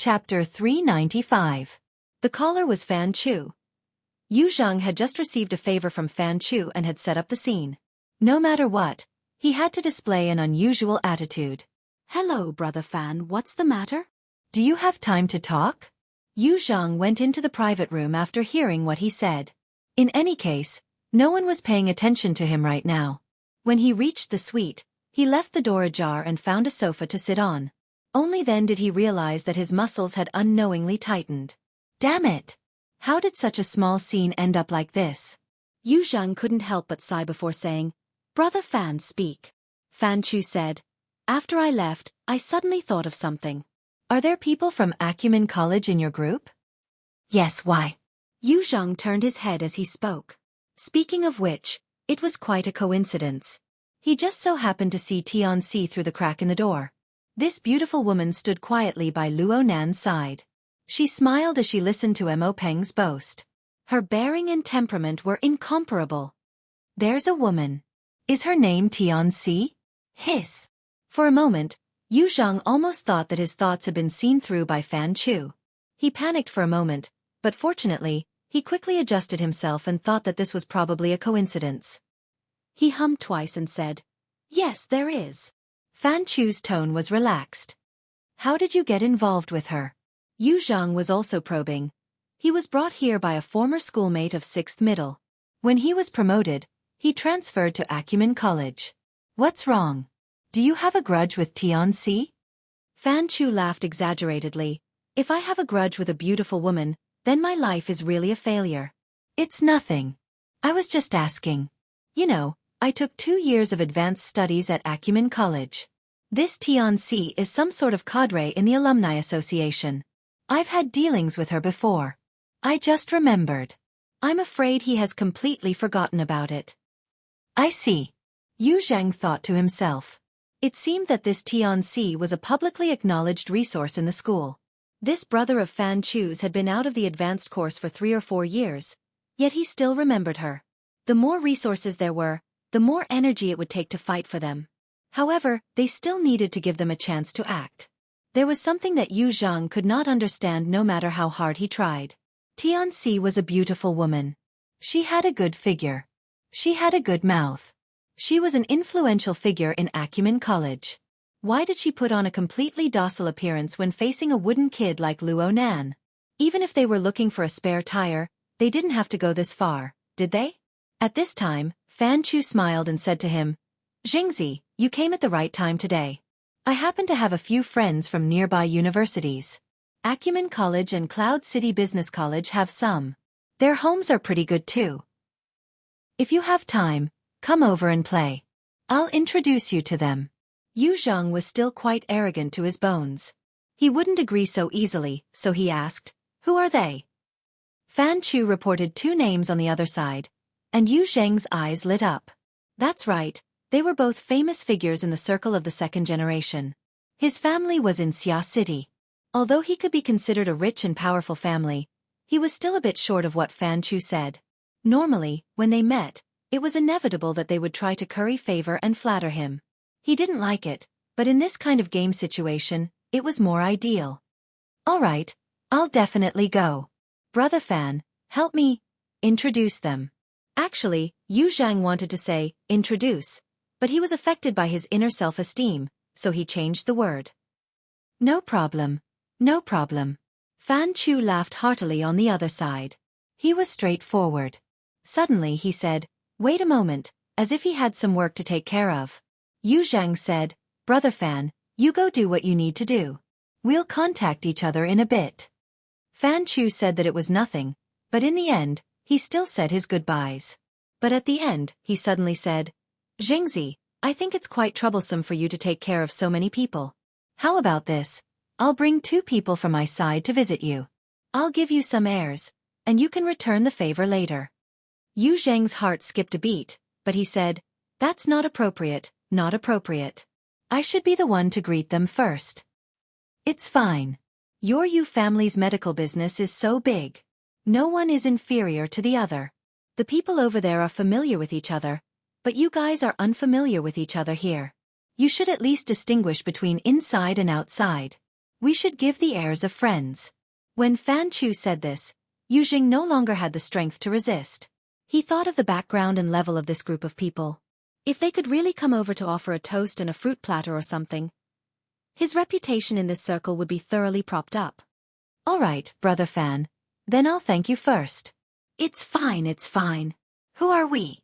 Chapter 395. The caller was Fan Chu. Yu Zhang had just received a favor from Fan Chu and had set up the scene. No matter what, he had to display an unusual attitude. Hello, Brother Fan, what's the matter? Do you have time to talk? Yu Zhang went into the private room after hearing what he said. In any case, no one was paying attention to him right now. When he reached the suite, he left the door ajar and found a sofa to sit on. Only then did he realize that his muscles had unknowingly tightened. Damn it! How did such a small scene end up like this? Yu Zhang couldn't help but sigh before saying, Brother Fan, speak. Fan Chu said, After I left, I suddenly thought of something. Are there people from Acumen College in your group? Yes, why? Yu Zhang turned his head as he spoke. Speaking of which, it was quite a coincidence. He just so happened to see Tianxi through the crack in the door. This beautiful woman stood quietly by Luo Nan's side. She smiled as she listened to Mo Peng's boast. Her bearing and temperament were incomparable. There's a woman. Is her name Tianxi? Hiss. For a moment, Yu Zhang almost thought that his thoughts had been seen through by Fan Chu. He panicked for a moment, but fortunately, he quickly adjusted himself and thought that this was probably a coincidence. He hummed twice and said, Yes, there is. Fan Chu's tone was relaxed. How did you get involved with her? Yu Zhang was also probing. He was brought here by a former schoolmate of 6th middle. When he was promoted, he transferred to Acumen College. What's wrong? Do you have a grudge with Tianxi? Fan Chu laughed exaggeratedly. If I have a grudge with a beautiful woman, then my life is really a failure. It's nothing. I was just asking. You know, I took 2 years of advanced studies at Acumen College. This Tianxi is some sort of cadre in the Alumni Association. I've had dealings with her before. I just remembered. I'm afraid he has completely forgotten about it. I see. Yu Zhang thought to himself. It seemed that this Tianxi was a publicly acknowledged resource in the school. This brother of Fan Chu's had been out of the advanced course for 3 or 4 years, yet he still remembered her. The more resources there were, the more energy it would take to fight for them. However, they still needed to give them a chance to act. There was something that Yu Zhang could not understand no matter how hard he tried. Tianxi was a beautiful woman. She had a good figure. She had a good mouth. She was an influential figure in Acumen College. Why did she put on a completely docile appearance when facing a wooden kid like Luo Nan? Even if they were looking for a spare tire, they didn't have to go this far, did they? At this time, Fan Chu smiled and said to him, Jingzi, you came at the right time today. I happen to have a few friends from nearby universities. Acumen College and Cloud City Business College have some. Their homes are pretty good too. If you have time, come over and play. I'll introduce you to them. Yu Zhang was still quite arrogant to his bones. He wouldn't agree so easily, so he asked, Who are they? Fan Chu reported 2 names on the other side, and Yu Zhang's eyes lit up. That's right, they were both famous figures in the circle of the 2nd generation. His family was in Xia City. Although he could be considered a rich and powerful family, he was still a bit short of what Fan Chu said. Normally, when they met, it was inevitable that they would try to curry favor and flatter him. He didn't like it, but in this kind of game situation, it was more ideal. All right, I'll definitely go. Brother Fan, help me introduce them. Actually, Yu Zhang wanted to say, introduce, but he was affected by his inner self-esteem, so he changed the word. No problem. No problem. Fan Chu laughed heartily on the other side. He was straightforward. Suddenly he said, Wait a moment, as if he had some work to take care of. Yu Zhang said, Brother Fan, you go do what you need to do. We'll contact each other in a bit. Fan Chu said that it was nothing, but in the end, he still said his goodbyes. But at the end, he suddenly said, Jingzi, I think it's quite troublesome for you to take care of so many people. How about this? I'll bring 2 people from my side to visit you. I'll give you some airs, and you can return the favor later. Yu Zhang's heart skipped a beat, but he said, That's not appropriate, not appropriate. I should be the one to greet them first. It's fine. Your Yu family's medical business is so big. No one is inferior to the other. The people over there are familiar with each other, but you guys are unfamiliar with each other here. You should at least distinguish between inside and outside. We should give the airs of friends. When Fan Chu said this, Yu Jing no longer had the strength to resist. He thought of the background and level of this group of people. If they could really come over to offer a toast and a fruit platter or something, his reputation in this circle would be thoroughly propped up. All right, Brother Fan. Then I'll thank you first. It's fine, it's fine. Who are we?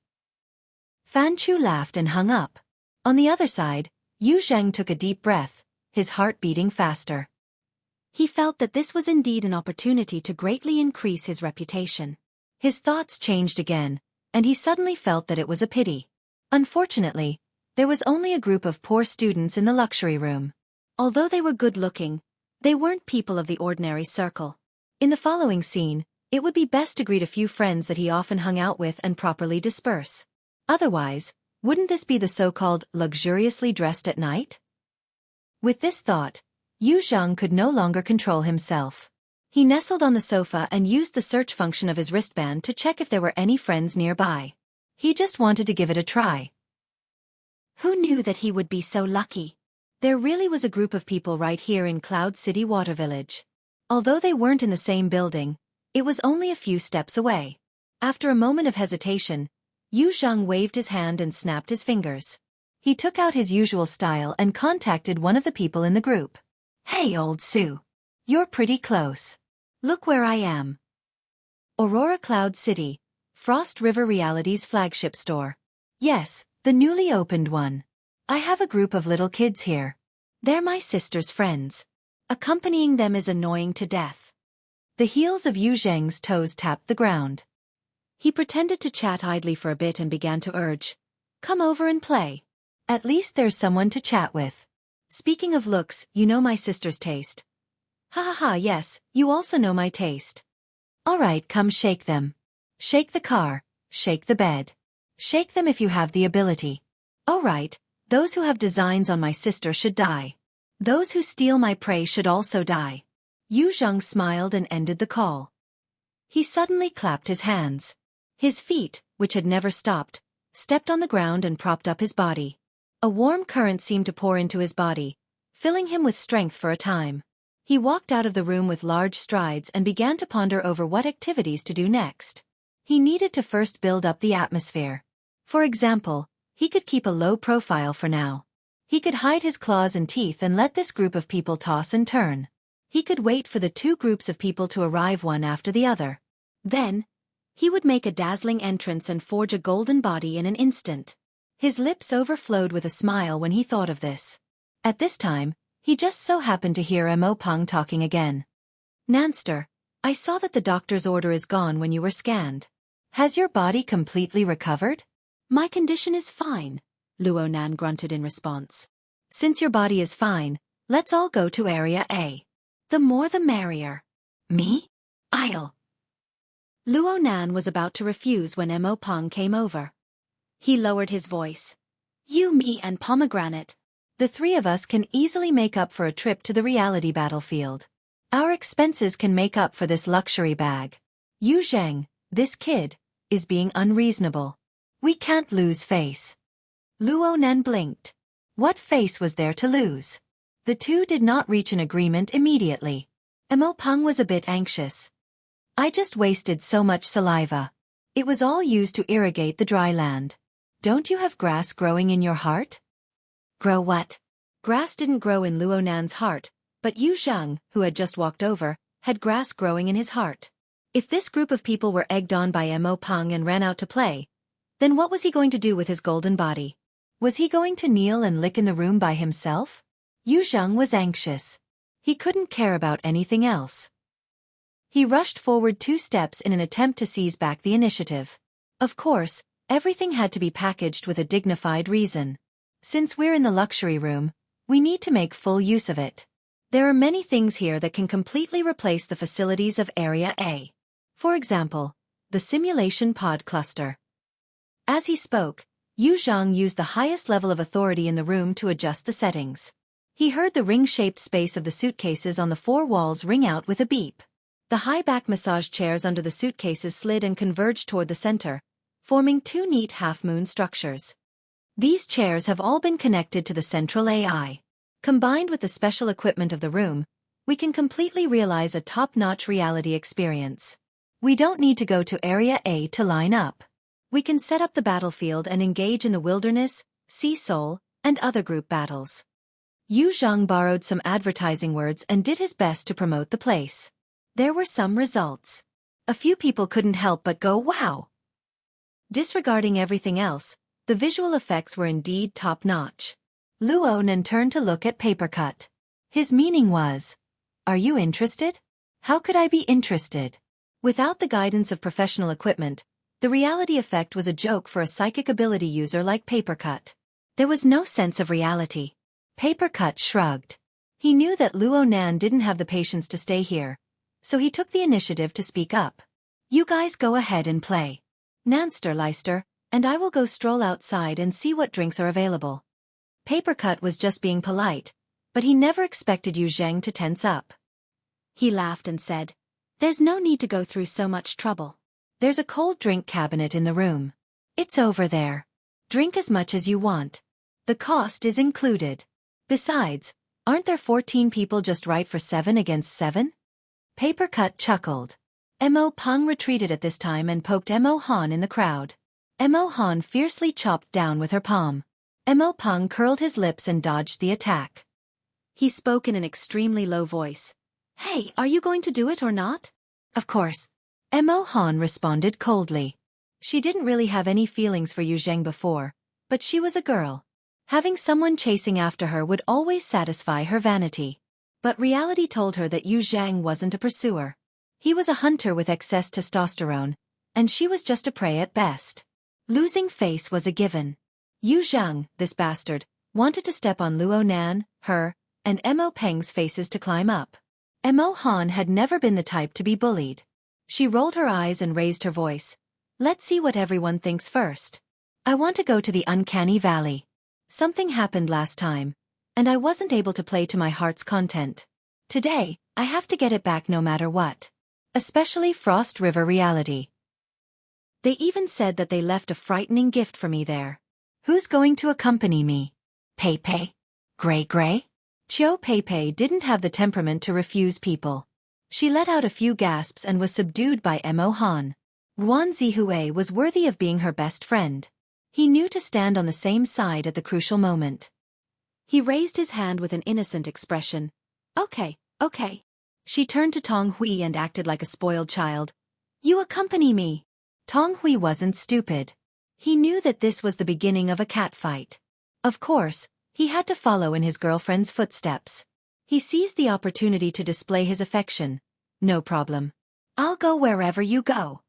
Fan Chu laughed and hung up. On the other side, Yu Zheng took a deep breath, his heart beating faster. He felt that this was indeed an opportunity to greatly increase his reputation. His thoughts changed again, and he suddenly felt that it was a pity. Unfortunately, there was only a group of poor students in the luxury room. Although they were good-looking, they weren't people of the ordinary circle. In the following scene, it would be best to greet a few friends that he often hung out with and properly disperse. Otherwise, wouldn't this be the so-called luxuriously dressed at night? With this thought, Yu Zhang could no longer control himself. He nestled on the sofa and used the search function of his wristband to check if there were any friends nearby. He just wanted to give it a try. Who knew that he would be so lucky? There really was a group of people right here in Cloud City Water Village. Although they weren't in the same building, it was only a few steps away. After a moment of hesitation, Yu Zhang waved his hand and snapped his fingers. He took out his usual style and contacted one of the people in the group. Hey, old Sue. You're pretty close. Look where I am. Aurora Cloud City, Frost River Reality's flagship store. Yes, the newly opened one. I have a group of little kids here. They're my sister's friends. Accompanying them is annoying to death. The heels of Yu Zheng's toes tapped the ground. He pretended to chat idly for a bit and began to urge, "Come over and play. At least there's someone to chat with. Speaking of looks, you know my sister's taste." "Ha ha ha, yes, you also know my taste." "All right, come shake them. Shake the car, shake the bed. Shake them if you have the ability. All right, those who have designs on my sister should die. Those who steal my prey should also die." Yu Zhang smiled and ended the call. He suddenly clapped his hands. His feet, which had never stopped, stepped on the ground and propped up his body. A warm current seemed to pour into his body, filling him with strength for a time. He walked out of the room with large strides and began to ponder over what activities to do next. He needed to first build up the atmosphere. For example, he could keep a low profile for now. He could hide his claws and teeth and let this group of people toss and turn. He could wait for the two groups of people to arrive one after the other. Then, he would make a dazzling entrance and forge a golden body in an instant. His lips overflowed with a smile when he thought of this. At this time, he just so happened to hear Mo Peng talking again. "Nanster, I saw that the doctor's order is gone when you were scanned. Has your body completely recovered?" "My condition is fine," Luo Nan grunted in response. "Since your body is fine, let's all go to Area A. The more the merrier." "Me? I'll." Luo Nan was about to refuse when Mo Peng came over. He lowered his voice. "You, me, and Pomegranate. The three of us can easily make up for a trip to the reality battlefield. Our expenses can make up for this luxury bag. Yu Zheng, this kid, is being unreasonable. We can't lose face." Luo Nan blinked. What face was there to lose? The two did not reach an agreement immediately. Mo Peng was a bit anxious. "I just wasted so much saliva. It was all used to irrigate the dry land. Don't you have grass growing in your heart?" "Grow what?" Grass didn't grow in Luo Nan's heart, but Yu Zhang, who had just walked over, had grass growing in his heart. If this group of people were egged on by Mo Peng and ran out to play, then what was he going to do with his golden body? Was he going to kneel and lick in the room by himself? Yu Zhang was anxious. He couldn't care about anything else. He rushed forward 2 steps in an attempt to seize back the initiative. Of course, everything had to be packaged with a dignified reason. Since we're in the luxury room, we need to make full use of it. There are many things here that can completely replace the facilities of Area A. For example, the simulation pod cluster. As he spoke, Yu Zhang used the highest level of authority in the room to adjust the settings. He heard the ring-shaped space of the suitcases on the 4 walls ring out with a beep. The high-back massage chairs under the suitcases slid and converged toward the center, forming 2 neat half-moon structures. These chairs have all been connected to the central AI. Combined with the special equipment of the room, we can completely realize a top-notch reality experience. We don't need to go to Area A to line up. We can set up the battlefield and engage in the wilderness, sea soul, and other group battles. Yu Zhang borrowed some advertising words and did his best to promote the place. There were some results. A few people couldn't help but go, wow! Disregarding everything else, the visual effects were indeed top-notch. Luo Nan turned to look at Papercut. His meaning was, "Are you interested? How could I be interested?" Without the guidance of professional equipment, the reality effect was a joke for a psychic ability user like Papercut. There was no sense of reality. Papercut shrugged. He knew that Luo Nan didn't have the patience to stay here, so he took the initiative to speak up. "You guys go ahead and play. Nanster Leister, and I will go stroll outside and see what drinks are available." Papercut was just being polite, but he never expected Yu Zheng to tense up. He laughed and said, "There's no need to go through so much trouble. There's a cold drink cabinet in the room. It's over there. Drink as much as you want. The cost is included. Besides, aren't there 14 people just right for 7 against 7? Papercut chuckled. Mo Peng retreated at this time and poked Mo Han in the crowd. Mo Han fiercely chopped down with her palm. Mo Peng curled his lips and dodged the attack. He spoke in an extremely low voice. "Hey, are you going to do it or not?" "Of course." Mo Han responded coldly. She didn't really have any feelings for Yu Zheng before, but she was a girl. Having someone chasing after her would always satisfy her vanity. But reality told her that Yu Zhang wasn't a pursuer. He was a hunter with excess testosterone, and she was just a prey at best. Losing face was a given. Yu Zhang, this bastard, wanted to step on Luo Nan, her, and Mo Peng's faces to climb up. Mo Han had never been the type to be bullied. She rolled her eyes and raised her voice. "Let's see what everyone thinks first. I want to go to the uncanny valley. Something happened last time, and I wasn't able to play to my heart's content. Today, I have to get it back no matter what. Especially Frost River reality." They even said that they left a frightening gift for me there. "Who's going to accompany me? Pei? Gray? Qiu Pei didn't have the temperament to refuse people. She let out a few gasps and was subdued by Mo Han. Ruan Zihue was worthy of being her best friend. He knew to stand on the same side at the crucial moment. He raised his hand with an innocent expression. Okay. She turned to Tong Hui and acted like a spoiled child. "You accompany me." Tong Hui wasn't stupid. He knew that this was the beginning of a catfight. Of course, he had to follow in his girlfriend's footsteps. He seized the opportunity to display his affection. "No problem. I'll go wherever you go."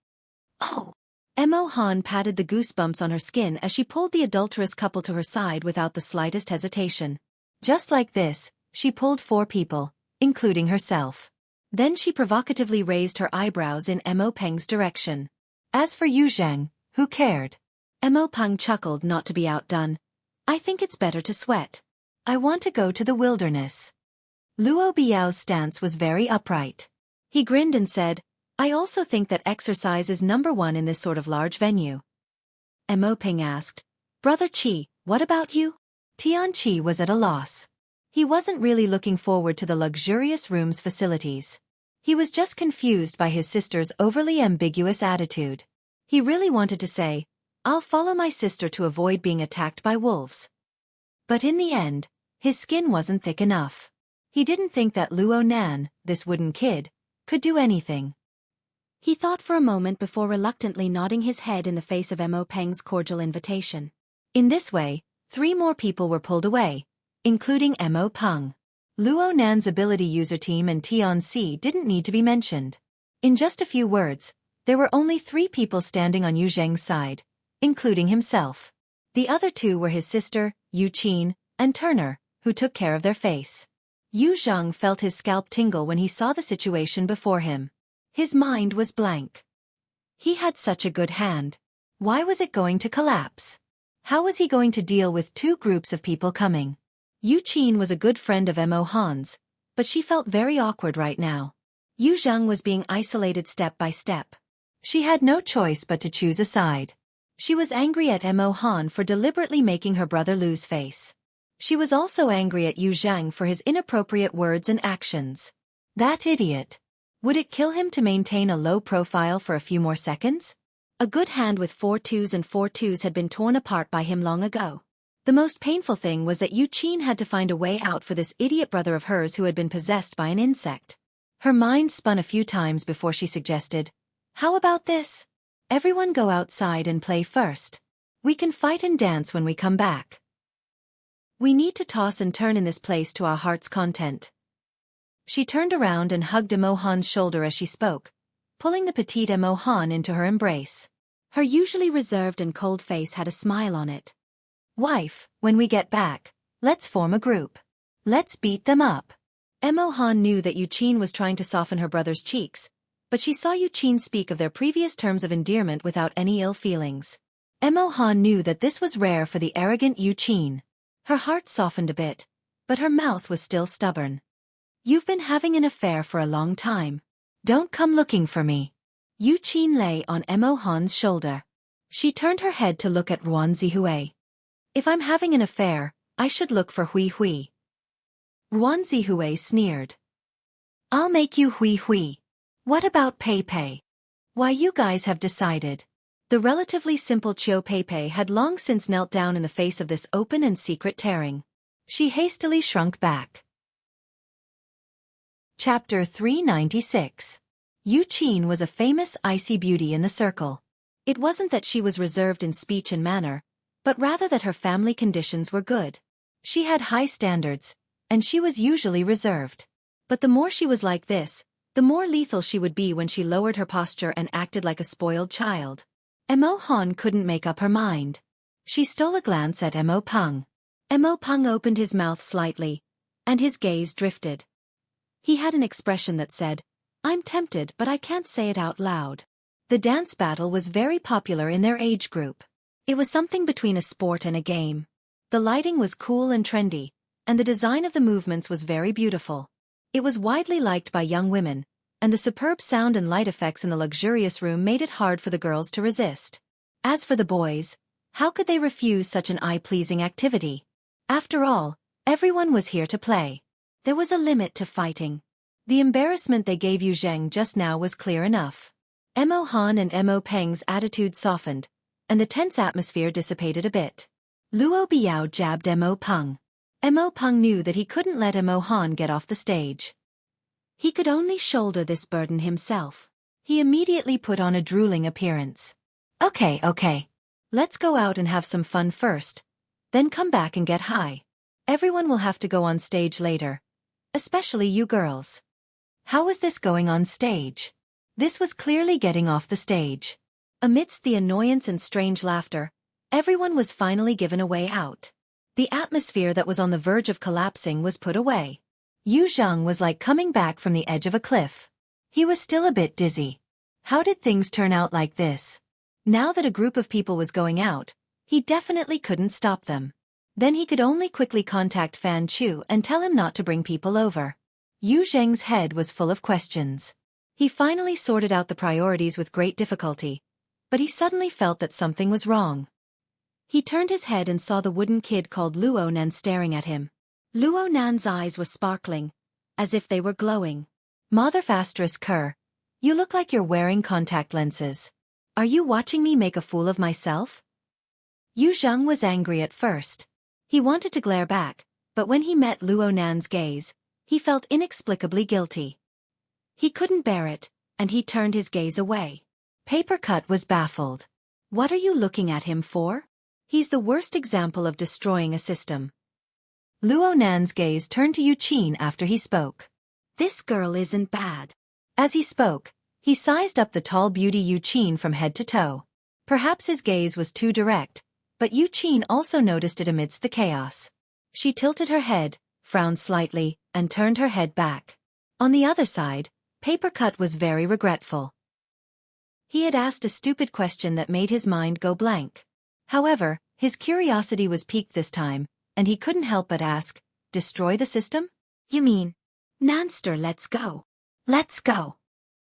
"Oh." Mo Han patted the goosebumps on her skin as she pulled the adulterous couple to her side without the slightest hesitation. Just like this, she pulled 4 people, including herself. Then she provocatively raised her eyebrows in Mo Peng's direction. As for Yu Zhang, who cared? Mo Peng chuckled not to be outdone. "I think it's better to sweat. I want to go to the wilderness." Luo Biao's stance was very upright. He grinned and said, "I also think that exercise is number 1 in this sort of large venue." Mo Peng asked, "Brother Qi, what about you?" Tian Qi was at a loss. He wasn't really looking forward to the luxurious room's facilities. He was just confused by his sister's overly ambiguous attitude. He really wanted to say, "I'll follow my sister to avoid being attacked by wolves." But in the end, his skin wasn't thick enough. He didn't think that Luo Nan, this wooden kid, could do anything. He thought for a moment before reluctantly nodding his head in the face of Mo Peng's cordial invitation. In this way, 3 more people were pulled away, including Mo Peng. Luo Nan's ability user team and Tian Si didn't need to be mentioned. In just a few words, there were only 3 people standing on Yu Zheng's side, including himself. The other 2 were his sister, Yu Qin, and Turner, who took care of their face. Yu Zhang felt his scalp tingle when he saw the situation before him. His mind was blank. He had such a good hand. Why was it going to collapse? How was he going to deal with 2 groups of people coming? Yu Qin was a good friend of Mo Han's, but she felt very awkward right now. Yu Zhang was being isolated step by step. She had no choice but to choose a side. She was angry at Mo Han for deliberately making her brother lose face. She was also angry at Yu Zhang for his inappropriate words and actions. That idiot. Would it kill him to maintain a low profile for a few more seconds? A good hand with 4 twos and 4 twos had been torn apart by him long ago. The most painful thing was that Yuqin had to find a way out for this idiot brother of hers who had been possessed by an insect. Her mind spun a few times before she suggested, "How about this? Everyone go outside and play first. We can fight and dance when we come back. We need to toss and turn in this place to our heart's content." She turned around and hugged Emohan's shoulder as she spoke, pulling the petite Emohan into her embrace. Her usually reserved and cold face had a smile on it. "Wife, when we get back, let's form a group. Let's beat them up." Emohan knew that Yuqin was trying to soften her brother's cheeks, but she saw Yuqin speak of their previous terms of endearment without any ill feelings. Emohan knew that this was rare for the arrogant Yuqin. Her heart softened a bit, but her mouth was still stubborn. "You've been having an affair for a long time. Don't come looking for me." Yuqin lay on Emohan's shoulder. She turned her head to look at Ruan Zihui. "If I'm having an affair, I should look for Hui Hui." Ruan Zihui sneered. "I'll make you Hui Hui. What about Pei Pei?" "Why, you guys have decided." The relatively simple Chiu Pei Pei had long since knelt down in the face of this open and secret tearing. She hastily shrunk back. Chapter 396. Yuqin was a famous icy beauty in the circle. It wasn't that she was reserved in speech and manner, but rather that her family conditions were good. She had high standards, and she was usually reserved. But the more she was like this, the more lethal she would be when she lowered her posture and acted like a spoiled child. Emohan couldn't make up her mind. She stole a glance at Emo Peng. Emo Peng opened his mouth slightly, and his gaze drifted. He had an expression that said, "I'm tempted but I can't say it out loud." The dance battle was very popular in their age group. It was something between a sport and a game. The lighting was cool and trendy, and the design of the movements was very beautiful. It was widely liked by young women, and the superb sound and light effects in the luxurious room made it hard for the girls to resist. As for the boys, how could they refuse such an eye-pleasing activity? After all, everyone was here to play. There was a limit to fighting. The embarrassment they gave Yu Zheng just now was clear enough. Emohan and Emo Peng's attitude softened, and the tense atmosphere dissipated a bit. Luo Biao jabbed Emo Peng. Emo Peng knew that he couldn't let Emohan get off the stage. He could only shoulder this burden himself. He immediately put on a drooling appearance. Okay. Let's go out and have some fun first, then come back and get high. Everyone will have to go on stage later. Especially you girls." How was this going on stage? This was clearly getting off the stage. Amidst the annoyance and strange laughter, everyone was finally given a way out. The atmosphere that was on the verge of collapsing was put away. Yu Zheng was like coming back from the edge of a cliff. He was still a bit dizzy. How did things turn out like this? Now that a group of people was going out, he definitely couldn't stop them. Then he could only quickly contact Fan Chu and tell him not to bring people over. Yu Zheng's head was full of questions. He finally sorted out the priorities with great difficulty, but he suddenly felt that something was wrong. He turned his head and saw the wooden kid called Luo Nan staring at him. Luo Nan's eyes were sparkling, as if they were glowing. Mother****, you look like you're wearing contact lenses. Are you watching me make a fool of myself? Yu Zheng was angry at first. He wanted to glare back, but when he met Luo Nan's gaze, he felt inexplicably guilty. He couldn't bear it, and he turned his gaze away. Paper Cut was baffled. What are you looking at him for? He's the worst example of destroying a system. Luo Nan's gaze turned to Yuqin after he spoke. This girl isn't bad. As he spoke, he sized up the tall beauty Yuqin from head to toe. Perhaps his gaze was too direct, but Yuqin also noticed it amidst the chaos. She tilted her head, frowned slightly, and turned her head back. On the other side, Paper Cut was very regretful. He had asked a stupid question that made his mind go blank. However, his curiosity was piqued this time, and he couldn't help but ask, "Destroy the system? You mean, Nanster, let's go. Let's go."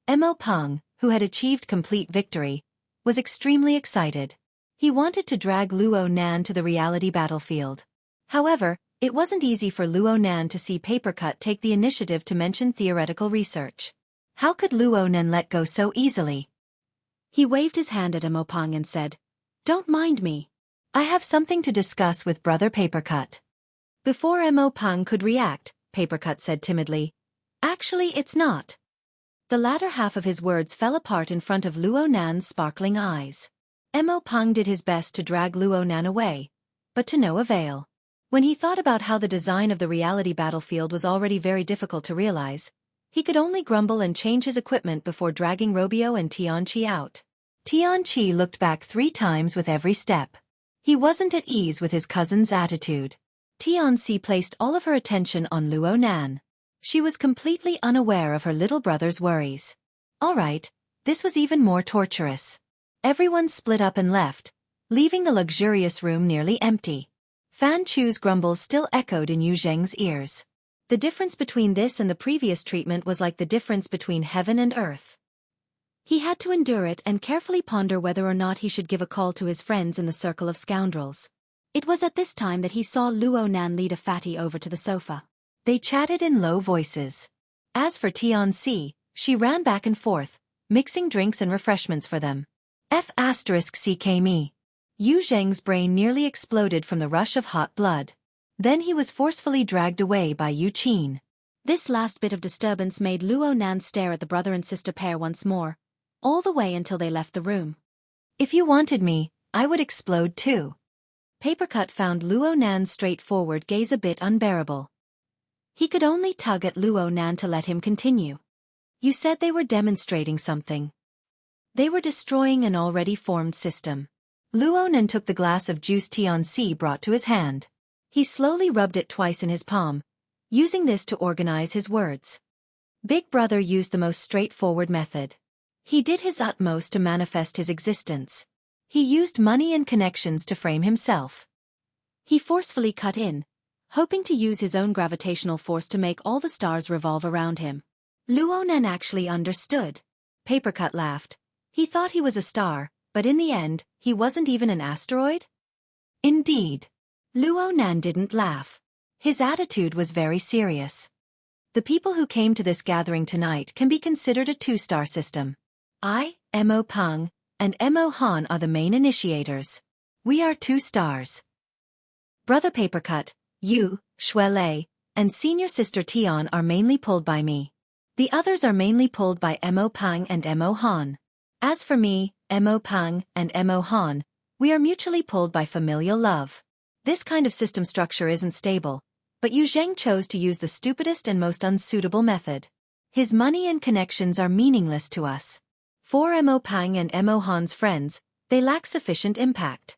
Emo Peng, who had achieved complete victory, was extremely excited. He wanted to drag Luo Nan to the reality battlefield. However, It wasn't easy for Luo Nan to see Papercut take the initiative to mention theoretical research. How could Luo Nan let go so easily? He waved his hand at Emopang and said, "Don't mind me. I have something to discuss with Brother Papercut." Before Emopang could react, Papercut said timidly, "Actually, it's not." The latter half of his words fell apart in front of Luo Nan's sparkling eyes. Emopang did his best to drag Luo Nan away, but to no avail. When he thought about how the design of the reality battlefield was already very difficult to realize, he could only grumble and change his equipment before dragging Robio and Tianqi out. Tianqi looked back 3 times with every step. He wasn't at ease with his cousin's attitude. Tianqi placed all of her attention on Luo Nan. She was completely unaware of her little brother's worries. Alright, this was even more torturous. Everyone split up and left, leaving the luxurious room nearly empty. Fan Chu's grumbles still echoed in Yu Zheng's ears. The difference between this and the previous treatment was like the difference between heaven and earth. He had to endure it and carefully ponder whether or not he should give a call to his friends in the circle of scoundrels. It was at this time that he saw Luo Nan lead a fatty over to the sofa. They chatted in low voices. As for Tianqi, she ran back and forth, mixing drinks and refreshments for them. F***ck Yu Zheng's brain nearly exploded from the rush of hot blood. Then he was forcefully dragged away by Yu Qin. This last bit of disturbance made Luo Nan stare at the brother and sister pair once more, all the way until they left the room. "If you wanted me, I would explode too." Papercut found Luo Nan's straightforward gaze a bit unbearable. He could only tug at Luo Nan to let him continue. "You said they were demonstrating something." "They were destroying an already formed system." Luo Nan took the glass of juice Tianqi brought to his hand. He slowly rubbed it twice in his palm, using this to organize his words. Big Brother used the most straightforward method. He did his utmost to manifest his existence. He used money and connections to frame himself. He forcefully cut in, hoping to use his own gravitational force to make all the stars revolve around him. Luo Nan actually understood. Papercut laughed. He thought he was a star, but in the end, he wasn't even an asteroid? Indeed. Luo Nan didn't laugh. His attitude was very serious. The people who came to this gathering tonight can be considered a 2-star system. I, Emopang, and Han are the main initiators. We are 2 stars. Brother Papercut, you, Shuelei, and senior sister Tian are mainly pulled by me. The others are mainly pulled by Emopang and Han. As for me, Emopang and Han, we are mutually pulled by familial love. This kind of system structure isn't stable, but Yu Zheng chose to use the stupidest and most unsuitable method. His money and connections are meaningless to us. For Emopang and Han's friends, they lack sufficient impact.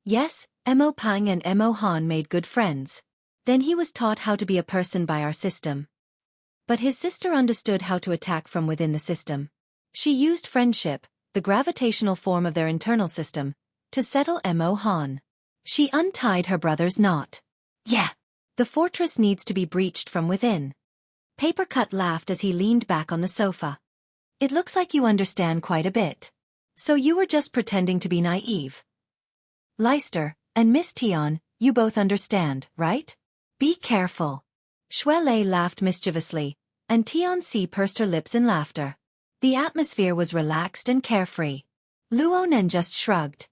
Yes, Emopang and Han made good friends. Then he was taught how to be a person by our system. But his sister understood how to attack from within the system. She used friendship, the gravitational form of their internal system, to settle Han. She untied her brother's knot. Yeah. The fortress needs to be breached from within. Papercut laughed as he leaned back on the sofa. It looks like you understand quite a bit. So you were just pretending to be naive. Leicester and Miss Tian, you both understand, right? Be careful. Shuelei laughed mischievously, and Tianqi pursed her lips in laughter. The atmosphere was relaxed and carefree. Luo Nan just shrugged.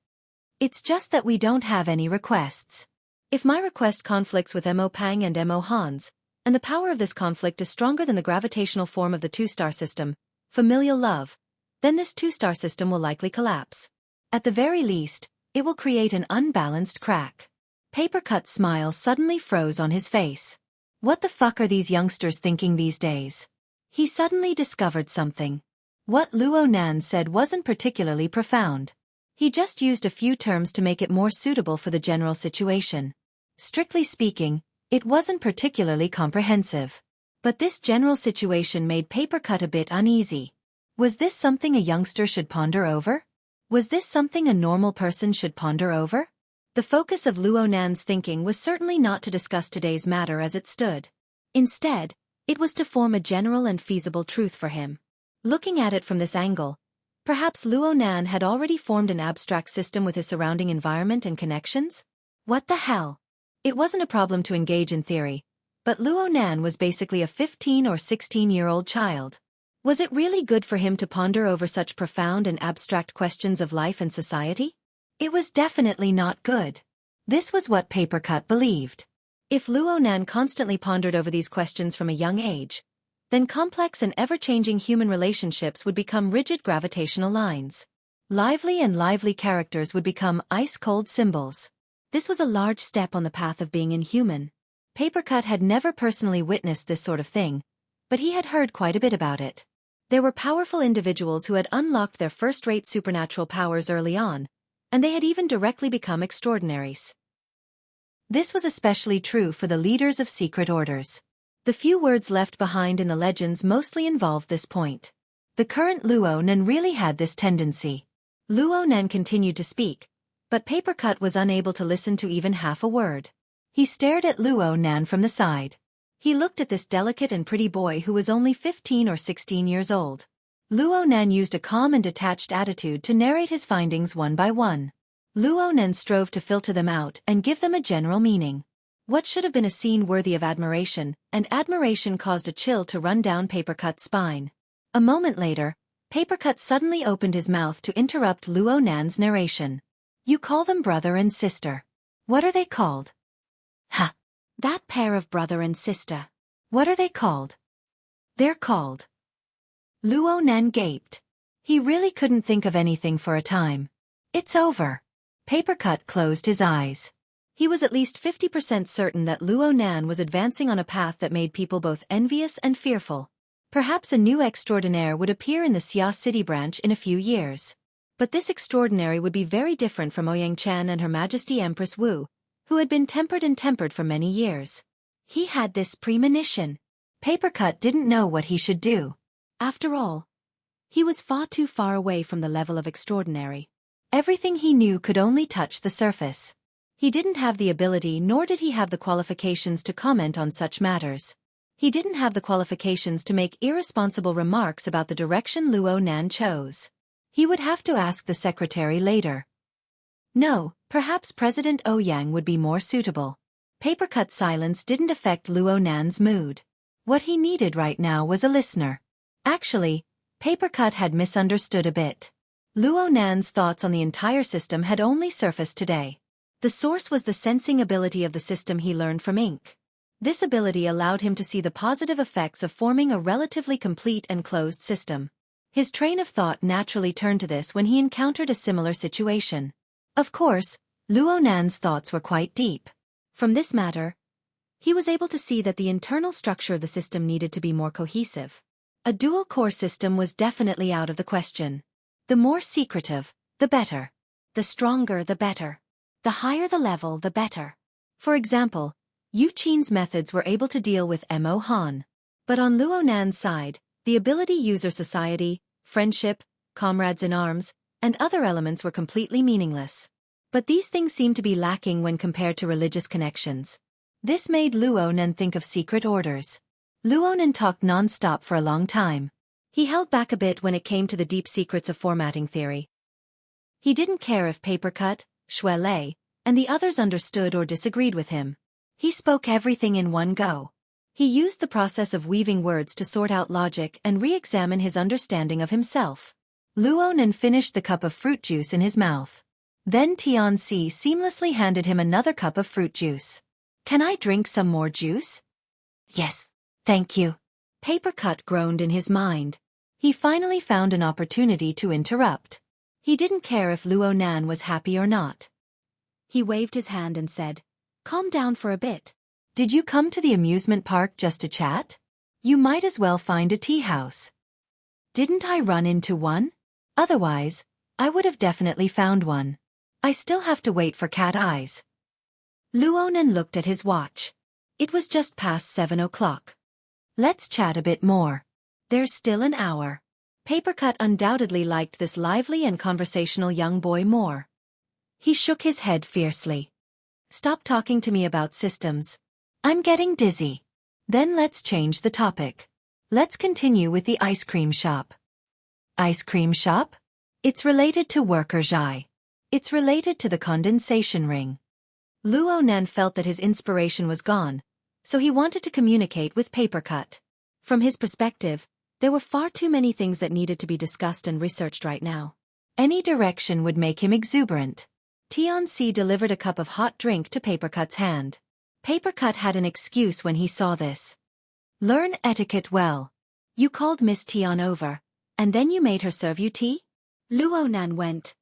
It's just that we don't have any requests. If my request conflicts with Emopang and Han's, and the power of this conflict is stronger than the gravitational form of the 2-star system, familial love, then this 2-star system will likely collapse. At the very least, it will create an unbalanced crack. Papercut's smile suddenly froze on his face. What the fuck are these youngsters thinking these days? He suddenly discovered something. What Luo Nan said wasn't particularly profound. He just used a few terms to make it more suitable for the general situation. Strictly speaking, it wasn't particularly comprehensive. But this general situation made Papercut a bit uneasy. Was this something a youngster should ponder over? Was this something a normal person should ponder over? The focus of Luo Nan's thinking was certainly not to discuss today's matter as it stood. Instead, it was to form a general and feasible truth for him. Looking at it from this angle, perhaps Luo Nan had already formed an abstract system with his surrounding environment and connections? What the hell? It wasn't a problem to engage in theory, but Luo Nan was basically a 15 or 16-year-old child. Was it really good for him to ponder over such profound and abstract questions of life and society? It was definitely not good. This was what Papercut believed. If Luo Nan constantly pondered over these questions from a young age, then complex and ever-changing human relationships would become rigid gravitational lines. Lively characters would become ice-cold symbols. This was a large step on the path of being inhuman. Papercut had never personally witnessed this sort of thing, but he had heard quite a bit about it. There were powerful individuals who had unlocked their first-rate supernatural powers early on, and they had even directly become extraordinaries. This was especially true for the leaders of secret orders. The few words left behind in the legends mostly involved this point. The current Luo Nan really had this tendency. Luo Nan continued to speak, but Papercut was unable to listen to even half a word. He stared at Luo Nan from the side. He looked at this delicate and pretty boy who was only 15 or 16 years old. Luo Nan used a calm and detached attitude to narrate his findings one by one. Luo Nan strove to filter them out and give them a general meaning. What should have been a scene worthy of admiration, and admiration caused a chill to run down Papercut's spine. A moment later, Papercut suddenly opened his mouth to interrupt Luo Nan's narration. You call them brother and sister. What are they called? Ha! That pair of brother and sister. What are they called? They're called. Luo Nan gaped. He really couldn't think of anything for a time. It's over. Papercut closed his eyes. He was at least 50% certain that Luo Nan was advancing on a path that made people both envious and fearful. Perhaps a new extraordinaire would appear in the Xia City branch in a few years. But this extraordinary would be very different from Ouyang Chan and Her Majesty Empress Wu, who had been tempered for many years. He had this premonition. Papercut didn't know what he should do. After all, he was too far away from the level of extraordinary. Everything he knew could only touch the surface. He didn't have the ability nor did he have the qualifications to comment on such matters. He didn't have the qualifications to make irresponsible remarks about the direction Luo Nan chose. He would have to ask the secretary later. No, perhaps President Ouyang would be more suitable. Papercut's silence didn't affect Luo Nan's mood. What he needed right now was a listener. Actually, Papercut had misunderstood a bit. Luo Nan's thoughts on the entire system had only surfaced today. The source was the sensing ability of the system he learned from Ink. This ability allowed him to see the positive effects of forming a relatively complete and closed system. His train of thought naturally turned to this when he encountered a similar situation. Of course, Luo Nan's thoughts were quite deep. From this matter, he was able to see that the internal structure of the system needed to be more cohesive. A dual-core system was definitely out of the question. The more secretive, the better. The stronger, the better. The higher the level, the better. For example, Yu Qin's methods were able to deal with Mo Han. But on Luo Nan's side, the ability user society, friendship, comrades in arms, and other elements were completely meaningless. But these things seemed to be lacking when compared to religious connections. This made Luo Nan think of secret orders. Luo Nan talked non-stop for a long time. He held back a bit when it came to the deep secrets of formatting theory. He didn't care if Papercut, Xue Lei, and the others understood or disagreed with him. He spoke everything in one go. He used the process of weaving words to sort out logic and re-examine his understanding of himself. Luo Nan finished the cup of fruit juice in his mouth. Then Tianxi seamlessly handed him another cup of fruit juice. Can I drink some more juice? Yes, thank you. Papercut groaned in his mind. He finally found an opportunity to interrupt. He didn't care if Luo Nan was happy or not. He waved his hand and said, "Calm down for a bit. Did you come to the amusement park just to chat? You might as well find a tea house. Didn't I run into one? Otherwise, I would have definitely found one. I still have to wait for cat eyes." Luo Nan looked at his watch. It was just past 7 o'clock. Let's chat a bit more. There's still an hour. Papercut undoubtedly liked this lively and conversational young boy more. He shook his head fiercely. Stop talking to me about systems. I'm getting dizzy. Then let's change the topic. Let's continue with the ice cream shop. Ice cream shop? It's related to worker Zhai. It's related to the condensation ring. Luo Nan felt that his inspiration was gone, so he wanted to communicate with Papercut. From his perspective, there were far too many things that needed to be discussed and researched right now. Any direction would make him exuberant. Tianxi delivered a cup of hot drink to Papercut's hand. Papercut had an excuse when he saw this. Learn etiquette well. You called Miss Tian over, and then you made her serve you tea? Luo Nan went,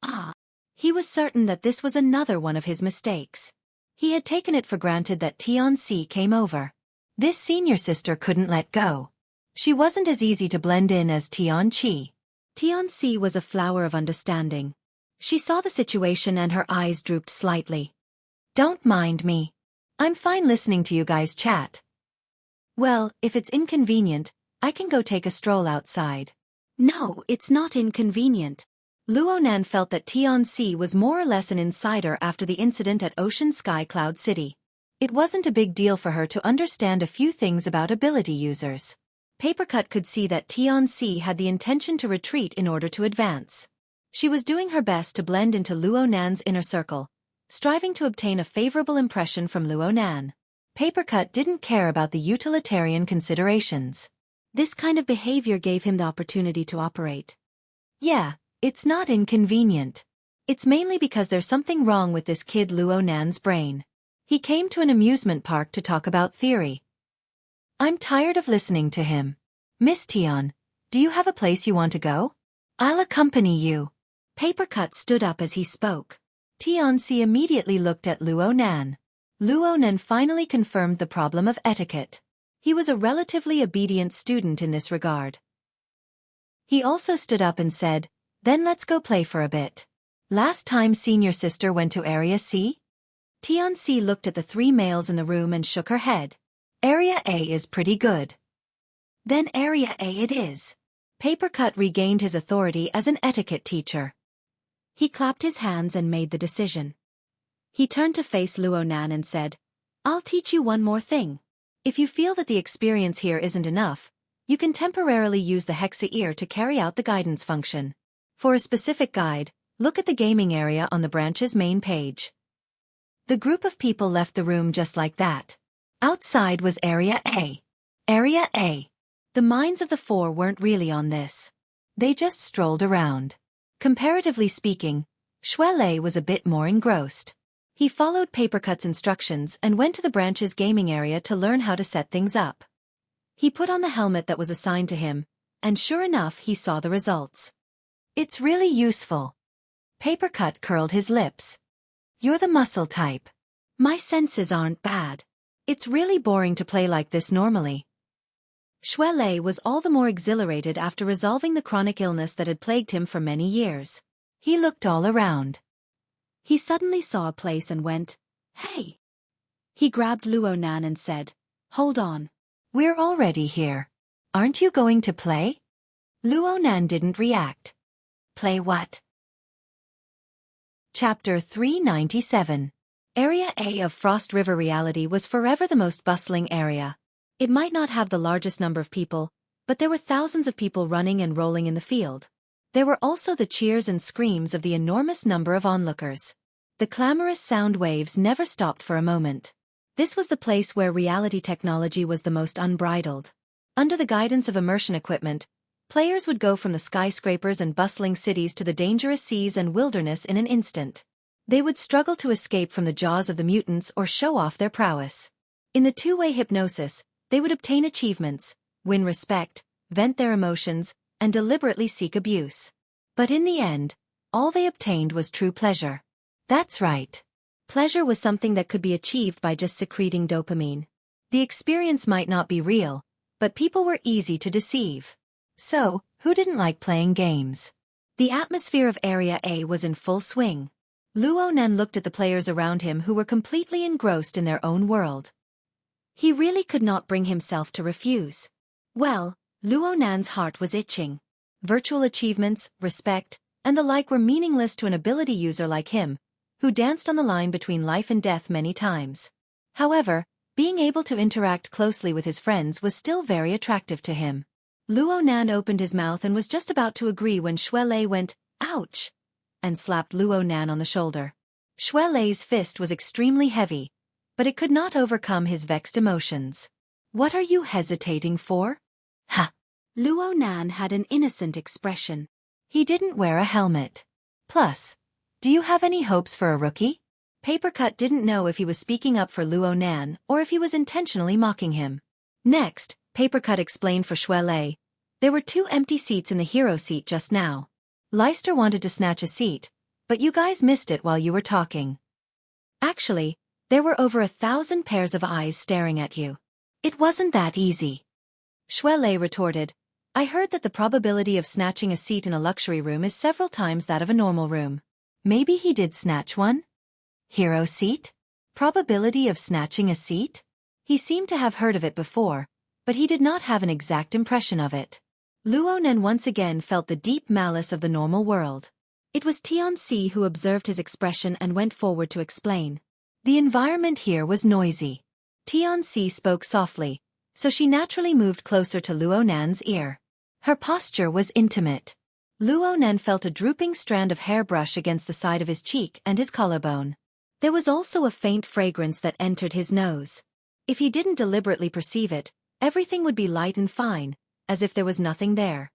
ah. He was certain that this was another one of his mistakes. He had taken it for granted that Tianxi came over. This senior sister couldn't let go. She wasn't as easy to blend in as Tianqi. Tianxi was a flower of understanding. She saw the situation and her eyes drooped slightly. Don't mind me. I'm fine listening to you guys chat. Well, if it's inconvenient, I can go take a stroll outside. No, it's not inconvenient. Luo Nan felt that Tianxi was more or less an insider after the incident at Ocean Sky Cloud City. It wasn't a big deal for her to understand a few things about ability users. Papercut could see that Tianxi had the intention to retreat in order to advance. She was doing her best to blend into Luo Nan's inner circle, striving to obtain a favorable impression from Luo Nan. Papercut didn't care about the utilitarian considerations. This kind of behavior gave him the opportunity to operate. Yeah, it's not inconvenient. It's mainly because there's something wrong with this kid Luo Nan's brain. He came to an amusement park to talk about theory. I'm tired of listening to him. Miss Tian, do you have a place you want to go? I'll accompany you. Papercut stood up as he spoke. Tianxi immediately looked at Luo Nan. Luo Nan finally confirmed the problem of etiquette. He was a relatively obedient student in this regard. He also stood up and said, then let's go play for a bit. Last time senior sister went to Area C? Tianxi looked at the three males in the room and shook her head. Area A is pretty good. Then Area A it is. Papercut regained his authority as an etiquette teacher. He clapped his hands and made the decision. He turned to face Luo Nan and said, I'll teach you one more thing. If you feel that the experience here isn't enough, you can temporarily use the Hexa ear to carry out the guidance function. For a specific guide, look at the gaming area on the branch's main page. The group of people left the room just like that. Outside was Area A. Area A. The minds of the four weren't really on this. They just strolled around. Comparatively speaking, Xuelei was a bit more engrossed. He followed Papercut's instructions and went to the branch's gaming area to learn how to set things up. He put on the helmet that was assigned to him, and sure enough he saw the results. It's really useful. Papercut curled his lips. You're the muscle type. My senses aren't bad. It's really boring to play like this normally. Xuelei was all the more exhilarated after resolving the chronic illness that had plagued him for many years. He looked all around. He suddenly saw a place and went, hey! He grabbed Luo Nan and said, hold on. We're already here. Aren't you going to play? Luo Nan didn't react. Play what? Chapter 397. Area A of Frost River Reality was forever the most bustling area. It might not have the largest number of people, but there were thousands of people running and rolling in the field. There were also the cheers and screams of the enormous number of onlookers. The clamorous sound waves never stopped for a moment. This was the place where reality technology was the most unbridled. Under the guidance of immersion equipment, players would go from the skyscrapers and bustling cities to the dangerous seas and wilderness in an instant. They would struggle to escape from the jaws of the mutants or show off their prowess. In the two-way hypnosis, they would obtain achievements, win respect, vent their emotions, and deliberately seek abuse. But in the end, all they obtained was true pleasure. That's right. Pleasure was something that could be achieved by just secreting dopamine. The experience might not be real, but people were easy to deceive. So, who didn't like playing games? The atmosphere of Area A was in full swing. Luo Nan looked at the players around him who were completely engrossed in their own world. He really could not bring himself to refuse. Well, Luo Nan's heart was itching. Virtual achievements, respect, and the like were meaningless to an ability user like him, who danced on the line between life and death many times. However, being able to interact closely with his friends was still very attractive to him. Luo Nan opened his mouth and was just about to agree when Xuelei went, ouch, and slapped Luo Nan on the shoulder. Shui Lei's fist was extremely heavy, but it could not overcome his vexed emotions. What are you hesitating for? Ha! Luo Nan had an innocent expression. He didn't wear a helmet. Plus, do you have any hopes for a rookie? Papercut didn't know if he was speaking up for Luo Nan or if he was intentionally mocking him. Next, Papercut explained for Shui Lei. There were 2 empty seats in the hero seat just now. Leicester wanted to snatch a seat, but you guys missed it while you were talking. Actually, there were over 1,000 pairs of eyes staring at you. It wasn't that easy. Shui Lei retorted, I heard that the probability of snatching a seat in a luxury room is several times that of a normal room. Maybe he did snatch one? Hero seat? Probability of snatching a seat? He seemed to have heard of it before, but he did not have an exact impression of it. Luo Nan once again felt the deep malice of the normal world. It was Tianxi who observed his expression and went forward to explain. The environment here was noisy. Tianxi spoke softly, so she naturally moved closer to Luo Nan's ear. Her posture was intimate. Luo Nan felt a drooping strand of hair brush against the side of his cheek and his collarbone. There was also a faint fragrance that entered his nose. If he didn't deliberately perceive it, everything would be light and fine, as if there was nothing there.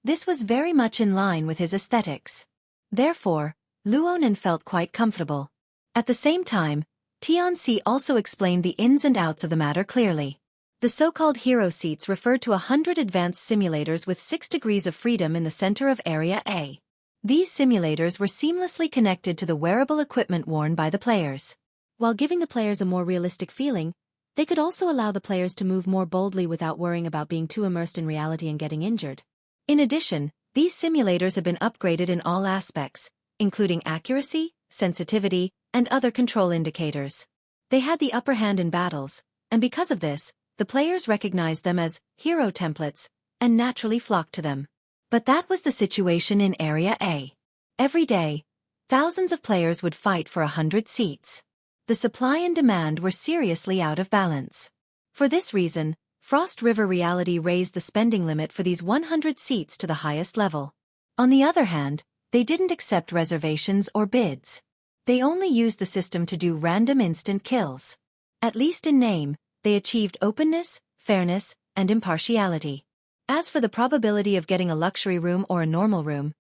This was very much in line with his aesthetics. Therefore, Luo Nan felt quite comfortable. At the same time, Tianxi also explained the ins and outs of the matter clearly. The so-called hero seats referred to 100 advanced simulators with 6 degrees of freedom in the center of Area A. These simulators were seamlessly connected to the wearable equipment worn by the players. While giving the players a more realistic feeling, they could also allow the players to move more boldly without worrying about being too immersed in reality and getting injured. In addition, these simulators have been upgraded in all aspects, including accuracy, sensitivity, and other control indicators. They had the upper hand in battles, and because of this, the players recognized them as hero templates and naturally flocked to them. But that was the situation in Area A. Every day, thousands of players would fight for 100 seats. The supply and demand were seriously out of balance. For this reason, Frost River Reality raised the spending limit for these 100 seats to the highest level. On the other hand, they didn't accept reservations or bids. They only used the system to do random instant kills. At least in name, they achieved openness, fairness, and impartiality. As for the probability of getting a luxury room or a normal room,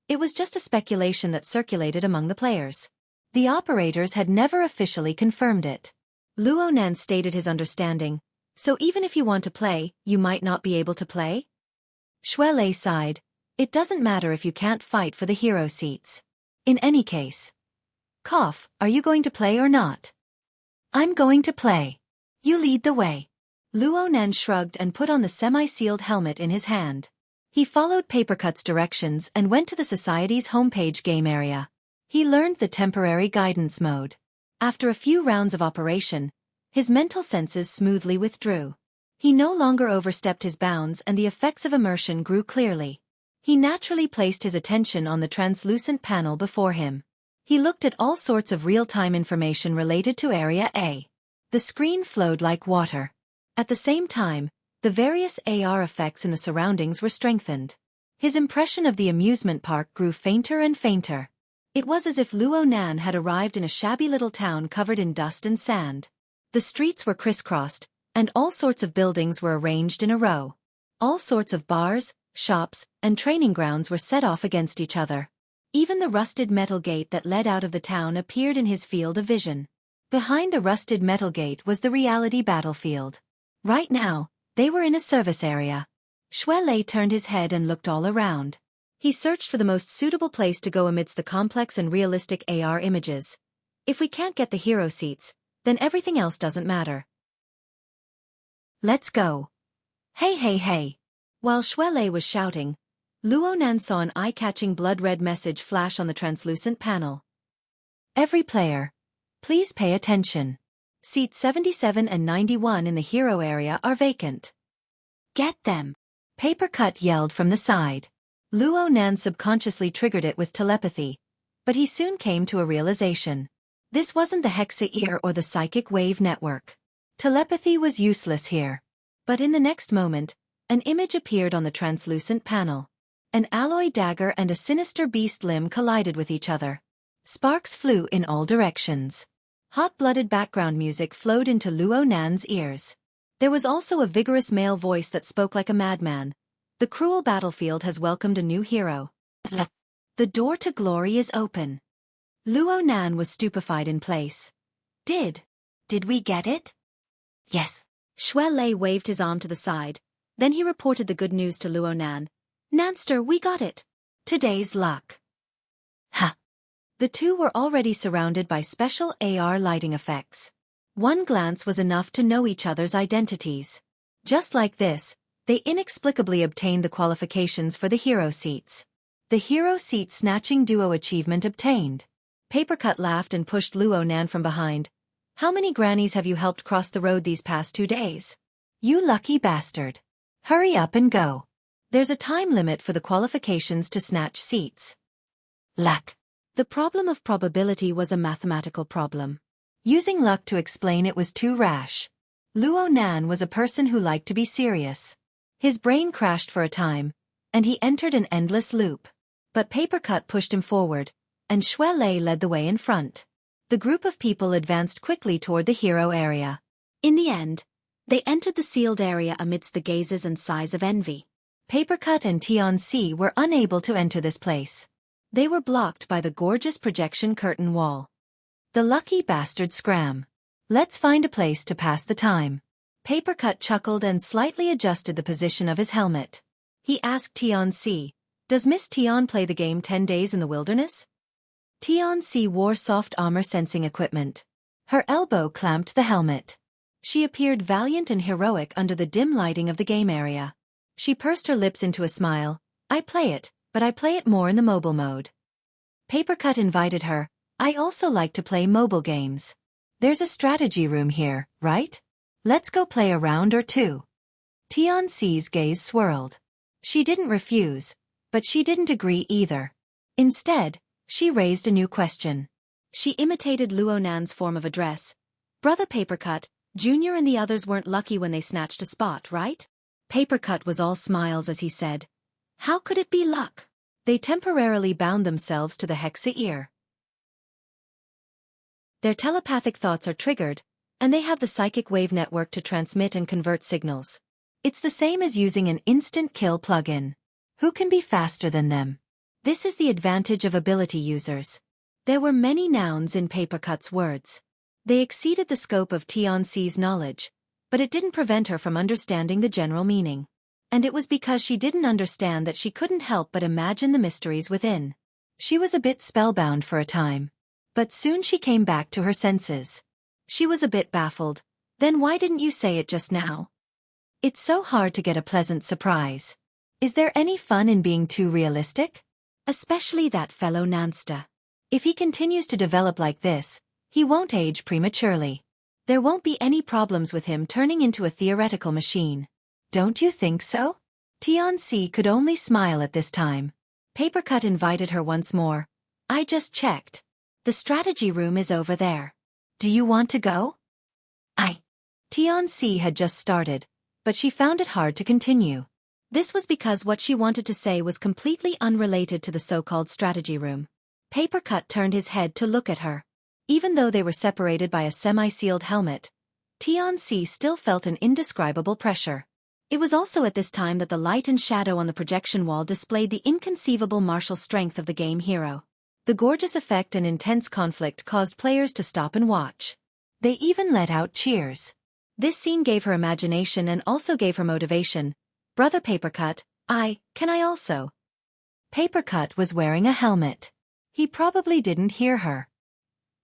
it was just a speculation that circulated among the players. The operators had never officially confirmed it. Luo Nan stated his understanding, so even if you want to play, you might not be able to play? Shui Lei sighed, it doesn't matter if you can't fight for the hero seats. In any case. Cough, are you going to play or not? I'm going to play. You lead the way. Luo Nan shrugged and put on the semi-sealed helmet in his hand. He followed Papercut's directions and went to the Society's homepage game area. He learned the temporary guidance mode. After a few rounds of operation, his mental senses smoothly withdrew. He no longer overstepped his bounds and the effects of immersion grew clearly. He naturally placed his attention on the translucent panel before him. He looked at all sorts of real-time information related to Area A. The screen flowed like water. At the same time, the various AR effects in the surroundings were strengthened. His impression of the amusement park grew fainter and fainter. It was as if Luo Nan had arrived in a shabby little town covered in dust and sand. The streets were crisscrossed, and all sorts of buildings were arranged in a row. All sorts of bars, shops, and training grounds were set off against each other. Even the rusted metal gate that led out of the town appeared in his field of vision. Behind the rusted metal gate was the reality battlefield. Right now, they were in a service area. Shui Lei turned his head and looked all around. He searched for the most suitable place to go amidst the complex and realistic AR images. If we can't get the hero seats, then everything else doesn't matter. Let's go. Hey hey hey. While Shui Lei was shouting, Luo Nan saw an eye-catching blood-red message flash on the translucent panel. Every player, please pay attention. Seats 77 and 91 in the hero area are vacant. Get them! Papercut yelled from the side. Luo Nan subconsciously triggered it with telepathy, but he soon came to a realization. This wasn't the Hexa ear or the psychic wave network. Telepathy was useless here. But in the next moment, an image appeared on the translucent panel. An alloy dagger and a sinister beast limb collided with each other. Sparks flew in all directions. Hot-blooded background music flowed into Luo Nan's ears. There was also a vigorous male voice that spoke like a madman. The cruel battlefield has welcomed a new hero. The door to glory is open. Luo Nan was stupefied in place. Did we get it? Yes. Xue Lei waved his arm to the side. Then he reported the good news to Luo Nan. Nanster, we got it. Today's luck. Ha! The two were already surrounded by special AR lighting effects. One glance was enough to know each other's identities. Just like this, they inexplicably obtained the qualifications for the hero seats. The hero seat snatching duo achievement obtained. Papercut laughed and pushed Luo Nan from behind. How many grannies have you helped cross the road these past 2 days? You lucky bastard. Hurry up and go. There's a time limit for the qualifications to snatch seats. Luck. The problem of probability was a mathematical problem. Using luck to explain it was too rash. Luo Nan was a person who liked to be serious. His brain crashed for a time, and he entered an endless loop. But Papercut pushed him forward, and Xue Lei led the way in front. The group of people advanced quickly toward the hero area. In the end, they entered the sealed area amidst the gazes and sighs of envy. Papercut and Tianxi were unable to enter this place. They were blocked by the gorgeous projection curtain wall. The lucky bastard scram. Let's find a place to pass the time. Papercut chuckled and slightly adjusted the position of his helmet. He asked Tianxi, does Miss Tian play the game 10 Days in the Wilderness? Tianxi wore soft armor sensing equipment. Her elbow clamped the helmet. She appeared valiant and heroic under the dim lighting of the game area. She pursed her lips into a smile. I play it, but I play it more in the mobile mode. Papercut invited her. I also like to play mobile games. There's a strategy room here, right? Let's go play a round or two. Tianxi's gaze swirled. She didn't refuse, but she didn't agree either. Instead, she raised a new question. She imitated Luo Nan's form of address. Brother Papercut, Junior and the others weren't lucky when they snatched a spot, right? Papercut was all smiles as he said. How could it be luck? They temporarily bound themselves to the Hexa ear. Their telepathic thoughts are triggered, and they have the psychic wave network to transmit and convert signals. It's the same as using an instant kill plugin. Who can be faster than them? This is the advantage of ability users. There were many nouns in Papercut's words. They exceeded the scope of Tianxi's knowledge, but it didn't prevent her from understanding the general meaning. And it was because she didn't understand that she couldn't help but imagine the mysteries within. She was a bit spellbound for a time. But soon she came back to her senses. She was a bit baffled. Then why didn't you say it just now? It's so hard to get a pleasant surprise. Is there any fun in being too realistic? Especially that fellow Nansta. If he continues to develop like this, he won't age prematurely. There won't be any problems with him turning into a theoretical machine. Don't you think so? Tianxi could only smile at this time. Papercut invited her once more. I just checked. The strategy room is over there. Do you want to go? Tianxi had just started, but she found it hard to continue. This was because what she wanted to say was completely unrelated to the so-called strategy room. Papercut turned his head to look at her. Even though they were separated by a semi-sealed helmet, Tianxi still felt an indescribable pressure. It was also at this time that the light and shadow on the projection wall displayed the inconceivable martial strength of the game hero. The gorgeous effect and intense conflict caused players to stop and watch. They even let out cheers. This scene gave her imagination and also gave her motivation. Brother Papercut, can I also? Papercut was wearing a helmet. He probably didn't hear her.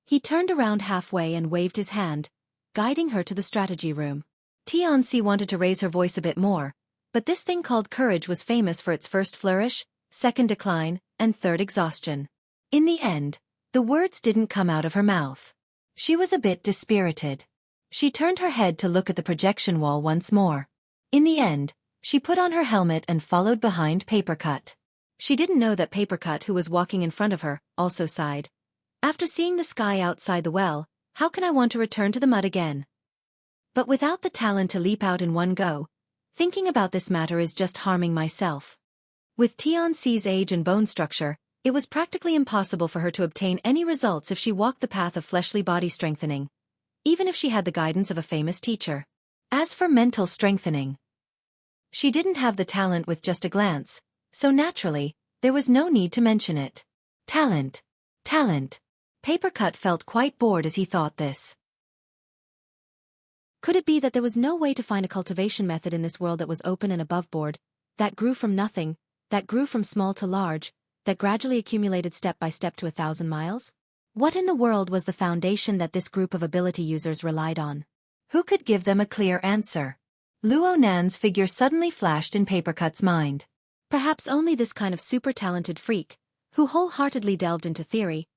He turned around halfway and waved his hand, guiding her to the strategy room. Tianxi wanted to raise her voice a bit more, but this thing called courage was famous for its first flourish, second decline, and third exhaustion. In the end, the words didn't come out of her mouth. She was a bit dispirited. She turned her head to look at the projection wall once more. In the end, she put on her helmet and followed behind Papercut. She didn't know that Papercut, who was walking in front of her, also sighed. After seeing the sky outside the well, how can I want to return to the mud again? But without the talent to leap out in one go, thinking about this matter is just harming myself. With Tianxi's age and bone structure, It was practically impossible for her to obtain any results if she walked the path of fleshly body strengthening, even if she had the guidance of a famous teacher. As for mental strengthening, she didn't have the talent with just a glance, so naturally, there was no need to mention it. Talent. Talent. Papercut felt quite bored as he thought this. Could it be that there was no way to find a cultivation method in this world that was open and above board, that grew from nothing, that grew from small to large, that gradually accumulated step by step to 1,000 miles? What in the world was the foundation that this group of ability users relied on? Who could give them a clear answer? Luo Nan's figure suddenly flashed in Papercut's mind. Perhaps only this kind of super-talented freak, who wholeheartedly delved into theory,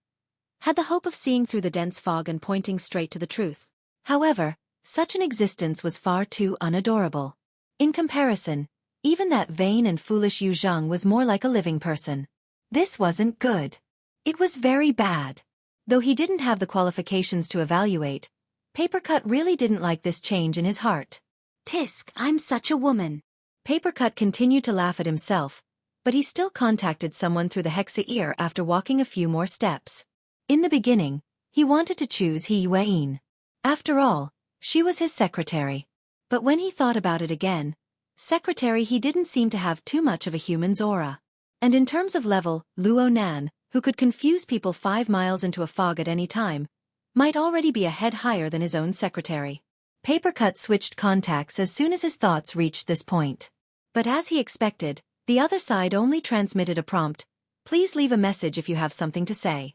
had the hope of seeing through the dense fog and pointing straight to the truth. However, such an existence was far too unadorable. In comparison, even that vain and foolish Yu Zhang was more like a living person. This wasn't good. It was very bad. Though he didn't have the qualifications to evaluate, Papercut really didn't like this change in his heart. Tisk, I'm such a woman. Papercut continued to laugh at himself, but he still contacted someone through the hexa ear after walking a few more steps. In the beginning, he wanted to choose He Yuein. After all, she was his secretary. But when he thought about it again, secretary he didn't seem to have too much of a human's aura. And in terms of level, Luo Nan, who could confuse people 5 miles into a fog at any time, might already be a head higher than his own secretary. Papercut switched contacts as soon as his thoughts reached this point. But as he expected, the other side only transmitted a prompt, "Please leave a message if you have something to say."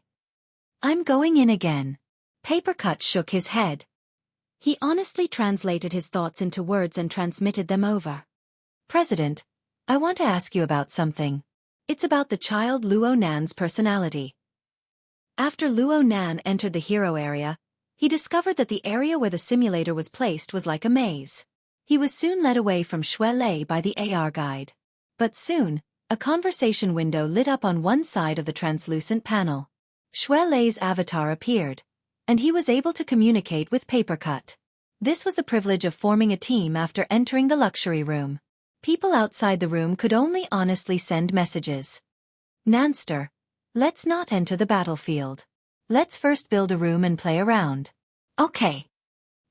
"I'm going in again." Papercut shook his head. He honestly translated his thoughts into words and transmitted them over. "President, I want to ask you about something. It's about the child Luo Nan's personality." After Luo Nan entered the hero area, he discovered that the area where the simulator was placed was like a maze. He was soon led away from Shui Lei by the AR guide. But soon, a conversation window lit up on one side of the translucent panel. Shui Lei's avatar appeared, and he was able to communicate with Papercut. This was the privilege of forming a team after entering the luxury room. People outside the room could only honestly send messages. "Nanster, let's not enter the battlefield. Let's first build a room and play around." "Okay."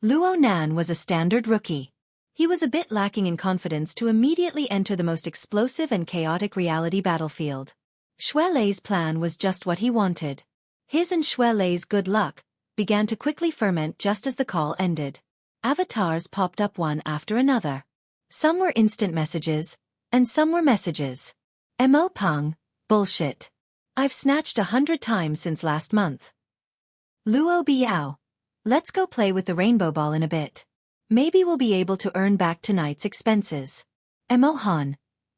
Luo Nan was a standard rookie. He was a bit lacking in confidence to immediately enter the most explosive and chaotic reality battlefield. Shui Lei's plan was just what he wanted. His and Shui Lei's good luck began to quickly ferment just as the call ended. Avatars popped up one after another. Some were instant messages, and some were messages. "Mo Peng, bullshit. I've snatched 100 times since last month." "Luo Biao, let's go play with the rainbow ball in a bit. Maybe we'll be able to earn back tonight's expenses." "Mo Han,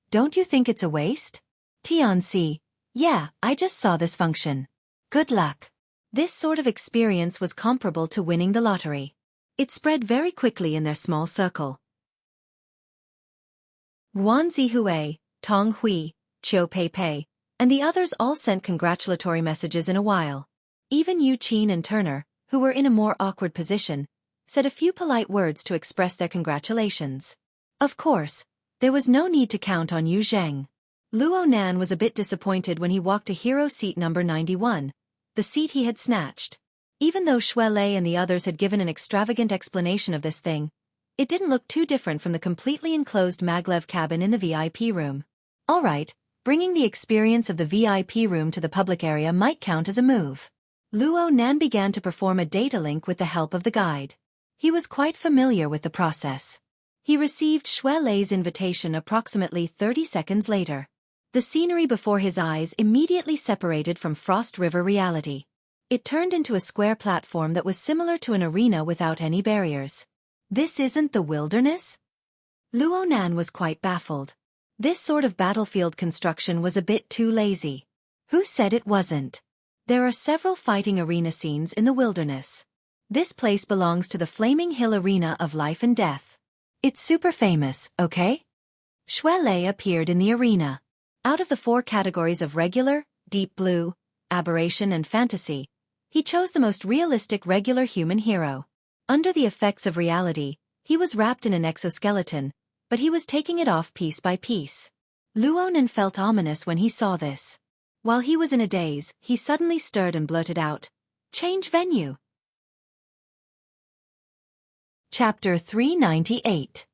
don't you think it's a waste?" "Tianxi, yeah, I just saw this function. Good luck." This sort of experience was comparable to winning the lottery. It spread very quickly in their small circle. Guan Zihui, Tong Hui, Chiu Pei Pei, and the others all sent congratulatory messages in a while. Even Yu Qin and Turner, who were in a more awkward position, said a few polite words to express their congratulations. Of course, there was no need to count on Yu Zheng. Luo Nan was a bit disappointed when he walked to hero seat number 91, the seat he had snatched. Even though Shui Lei and the others had given an extravagant explanation of this thing, it didn't look too different from the completely enclosed maglev cabin in the VIP room. All right, bringing the experience of the VIP room to the public area might count as a move. Luo Nan began to perform a data link with the help of the guide. He was quite familiar with the process. He received Shui Lei's invitation approximately 30 seconds later. The scenery before his eyes immediately separated from Frost River reality. It turned into a square platform that was similar to an arena without any barriers. "This isn't the wilderness?" Luo Nan was quite baffled. This sort of battlefield construction was a bit too lazy. Who said it wasn't? There are several fighting arena scenes in the wilderness. This place belongs to the Flaming Hill Arena of Life and Death. It's super famous, okay? Shui Lei appeared in the arena. Out of the 4 categories of regular, deep blue, aberration and fantasy, he chose the most realistic regular human hero. Under the effects of reality, he was wrapped in an exoskeleton, but he was taking it off piece by piece. Luo Nan felt ominous when he saw this. While he was in a daze, he suddenly stirred and blurted out, "Change venue." Chapter 398.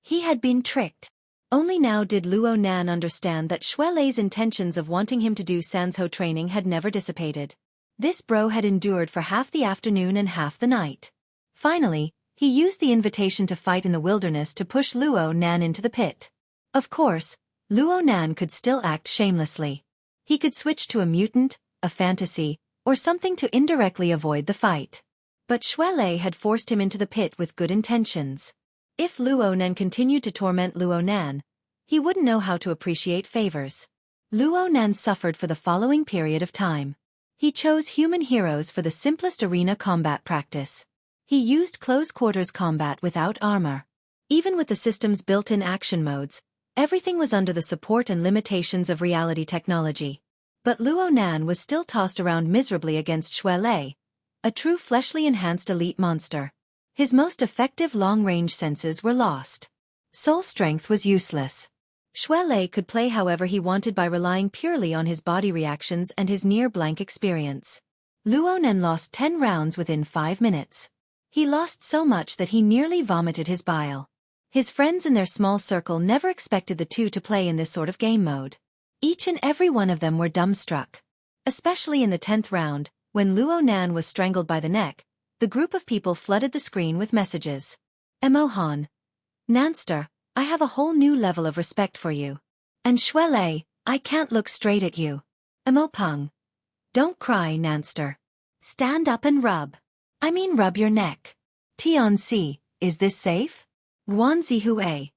He had been tricked. Only now did Luo Nan understand that Xue Lei's intentions of wanting him to do Sanzhou training had never dissipated. This bro had endured for half the afternoon and half the night. Finally, he used the invitation to fight in the wilderness to push Luo Nan into the pit. Of course, Luo Nan could still act shamelessly. He could switch to a mutant, a fantasy, or something to indirectly avoid the fight. But Xue Lei had forced him into the pit with good intentions. If Luo Nan continued to torment Luo Nan, he wouldn't know how to appreciate favors. Luo Nan suffered for the following period of time. He chose human heroes for the simplest arena combat practice. He used close-quarters combat without armor. Even with the system's built-in action modes, everything was under the support and limitations of reality technology. But Luo Nan was still tossed around miserably against Xue Lei, a true fleshly enhanced elite monster. His most effective long-range senses were lost. Soul strength was useless. Xue Lei could play however he wanted by relying purely on his body reactions and his near-blank experience. Luo Nan lost 10 rounds within 5 minutes. He lost so much that he nearly vomited his bile. His friends in their small circle never expected the two to play in this sort of game mode. Each and every one of them were dumbstruck. Especially in the 10th round, when Luo Nan was strangled by the neck, the group of people flooded the screen with messages. Mo Han. Nanster, I have a whole new level of respect for you. And Xue Lei, I can't look straight at you. Mo Peng. Don't cry, Nanster. Stand up and rub. I mean rub your neck. Tian Si, is this safe? Guan Zihue.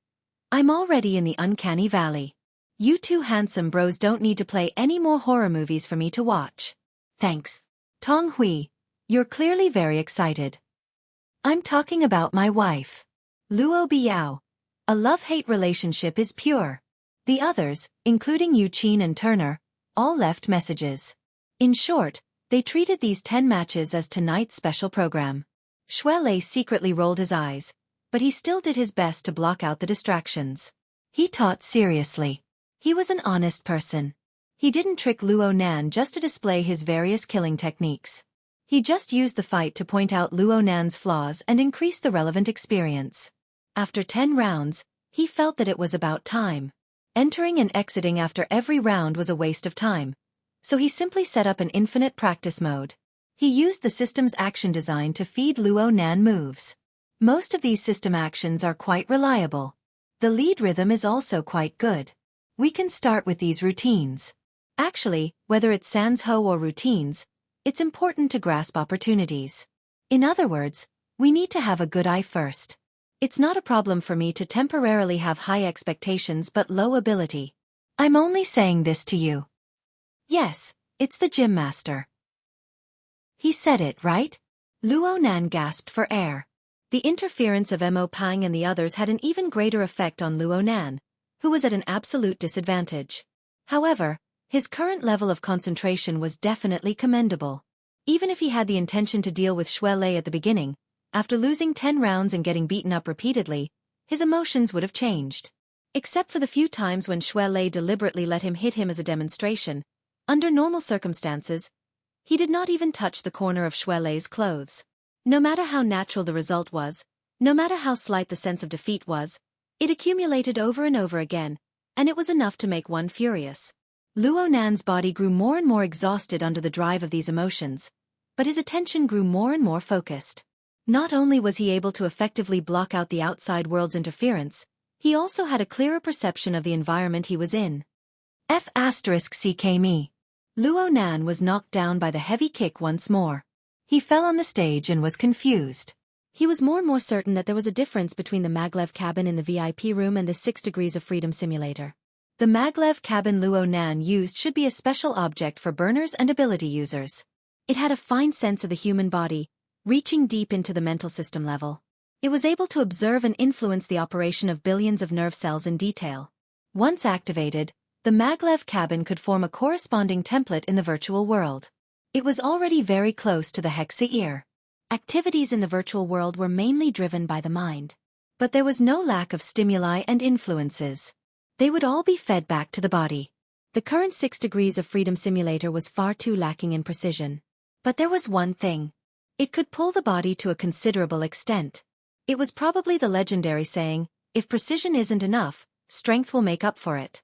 I'm already in the uncanny valley. You two handsome bros don't need to play any more horror movies for me to watch. Thanks. Tong Hui, you're clearly very excited. I'm talking about my wife. Luo Biao. A love-hate relationship is pure. The others, including Yu Qin and Turner, all left messages. In short, they treated these 10 matches as tonight's special program. Xue Lei secretly rolled his eyes, but he still did his best to block out the distractions. He taught seriously. He was an honest person. He didn't trick Luo Nan just to display his various killing techniques. He just used the fight to point out Luo Nan's flaws and increase the relevant experience. After 10 rounds, he felt that it was about time. Entering and exiting after every round was a waste of time, so he simply set up an infinite practice mode. He used the system's action design to feed Luo Nan moves. Most of these system actions are quite reliable. The lead rhythm is also quite good. We can start with these routines. Actually, whether it's Sanzhou or routines, it's important to grasp opportunities. In other words, we need to have a good eye first. It's not a problem for me to temporarily have high expectations but low ability. I'm only saying this to you. Yes, it's the gym master. He said it, right? Luo Nan gasped for air. The interference of Mo Pang and the others had an even greater effect on Luo Nan, who was at an absolute disadvantage. However, his current level of concentration was definitely commendable. Even if he had the intention to deal with Xue Lei at the beginning, after losing 10 rounds and getting beaten up repeatedly, his emotions would have changed. Except for the few times when Xue Lei deliberately let him hit him as a demonstration, under normal circumstances, he did not even touch the corner of Xue Lei's clothes. No matter how natural the result was, no matter how slight the sense of defeat was, it accumulated over and over again, and it was enough to make one furious. Luo Nan's body grew more and more exhausted under the drive of these emotions, but his attention grew more and more focused. Not only was he able to effectively block out the outside world's interference, he also had a clearer perception of the environment he was in. F***ck me. Luo Nan was knocked down by the heavy kick once more. He fell on the stage and was confused. He was more and more certain that there was a difference between the maglev cabin in the VIP room and the 6 Degrees of Freedom simulator. The maglev cabin Luo Nan used should be a special object for burners and ability users. It had a fine sense of the human body, reaching deep into the mental system level. It was able to observe and influence the operation of billions of nerve cells in detail. Once activated, the maglev cabin could form a corresponding template in the virtual world. It was already very close to the hexa ear. Activities in the virtual world were mainly driven by the mind. But there was no lack of stimuli and influences. They would all be fed back to the body. The current 6 Degrees of Freedom simulator was far too lacking in precision. But there was one thing. It could pull the body to a considerable extent. It was probably the legendary saying, if precision isn't enough, strength will make up for it.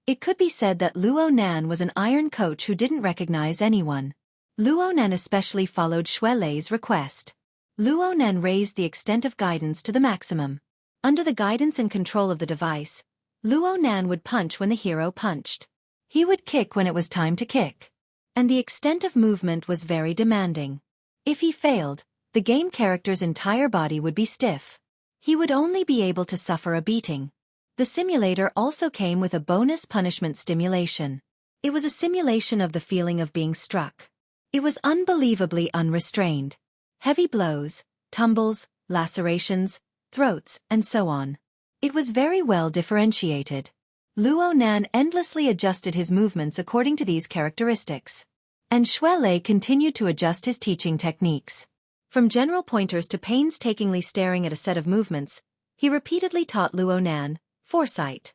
It could be said that Luo Nan was an iron coach who didn't recognize anyone. Luo Nan especially followed Xue Lei's request. Luo Nan raised the extent of guidance to the maximum. Under the guidance and control of the device, Luo Nan would punch when the hero punched. He would kick when it was time to kick. And the extent of movement was very demanding. If he failed, the game character's entire body would be stiff. He would only be able to suffer a beating. The simulator also came with a bonus punishment stimulation. It was a simulation of the feeling of being struck. It was unbelievably unrestrained. Heavy blows, tumbles, lacerations, throats, and so on. It was very well differentiated. Luo Nan endlessly adjusted his movements according to these characteristics. And Xue Lei continued to adjust his teaching techniques. From general pointers to painstakingly staring at a set of movements, he repeatedly taught Luo Nan, foresight.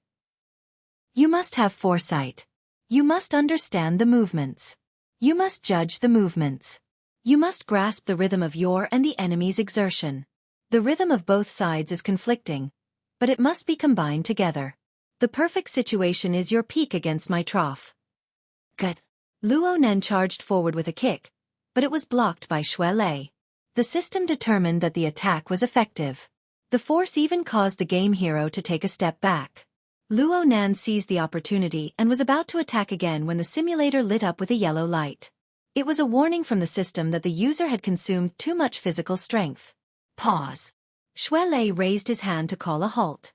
You must have foresight. You must understand the movements. You must judge the movements. You must grasp the rhythm of your and the enemy's exertion. The rhythm of both sides is conflicting, but it must be combined together. The perfect situation is your peak against my trough. Good. Luo Nan charged forward with a kick, but it was blocked by Xue Lei. The system determined that the attack was effective. The force even caused the game hero to take a step back. Luo Nan seized the opportunity and was about to attack again when the simulator lit up with a yellow light. It was a warning from the system that the user had consumed too much physical strength. Pause. Xue Lei raised his hand to call a halt.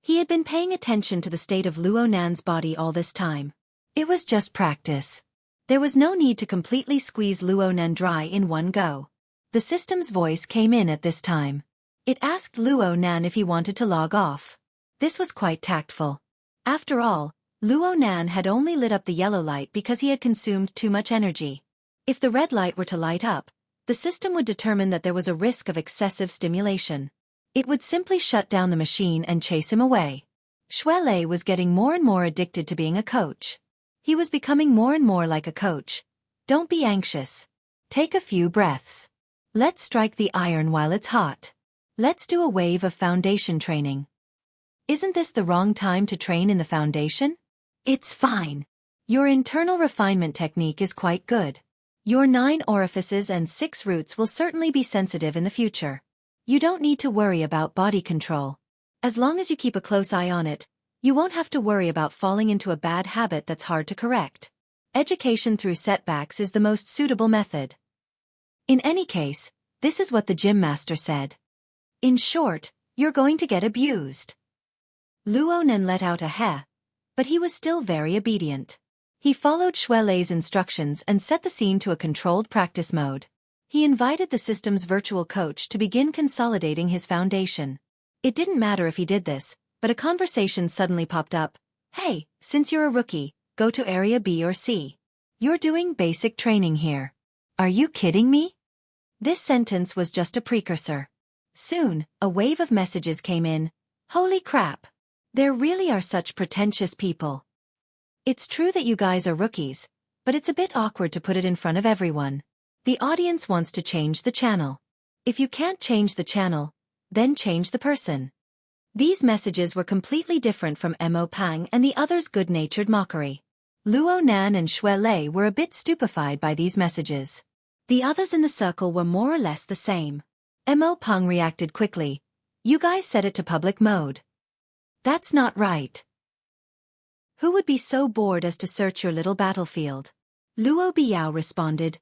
He had been paying attention to the state of Luo Nan's body all this time. It was just practice. There was no need to completely squeeze Luo Nan dry in one go. The system's voice came in at this time. It asked Luo Nan if he wanted to log off. This was quite tactful. After all, Luo Nan had only lit up the yellow light because he had consumed too much energy. If the red light were to light up, the system would determine that there was a risk of excessive stimulation. It would simply shut down the machine and chase him away. Xue Lei was getting more and more addicted to being a coach. He was becoming more and more like a coach. Don't be anxious. Take a few breaths. Let's strike the iron while it's hot. Let's do a wave of foundation training. Isn't this the wrong time to train in the foundation? It's fine. Your internal refinement technique is quite good. Your 9 orifices and 6 roots will certainly be sensitive in the future. You don't need to worry about body control. As long as you keep a close eye on it, you won't have to worry about falling into a bad habit that's hard to correct. Education through setbacks is the most suitable method. In any case, this is what the gym master said. In short, you're going to get abused. Luo Nan let out a heh, but he was still very obedient. He followed Xue Lei's instructions and set the scene to a controlled practice mode. He invited the system's virtual coach to begin consolidating his foundation. It didn't matter if he did this, but a conversation suddenly popped up. Hey, since you're a rookie, go to area B or C. You're doing basic training here. Are you kidding me? This sentence was just a precursor. Soon, a wave of messages came in. Holy crap! There really are such pretentious people. It's true that you guys are rookies, but it's a bit awkward to put it in front of everyone. The audience wants to change the channel. If you can't change the channel, then change the person. These messages were completely different from Mo Pang and the others' good-natured mockery. Luo Nan and Xue Lei were a bit stupefied by these messages. The others in the circle were more or less the same. Mo Pang reacted quickly. You guys set it to public mode. That's not right. Who would be so bored as to search your little battlefield? Luo Biao responded.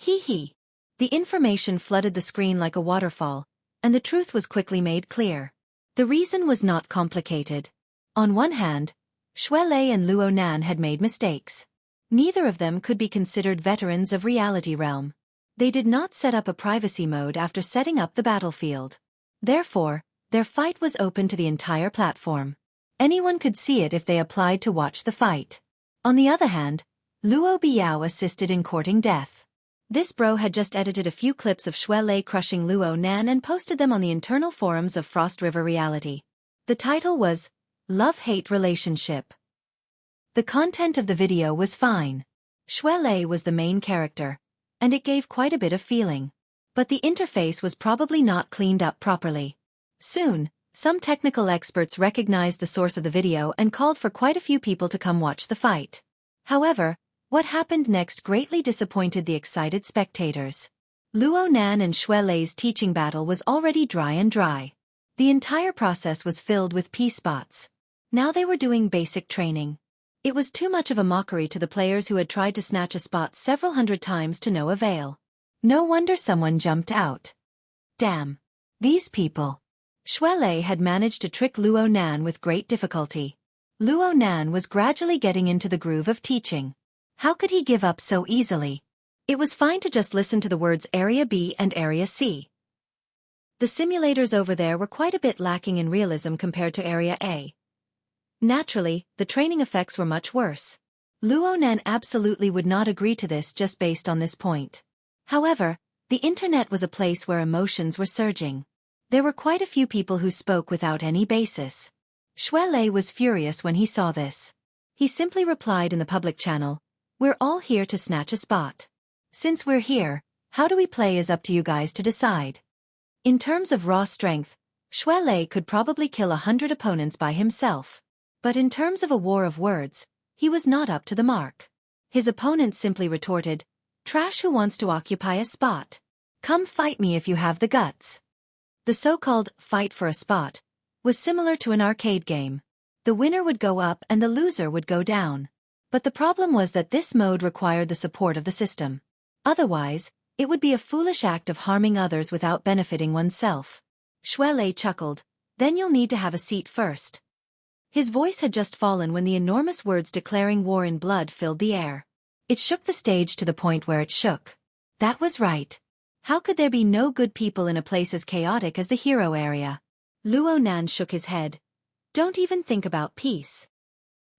Hee hee. The information flooded the screen like a waterfall, and the truth was quickly made clear. The reason was not complicated. On one hand, Xue Lei and Luo Nan had made mistakes. Neither of them could be considered veterans of Reality Realm. They did not set up a privacy mode after setting up the battlefield. Therefore, their fight was open to the entire platform. Anyone could see it if they applied to watch the fight. On the other hand, Luo Biao assisted in courting death. This bro had just edited a few clips of Xue Lei crushing Luo Nan and posted them on the internal forums of Frost River Reality. The title was, Love-Hate Relationship. The content of the video was fine. Shuelei was the main character, and it gave quite a bit of feeling. But the interface was probably not cleaned up properly. Soon, some technical experts recognized the source of the video and called for quite a few people to come watch the fight. However, what happened next greatly disappointed the excited spectators. Luo Nan and Shuelei's teaching battle was already dry. The entire process was filled with P-spots. Now they were doing basic training. It was too much of a mockery to the players who had tried to snatch a spot several hundred times to no avail. No wonder someone jumped out. Damn. These people. Shuelei had managed to trick Luo Nan with great difficulty. Luo Nan was gradually getting into the groove of teaching. How could he give up so easily? It was fine to just listen to the words Area B and Area C. The simulators over there were quite a bit lacking in realism compared to Area A. Naturally, the training effects were much worse. Luo Nan absolutely would not agree to this just based on this point. However, the internet was a place where emotions were surging. There were quite a few people who spoke without any basis. Shuelei was furious when he saw this. He simply replied in the public channel, "We're all here to snatch a spot. Since we're here, how do we play is up to you guys to decide." In terms of raw strength, Shuelei could probably kill 100 opponents by himself. But in terms of a war of words, he was not up to the mark. His opponent simply retorted, "Trash who wants to occupy a spot. Come fight me if you have the guts." The so-called fight for a spot was similar to an arcade game. The winner would go up and the loser would go down. But the problem was that this mode required the support of the system. Otherwise, it would be a foolish act of harming others without benefiting oneself. Shuelei chuckled, "Then you'll need to have a seat first." His voice had just fallen when the enormous words declaring war in blood filled the air. It shook the stage to the point where it shook. That was right. How could there be no good people in a place as chaotic as the hero area? Luo Nan shook his head. "Don't even think about peace."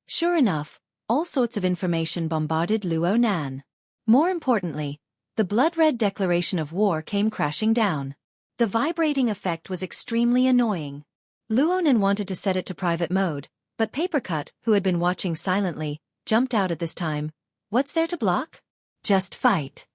Sure enough, all sorts of information bombarded Luo Nan. More importantly, the blood-red declaration of war came crashing down. The vibrating effect was extremely annoying. Luo Nan wanted to set it to private mode, but Papercut, who had been watching silently, jumped out at this time. "What's there to block? Just fight."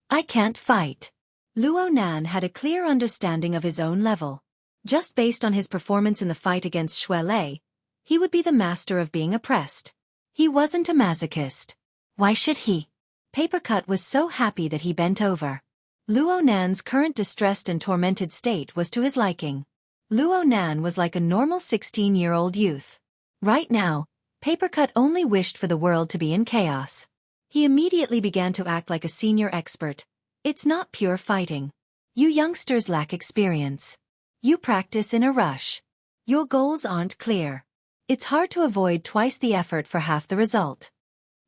"I can't fight." Luo Nan had a clear understanding of his own level. Just based on his performance in the fight against Shuelei, he would be the master of being oppressed. He wasn't a masochist. Why should he? Papercut was so happy that he bent over. Luo Nan's current distressed and tormented state was to his liking. Luo Nan was like a normal 16-year-old youth. Right now, Papercut only wished for the world to be in chaos. He immediately began to act like a senior expert. "It's not pure fighting. You youngsters lack experience. You practice in a rush. Your goals aren't clear. It's hard to avoid twice the effort for half the result."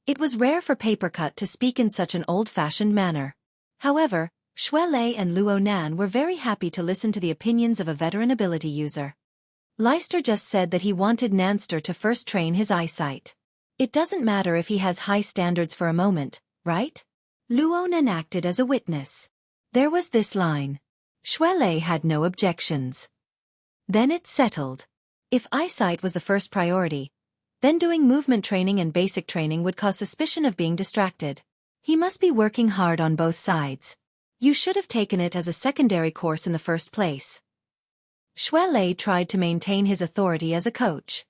It was rare for Papercut to speak in such an old-fashioned manner. However, Shuelei and Luo Nan were very happy to listen to the opinions of a veteran ability user. Leister just said that he wanted Nanster to first train his eyesight. It doesn't matter if he has high standards for a moment, right? Luo Nan acted as a witness. There was this line. Shuelei had no objections. Then it's settled. If eyesight was the first priority, then doing movement training and basic training would cause suspicion of being distracted. He must be working hard on both sides. You should have taken it as a secondary course in the first place. Shuelei tried to maintain his authority as a coach.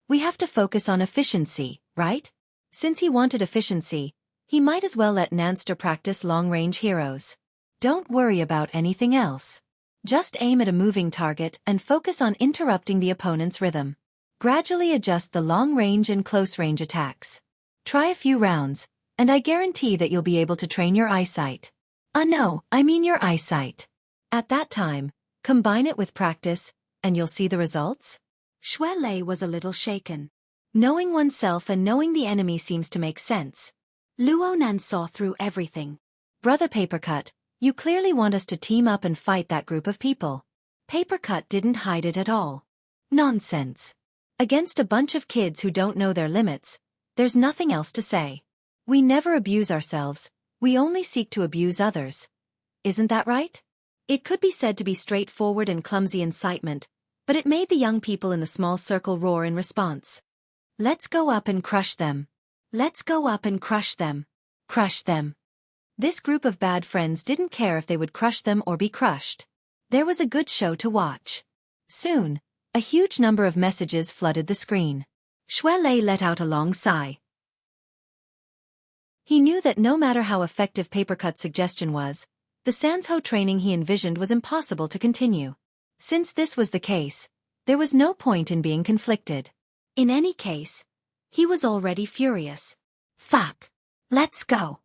We have to focus on efficiency, right? Since he wanted efficiency, he might as well let Nanster practice long-range heroes. Don't worry about anything else. Just aim at a moving target and focus on interrupting the opponent's rhythm. Gradually adjust the long-range and close-range attacks. Try a few rounds, and I guarantee that you'll be able to train your eyesight. No, I mean your eyesight. At that time, combine it with practice, and you'll see the results? Shuelei was a little shaken. Knowing oneself and knowing the enemy seems to make sense. Luo Nan saw through everything. Brother Papercut, you clearly want us to team up and fight that group of people. Papercut didn't hide it at all. Nonsense. Against a bunch of kids who don't know their limits, there's nothing else to say. We never abuse ourselves, we only seek to abuse others. Isn't that right? It could be said to be straightforward and clumsy incitement, but it made the young people in the small circle roar in response. Let's go up and crush them. Let's go up and crush them. Crush them. This group of bad friends didn't care if they would crush them or be crushed. There was a good show to watch. Soon, a huge number of messages flooded the screen. Shui Lei let out a long sigh. He knew that no matter how effective Papercut's suggestion was, the Sanzhou training he envisioned was impossible to continue. Since this was the case, there was no point in being conflicted. In any case, he was already furious. Fuck. Let's go.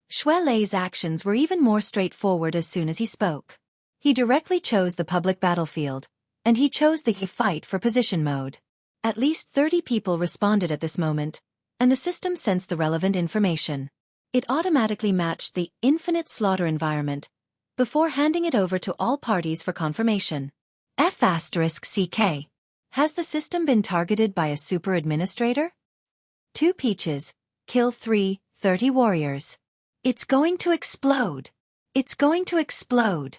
Shui Lei's actions were even more straightforward as soon as he spoke. He directly chose the public battlefield, and he chose the fight for position mode. At least 30 people responded at this moment, and the system sensed the relevant information. It automatically matched the infinite slaughter environment before handing it over to all parties for confirmation. F***CK. Has the system been targeted by a super administrator? 2 peaches, kill 30 warriors. It's going to explode. It's going to explode.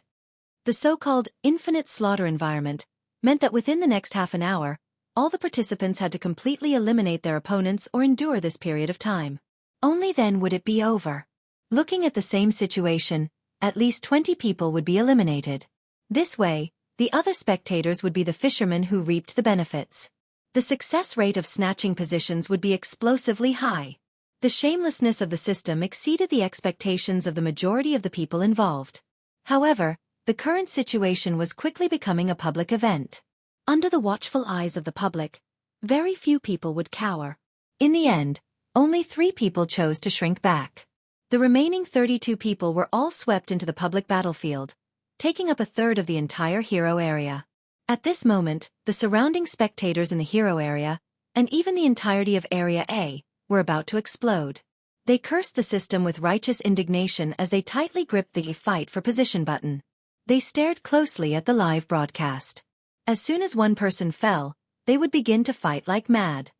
The so-called infinite slaughter environment meant that within the next half an hour, all the participants had to completely eliminate their opponents or endure this period of time. Only then would it be over. Looking at the same situation, at least 20 people would be eliminated. This way, the other spectators would be the fishermen who reaped the benefits. The success rate of snatching positions would be explosively high. The shamelessness of the system exceeded the expectations of the majority of the people involved. However, the current situation was quickly becoming a public event. Under the watchful eyes of the public, very few people would cower. In the end, only 3 people chose to shrink back. The remaining 32 people were all swept into the public battlefield, taking up a third of the entire hero area. At this moment, the surrounding spectators in the hero area, and even the entirety of Area A, were about to explode. They cursed the system with righteous indignation as they tightly gripped the fight for position button. They stared closely at the live broadcast. As soon as one person fell, they would begin to fight like mad.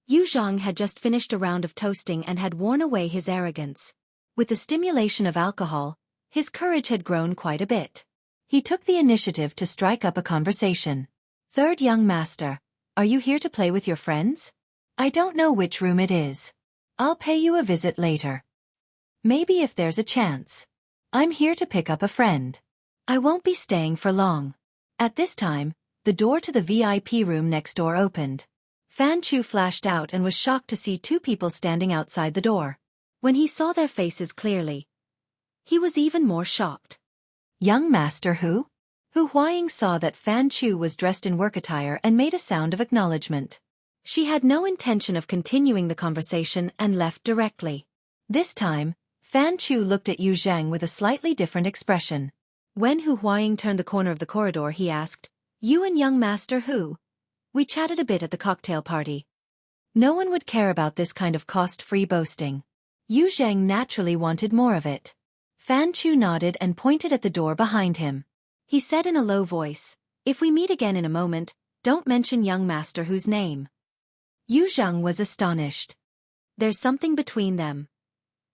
Yu Zhang had just finished a round of toasting and had worn away his arrogance. With the stimulation of alcohol, his courage had grown quite a bit. He took the initiative to strike up a conversation. "Third young master, are you here to play with your friends? I don't know which room it is. I'll pay you a visit later. Maybe if there's a chance. I'm here to pick up a friend. I won't be staying for long." At this time, the door to the VIP room next door opened. Fan Chu flashed out and was shocked to see 2 people standing outside the door. When he saw their faces clearly, he was even more shocked. "Young master who?" Hu Huaying saw that Fan Chu was dressed in work attire and made a sound of acknowledgement. She had no intention of continuing the conversation and left directly. This time, Fan Chu looked at Yu Zhang with a slightly different expression. When Hu Huaying turned the corner of the corridor, he asked, "You and young master who?" "We chatted a bit at the cocktail party." No one would care about this kind of cost-free boasting. Yu Zhang naturally wanted more of it. Fan Chu nodded and pointed at the door behind him. He said in a low voice, "If we meet again in a moment, don't mention young master whose name." Yu Zhang was astonished. There's something between them.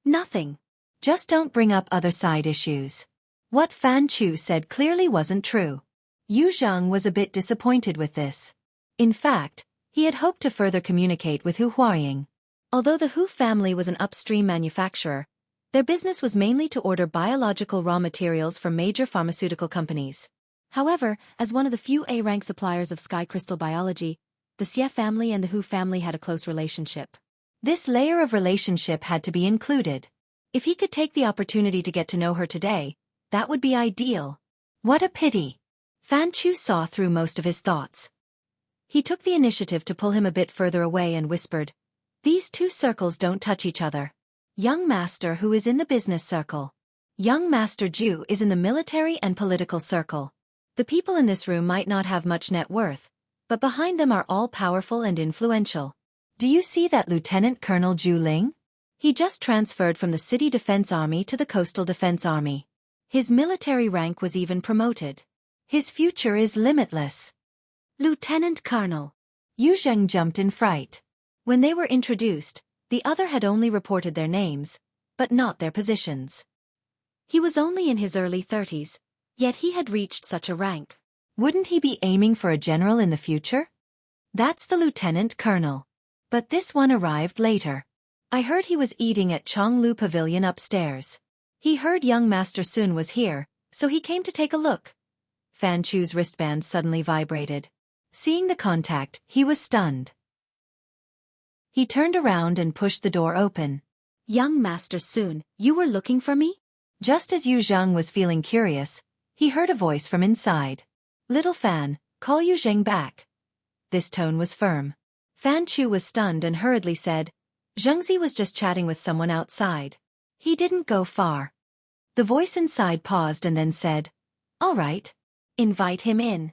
Nothing. Just don't bring up other side issues. What Fan Chu said clearly wasn't true. Yu Zhang was a bit disappointed with this. In fact, he had hoped to further communicate with Hu Huaying. Although the Hu family was an upstream manufacturer, their business was mainly to order biological raw materials from major pharmaceutical companies. However, as one of the few A-rank suppliers of sky crystal biology, the Xie family and the Hu family had a close relationship. This layer of relationship had to be included. If he could take the opportunity to get to know her today, that would be ideal. What a pity. Fan Chu saw through most of his thoughts. He took the initiative to pull him a bit further away and whispered, "These 2 circles don't touch each other. Young master who is in the business circle. Young master Ju is in the military and political circle. The people in this room might not have much net worth, but behind them are all powerful and influential. Do you see that Lieutenant Colonel Zhu Ling? He just transferred from the City Defense Army to the Coastal Defense Army. His military rank was even promoted. His future is limitless." "Lieutenant Colonel." Yu Zheng jumped in fright. When they were introduced, the other had only reported their names, but not their positions. He was only in his early 30s, yet he had reached such a rank. Wouldn't he be aiming for a general in the future? That's the lieutenant colonel. But this one arrived later. I heard he was eating at Chonglu Pavilion upstairs. He heard young Master Sun was here, so he came to take a look. Fan Chu's wristband suddenly vibrated. Seeing the contact, he was stunned. He turned around and pushed the door open. Young Master Sun, you were looking for me? Just as Yu Zheng was feeling curious, he heard a voice from inside. Little Fan, call Yu Zheng back. This tone was firm. Fan Chu was stunned and hurriedly said, Zhengzi was just chatting with someone outside. He didn't go far. The voice inside paused and then said, All right. Invite him in.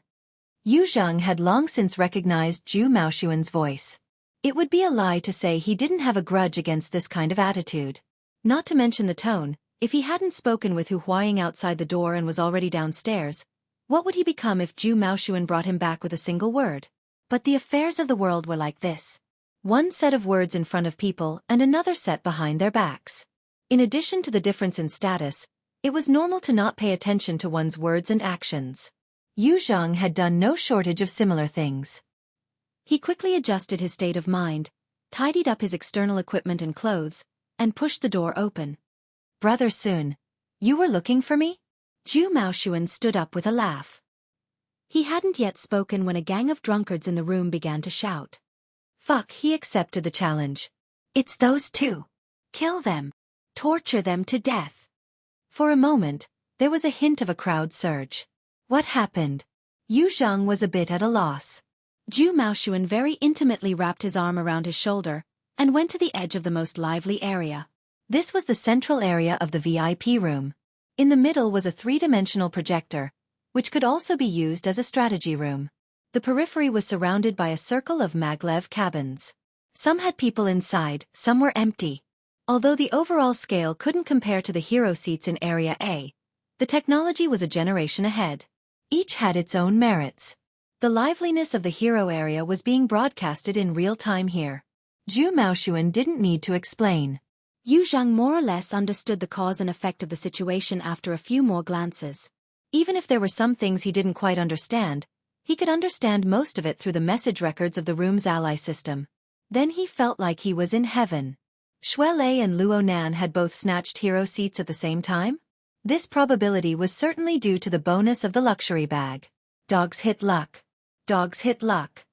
Yu Zheng had long since recognized Zhu Maoshuan's voice. It would be a lie to say he didn't have a grudge against this kind of attitude. Not to mention the tone, if he hadn't spoken with Hu Huaying outside the door and was already downstairs, what would he become if Zhu Maoshuan brought him back with a single word? But the affairs of the world were like this. One set of words in front of people and another set behind their backs. In addition to the difference in status, it was normal to not pay attention to one's words and actions. Yu Zheng had done no shortage of similar things. He quickly adjusted his state of mind, tidied up his external equipment and clothes, and pushed the door open. Brother Sun, you were looking for me? Zhu Maoshuan stood up with a laugh. He hadn't yet spoken when a gang of drunkards in the room began to shout. Fuck, he accepted the challenge. It's those two. Kill them. Torture them to death. For a moment, there was a hint of a crowd surge. What happened? Yu Zheng was a bit at a loss. Zhu Maoshuan very intimately wrapped his arm around his shoulder and went to the edge of the most lively area. This was the central area of the VIP room. In the middle was a three-dimensional projector, which could also be used as a strategy room. The periphery was surrounded by a circle of maglev cabins. Some had people inside, some were empty. Although the overall scale couldn't compare to the hero seats in Area A, the technology was a generation ahead. Each had its own merits. The liveliness of the hero area was being broadcasted in real time here. Zhu Maoshuan didn't need to explain. Yu Zheng more or less understood the cause and effect of the situation after a few more glances. Even if there were some things he didn't quite understand, he could understand most of it through the message records of the room's ally system. Then he felt like he was in heaven. Xue Lei and Luo Nan had both snatched hero seats at the same time? This probability was certainly due to the bonus of the luxury bag. Dogs hit luck. Dogs hit luck.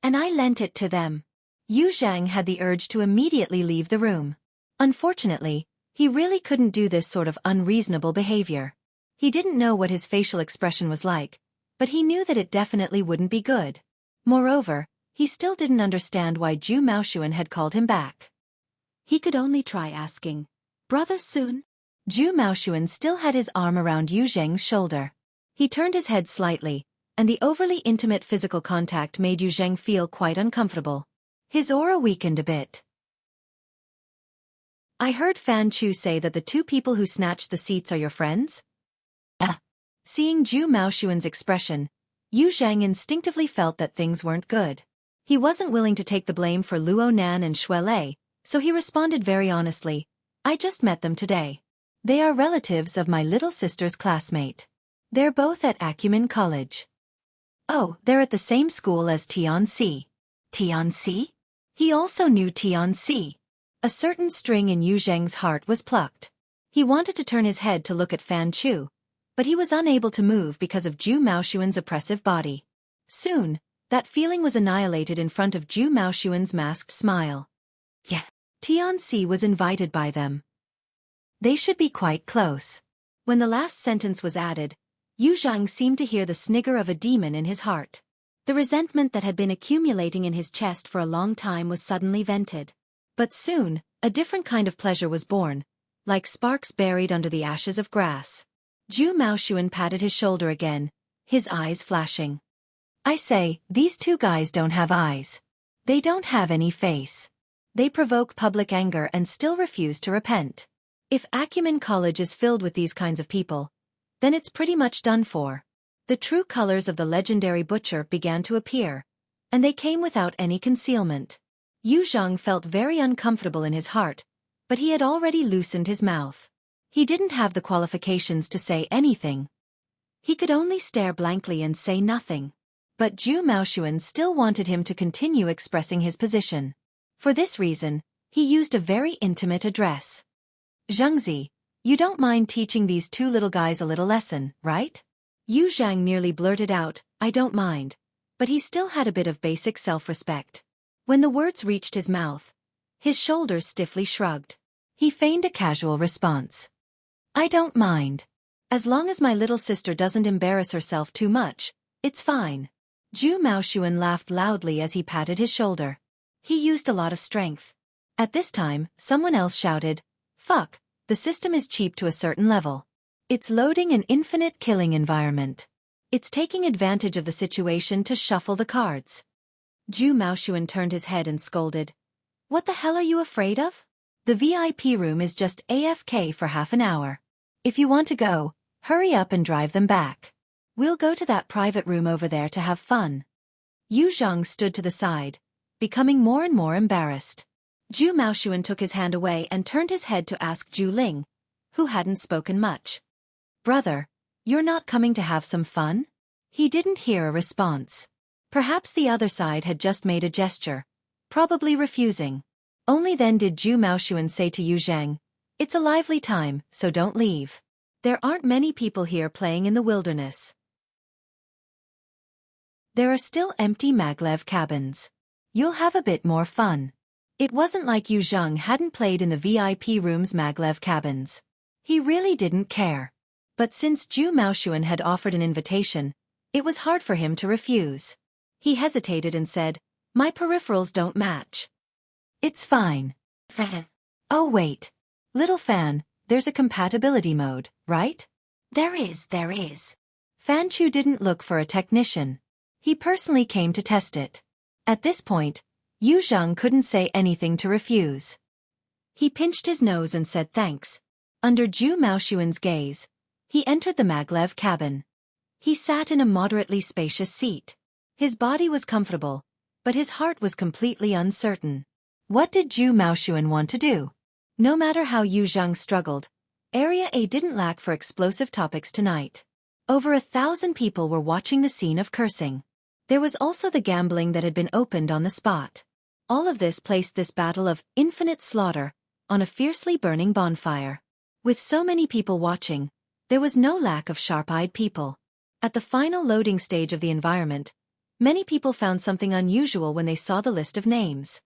And I lent it to them. Yu Zheng had the urge to immediately leave the room. Unfortunately, he really couldn't do this sort of unreasonable behavior. He didn't know what his facial expression was like, but he knew that it definitely wouldn't be good. Moreover, he still didn't understand why Zhu Maoshuan had called him back. He could only try asking, Brother Sun? Zhu Maoshuan still had his arm around Yu Zheng's shoulder. He turned his head slightly, and the overly intimate physical contact made Yu Zheng feel quite uncomfortable. His aura weakened a bit. I heard Fan Chu say that the two people who snatched the seats are your friends? Seeing Zhu Maoshuan's expression, Yu Zheng instinctively felt that things weren't good. He wasn't willing to take the blame for Luo Nan and Xue Lei, so he responded very honestly, I just met them today. They are relatives of my little sister's classmate. They're both at Acumen College. Oh, they're at the same school as Tianxi. Tianxi? He also knew Tianxi. A certain string in Yu Zheng's heart was plucked. He wanted to turn his head to look at Fan Chu, but he was unable to move because of Zhu Maoshuan's oppressive body. Soon, that feeling was annihilated in front of Zhu Maoshuan's masked smile. Yeah, Tianxi was invited by them. They should be quite close. When the last sentence was added, Yu Zheng seemed to hear the snigger of a demon in his heart. The resentment that had been accumulating in his chest for a long time was suddenly vented. But soon, a different kind of pleasure was born, like sparks buried under the ashes of grass. Zhu Maoshuan patted his shoulder again, his eyes flashing. I say, these two guys don't have eyes. They don't have any face. They provoke public anger and still refuse to repent. If Acumen College is filled with these kinds of people, then it's pretty much done for. The true colors of the legendary butcher began to appear, and they came without any concealment. Yu Zheng felt very uncomfortable in his heart, but he had already loosened his mouth. He didn't have the qualifications to say anything. He could only stare blankly and say nothing. But Zhu Maoshuan still wanted him to continue expressing his position. For this reason, he used a very intimate address. Zhengzi, you don't mind teaching these two little guys a little lesson, right? Yu Zhang nearly blurted out, I don't mind. But he still had a bit of basic self-respect. When the words reached his mouth, his shoulders stiffly shrugged. He feigned a casual response. I don't mind. As long as my little sister doesn't embarrass herself too much, it's fine. Zhu Maoshuan laughed loudly as he patted his shoulder. He used a lot of strength. At this time, someone else shouted, Fuck, the system is cheap to a certain level. It's loading an infinite killing environment. It's taking advantage of the situation to shuffle the cards. Zhu Maoshuan turned his head and scolded. What the hell are you afraid of? The VIP room is just AFK for half an hour. If you want to go, hurry up and drive them back. We'll go to that private room over there to have fun. Yu Zhang stood to the side, becoming more and more embarrassed. Zhu Maoshuan took his hand away and turned his head to ask Zhu Ling, who hadn't spoken much. Brother, you're not coming to have some fun? He didn't hear a response. Perhaps the other side had just made a gesture, probably refusing. Only then did Zhu Maoshuan say to Yu Zhang, It's a lively time, so don't leave. There aren't many people here playing in the wilderness. There are still empty maglev cabins. You'll have a bit more fun. It wasn't like Yu Zhang hadn't played in the VIP room's maglev cabins. He really didn't care. But since Zhu Maoshuan had offered an invitation, it was hard for him to refuse. He hesitated and said, My peripherals don't match. It's fine. Oh wait. Little fan, there's a compatibility mode, right? There is. Fan Chu didn't look for a technician. He personally came to test it. At this point, Yu Zhang couldn't say anything to refuse. He pinched his nose and said thanks. Under Zhu Maoshuan's gaze, he entered the maglev cabin. He sat in a moderately spacious seat. His body was comfortable, but his heart was completely uncertain. What did Zhu Maoshuan want to do? No matter how Yu Zhang struggled, Area A didn't lack for explosive topics tonight. Over 1,000 people were watching the scene of cursing. There was also the gambling that had been opened on the spot. All of this placed this battle of infinite slaughter on a fiercely burning bonfire. With so many people watching, there was no lack of sharp-eyed people. At the final loading stage of the environment, many people found something unusual when they saw the list of names.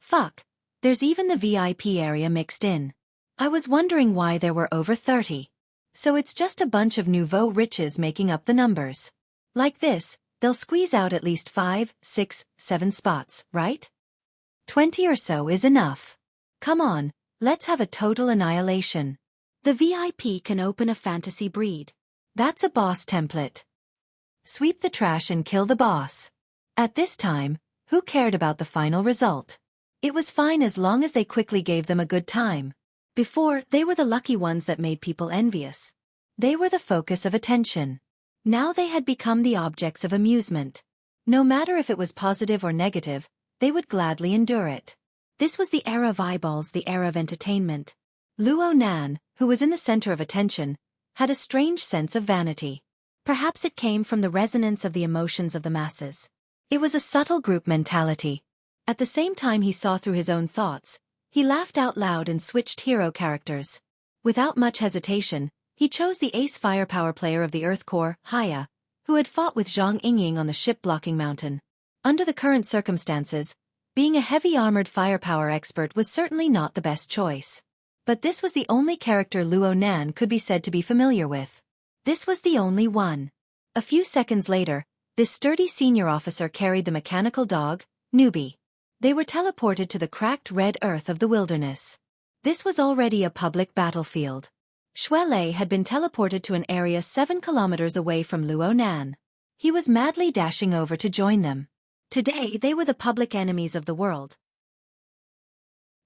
Fuck, there's even the VIP area mixed in. I was wondering why there were over 30. So it's just a bunch of nouveau riches making up the numbers. Like this, they'll squeeze out at least 5, 6, 7 spots, right? 20 or so is enough. Come on, let's have a total annihilation. The VIP can open a fantasy breed. That's a boss template. Sweep the trash and kill the boss. At this time, who cared about the final result? It was fine as long as they quickly gave them a good time. Before, they were the lucky ones that made people envious. They were the focus of attention. Now they had become the objects of amusement. No matter if it was positive or negative, they would gladly endure it. This was the era of eyeballs, the era of entertainment. Luo Nan, who was in the center of attention, had a strange sense of vanity. Perhaps it came from the resonance of the emotions of the masses. It was a subtle group mentality. At the same time he saw through his own thoughts, he laughed out loud and switched hero characters. Without much hesitation, he chose the ace firepower player of the Earth Corps, Haya, who had fought with Zhang Yingying on the ship-blocking mountain. Under the current circumstances, being a heavy armored firepower expert was certainly not the best choice. But this was the only character Luo Nan could be said to be familiar with. This was the only one. A few seconds later, this sturdy senior officer carried the mechanical dog, Newbie. They were teleported to the cracked red earth of the wilderness. This was already a public battlefield. Xue Lei had been teleported to an area 7 kilometers away from Luo Nan. He was madly dashing over to join them. Today they were the public enemies of the world.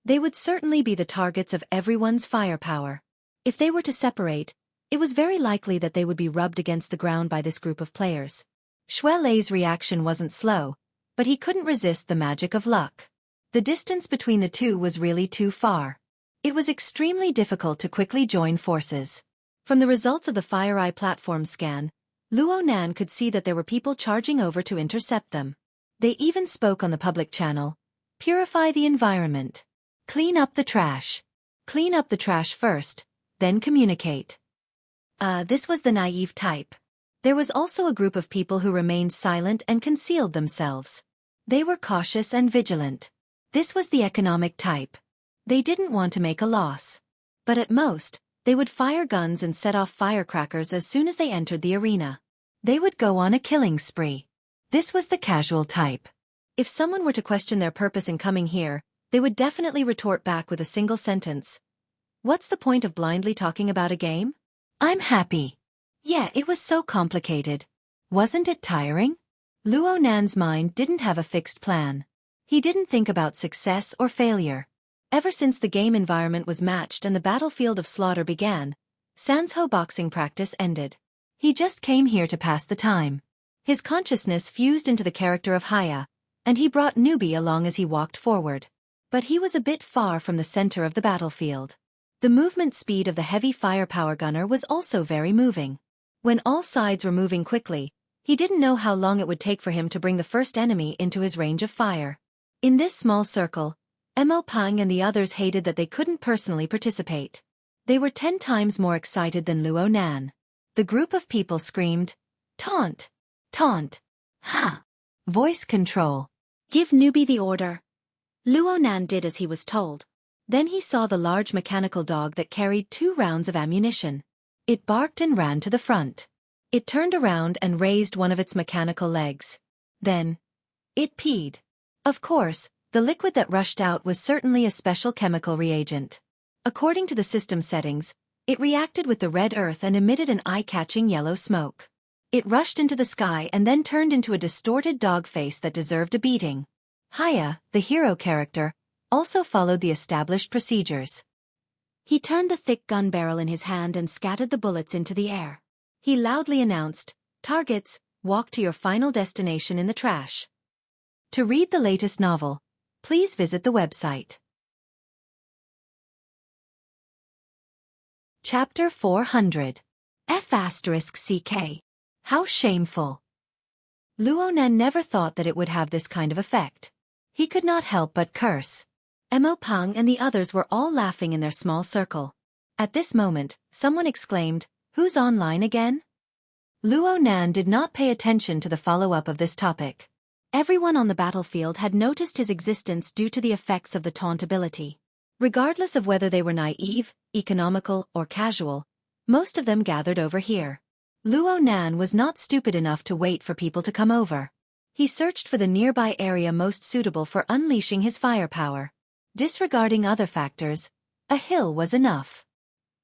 They would certainly be the targets of everyone's firepower. If they were to separate, it was very likely that they would be rubbed against the ground by this group of players. Xue Lei's reaction wasn't slow, but he couldn't resist the magic of luck. The distance between the two was really too far. It was extremely difficult to quickly join forces. From the results of the FireEye platform scan, Luo Nan could see that there were people charging over to intercept them. They even spoke on the public channel. Purify the environment. Clean up the trash. Clean up the trash first, then communicate. This was the naive type. There was also a group of people who remained silent and concealed themselves. They were cautious and vigilant. This was the economic type. They didn't want to make a loss. But at most, they would fire guns and set off firecrackers as soon as they entered the arena. They would go on a killing spree. This was the casual type. If someone were to question their purpose in coming here, they would definitely retort back with a single sentence. What's the point of blindly talking about a game? I'm happy. Yeah, it was so complicated. Wasn't it tiring? Luo Nan's mind didn't have a fixed plan. He didn't think about success or failure. Ever since the game environment was matched and the battlefield of slaughter began, Sanzhou boxing practice ended. He just came here to pass the time. His consciousness fused into the character of Haya, and he brought Newbie along as he walked forward. But he was a bit far from the center of the battlefield. The movement speed of the heavy firepower gunner was also very moving. When all sides were moving quickly, he didn't know how long it would take for him to bring the first enemy into his range of fire. In this small circle, Mo Peng and the others hated that they couldn't personally participate. They were 10 times more excited than Luo Nan. The group of people screamed, "Taunt! Taunt! Ha!" Voice control. Give Newbie the order. Luo Nan did as he was told. Then he saw the large mechanical dog that carried 2 rounds of ammunition. It barked and ran to the front. It turned around and raised one of its mechanical legs. Then, it peed. Of course, the liquid that rushed out was certainly a special chemical reagent. According to the system settings, it reacted with the red earth and emitted an eye-catching yellow smoke. It rushed into the sky and then turned into a distorted dog face that deserved a beating. Haya, the hero character, also followed the established procedures. He turned the thick gun barrel in his hand and scattered the bullets into the air. He loudly announced, "Targets, walk to your final destination in the trash." To read the latest novel, please visit the website. Chapter 400. F***CK. How shameful. Luo Nan never thought that it would have this kind of effect. He could not help but curse. Mo Peng and the others were all laughing in their small circle. At this moment, someone exclaimed, "Who's online again?" Luo Nan did not pay attention to the follow-up of this topic. Everyone on the battlefield had noticed his existence due to the effects of the taunt ability. Regardless of whether they were naive, economical, or casual, most of them gathered over here. Luo Nan was not stupid enough to wait for people to come over. He searched for the nearby area most suitable for unleashing his firepower. Disregarding other factors, a hill was enough.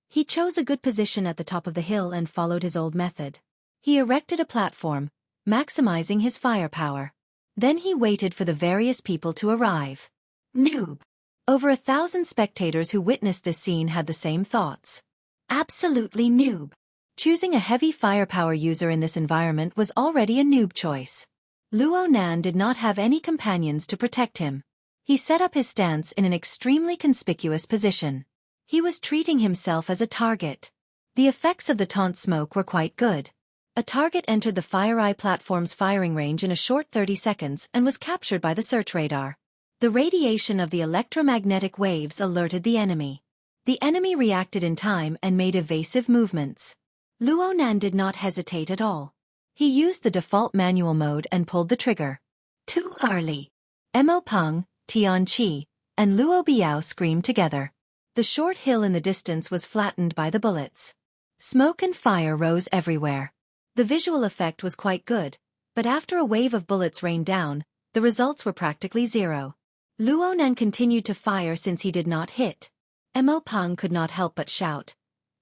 He chose a good position at the top of the hill and followed his old method. He erected a platform, maximizing his firepower. Then he waited for the various people to arrive. Noob. Over 1,000 spectators who witnessed this scene had the same thoughts. Absolutely noob. Choosing a heavy firepower user in this environment was already a noob choice. Luo Nan did not have any companions to protect him. He set up his stance in an extremely conspicuous position. He was treating himself as a target. The effects of the taunt smoke were quite good. A target entered the FireEye platform's firing range in a short 30 seconds and was captured by the search radar. The radiation of the electromagnetic waves alerted the enemy. The enemy reacted in time and made evasive movements. Luo Nan did not hesitate at all. He used the default manual mode and pulled the trigger. Too early. Mo Peng, Tian Qi, and Luo Biao screamed together. The short hill in the distance was flattened by the bullets. Smoke and fire rose everywhere. The visual effect was quite good, but after a wave of bullets rained down, the results were practically zero. Luo Nan continued to fire since he did not hit. Mo Peng could not help but shout,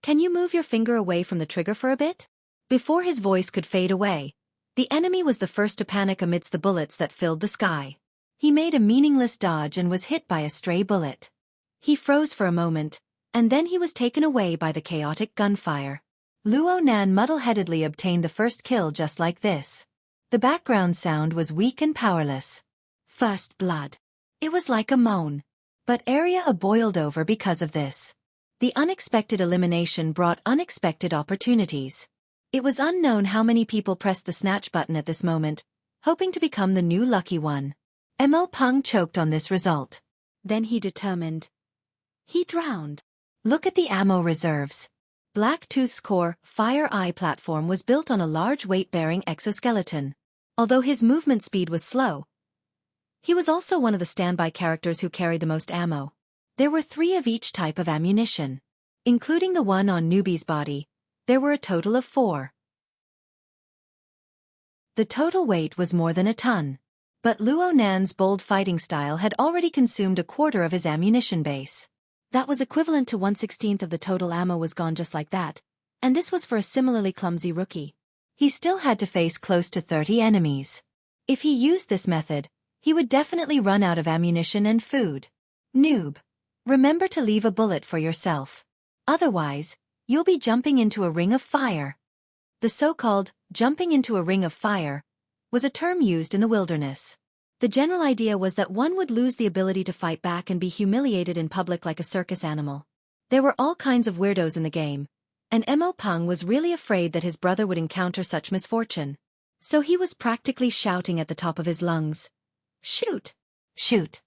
"Can you move your finger away from the trigger for a bit?" Before his voice could fade away, the enemy was the first to panic amidst the bullets that filled the sky. He made a meaningless dodge and was hit by a stray bullet. He froze for a moment, and then he was taken away by the chaotic gunfire. Luo Nan muddle-headedly obtained the first kill just like this. The background sound was weak and powerless. First blood. It was like a moan. But area boiled over because of this. The unexpected elimination brought unexpected opportunities. It was unknown how many people pressed the snatch button at this moment, hoping to become the new lucky one. Mo Peng choked on this result. Then he determined. He drowned. Look at the ammo reserves. Blacktooth's core, Fire Eye platform was built on a large weight-bearing exoskeleton. Although his movement speed was slow, he was also one of the standby characters who carried the most ammo. There were 3 of each type of ammunition. Including the one on Newbie's body, there were a total of 4. The total weight was more than a ton. But Luo Nan's bold fighting style had already consumed a quarter of his ammunition base. That was equivalent to 1/16 of the total ammo was gone just like that, and this was for a similarly clumsy rookie. He still had to face close to 30 enemies. If he used this method, he would definitely run out of ammunition and food. Noob. Remember to leave a bullet for yourself. Otherwise, you'll be jumping into a ring of fire. The so-called jumping into a ring of fire was a term used in the wilderness. The general idea was that one would lose the ability to fight back and be humiliated in public like a circus animal. There were all kinds of weirdos in the game, and Mo Peng was really afraid that his brother would encounter such misfortune. So he was practically shouting at the top of his lungs. Shoot! Shoot!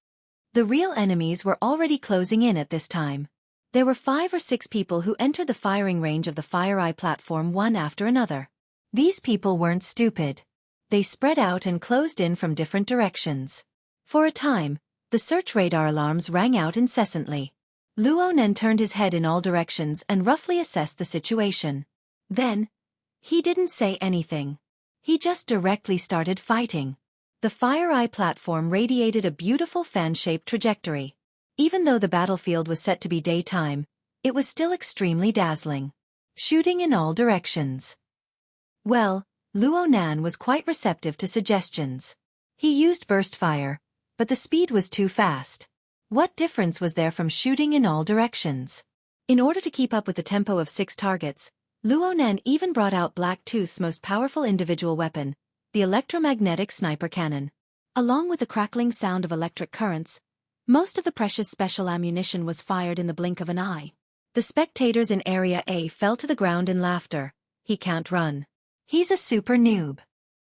The real enemies were already closing in at this time. There were 5 or 6 people who entered the firing range of the Fire Eye platform one after another. These people weren't stupid. They spread out and closed in from different directions. For a time, the search radar alarms rang out incessantly. Luo Nan turned his head in all directions and roughly assessed the situation. Then, he didn't say anything. He just directly started fighting. The Fire Eye platform radiated a beautiful fan-shaped trajectory. Even though the battlefield was set to be daytime, it was still extremely dazzling. Shooting in all directions. Well, Luo Nan was quite receptive to suggestions. He used burst fire, but the speed was too fast. What difference was there from shooting in all directions? In order to keep up with the tempo of 6 targets, Luo Nan even brought out Blacktooth's most powerful individual weapon, the electromagnetic sniper cannon. Along with the crackling sound of electric currents, most of the precious special ammunition was fired in the blink of an eye. The spectators in Area A fell to the ground in laughter. He can't run. He's a super noob.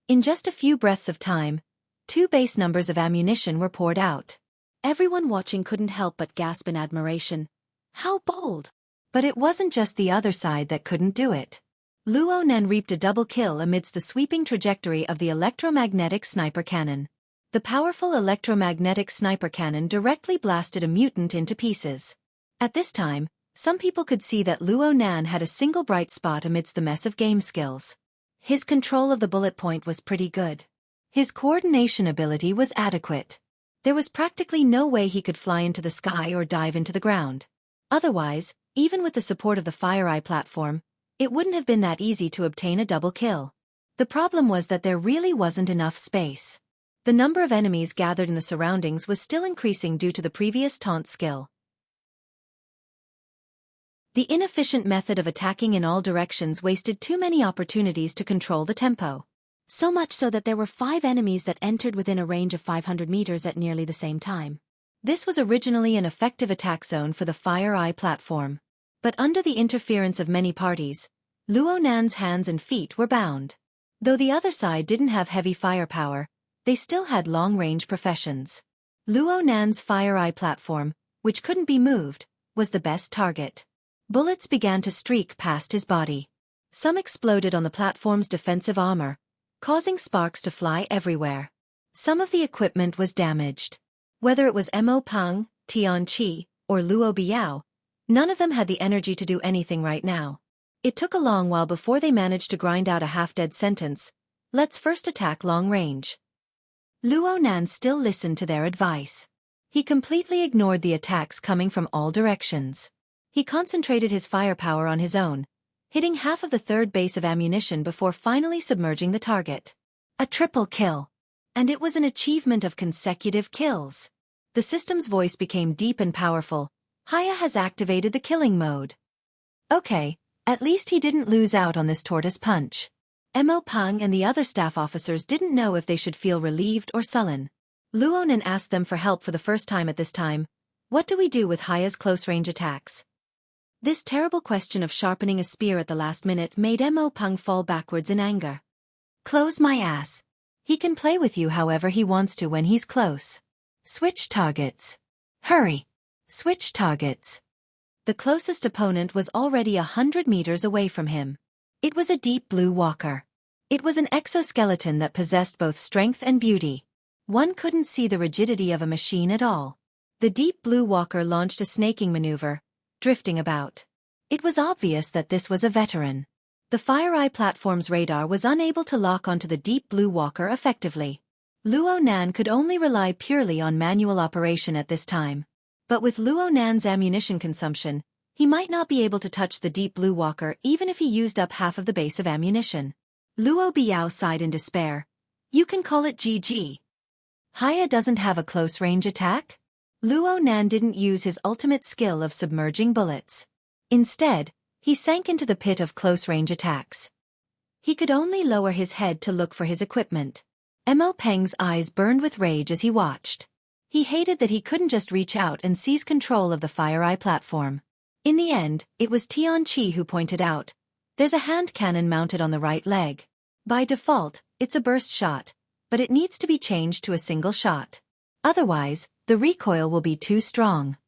In just a few breaths of time, 2 base numbers of ammunition were poured out. Everyone watching couldn't help but gasp in admiration. How bold! But it wasn't just the other side that couldn't do it. Luo Nan reaped a double kill amidst the sweeping trajectory of the electromagnetic sniper cannon. The powerful electromagnetic sniper cannon directly blasted a mutant into pieces. At this time, some people could see that Luo Nan had a single bright spot amidst the mess of game skills. His control of the bullet point was pretty good. His coordination ability was adequate. There was practically no way he could fly into the sky or dive into the ground. Otherwise, even with the support of the Fire Eye platform, it wouldn't have been that easy to obtain a double kill. The problem was that there really wasn't enough space. The number of enemies gathered in the surroundings was still increasing due to the previous taunt skill. The inefficient method of attacking in all directions wasted too many opportunities to control the tempo. So much so that there were 5 enemies that entered within a range of 500 meters at nearly the same time. This was originally an effective attack zone for the Fire Eye platform. But under the interference of many parties, Luo Nan's hands and feet were bound. Though the other side didn't have heavy firepower, they still had long-range professions. Luo Nan's Fire Eye platform, which couldn't be moved, was the best target. Bullets began to streak past his body. Some exploded on the platform's defensive armor, causing sparks to fly everywhere. Some of the equipment was damaged. Whether it was Mo Peng, Tian Qi, or Luo Biao, none of them had the energy to do anything right now. It took a long while before they managed to grind out a half-dead sentence. Let's first attack long range. Luo Nan still listened to their advice. He completely ignored the attacks coming from all directions. He concentrated his firepower on his own, hitting half of the third base of ammunition before finally submerging the target. A triple kill. And it was an achievement of consecutive kills. The system's voice became deep and powerful. Haya has activated the killing mode. Okay, at least he didn't lose out on this tortoise punch. Mo Peng and the other staff officers didn't know if they should feel relieved or sullen. Luo Nan asked them for help for the first time at this time. What do we do with Haya's close-range attacks? This terrible question of sharpening a spear at the last minute made Mo Peng fall backwards in anger. Close my ass. He can play with you however he wants to when he's close. Switch targets. Hurry. Switch targets. The closest opponent was already 100 meters away from him. It was a deep blue walker. It was an exoskeleton that possessed both strength and beauty. One couldn't see the rigidity of a machine at all. The deep blue walker launched a snaking maneuver, drifting about. It was obvious that this was a veteran. The FireEye platform's radar was unable to lock onto the deep blue walker effectively. Luo Nan could only rely purely on manual operation at this time. But with Luo Nan's ammunition consumption, he might not be able to touch the deep blue walker even if he used up half of the base of ammunition. Luo Biao sighed in despair. You can call it GG. Haya doesn't have a close-range attack? Luo Nan didn't use his ultimate skill of submerging bullets. Instead, he sank into the pit of close-range attacks. He could only lower his head to look for his equipment. Mo Peng's eyes burned with rage as he watched. He hated that he couldn't just reach out and seize control of the FireEye platform. In the end, it was Tian Chi who pointed out, there's a hand cannon mounted on the right leg. By default, it's a burst shot, but it needs to be changed to a single shot. Otherwise, the recoil will be too strong.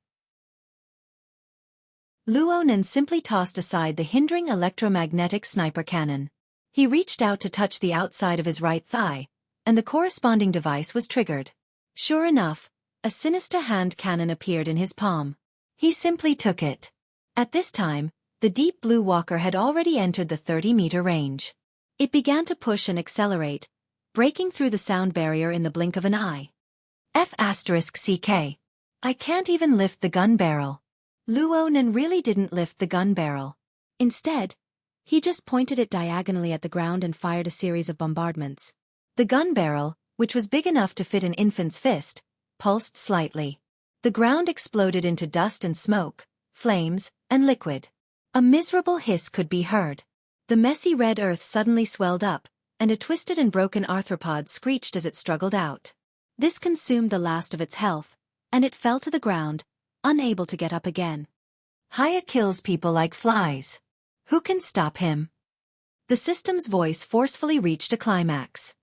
Luo Nan simply tossed aside the hindering electromagnetic sniper cannon. He reached out to touch the outside of his right thigh, and the corresponding device was triggered. Sure enough, a sinister hand cannon appeared in his palm. He simply took it. At this time, the deep blue walker had already entered the 30-meter range. It began to push and accelerate, breaking through the sound barrier in the blink of an eye. F***CK. I can't even lift the gun barrel. Luo Nan really didn't lift the gun barrel. Instead, he just pointed it diagonally at the ground and fired a series of bombardments. The gun barrel, which was big enough to fit an infant's fist, pulsed slightly. The ground exploded into dust and smoke, flames, and liquid. A miserable hiss could be heard. The messy red earth suddenly swelled up, and a twisted and broken arthropod screeched as it struggled out. This consumed the last of its health, and it fell to the ground, unable to get up again. Haya kills people like flies. Who can stop him? The system's voice forcefully reached a climax.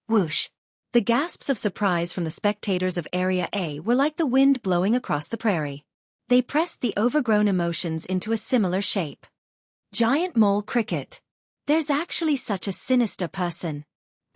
Whoosh! The gasps of surprise from the spectators of Area A were like the wind blowing across the prairie. They pressed the overgrown emotions into a similar shape. Giant mole cricket. There's actually such a sinister person.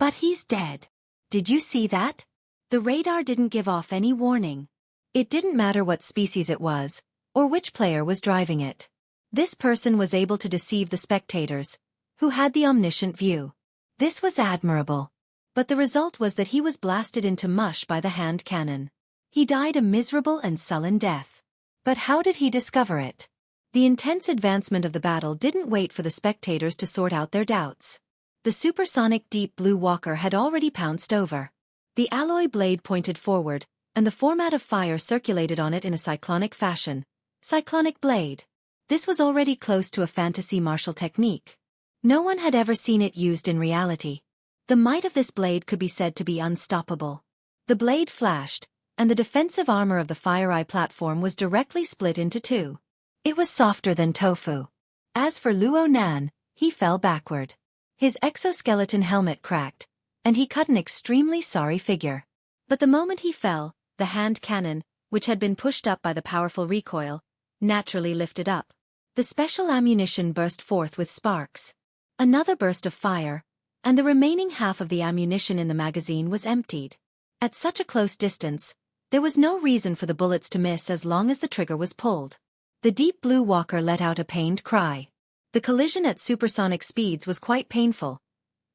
But he's dead. Did you see that? The radar didn't give off any warning. It didn't matter what species it was, or which player was driving it. This person was able to deceive the spectators, who had the omniscient view. This was admirable. But the result was that he was blasted into mush by the hand cannon. He died a miserable and sullen death. But how did he discover it? The intense advancement of the battle didn't wait for the spectators to sort out their doubts. The supersonic deep blue walker had already pounced over. The alloy blade pointed forward, and the format of fire circulated on it in a cyclonic fashion. Cyclonic blade. This was already close to a fantasy martial technique. No one had ever seen it used in reality. The might of this blade could be said to be unstoppable. The blade flashed, and the defensive armor of the FireEye platform was directly split into two. It was softer than tofu. As for Luo Nan, he fell backward. His exoskeleton helmet cracked, and he cut an extremely sorry figure. But the moment he fell, the hand cannon, which had been pushed up by the powerful recoil, naturally lifted up. The special ammunition burst forth with sparks. Another burst of fire, and the remaining half of the ammunition in the magazine was emptied. At such a close distance, there was no reason for the bullets to miss as long as the trigger was pulled. The deep blue walker let out a pained cry. The collision at supersonic speeds was quite painful,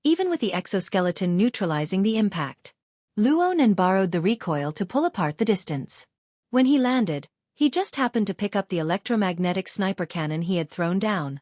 even with the exoskeleton neutralizing the impact. Luo Nan borrowed the recoil to pull apart the distance. When he landed, he just happened to pick up the electromagnetic sniper cannon he had thrown down.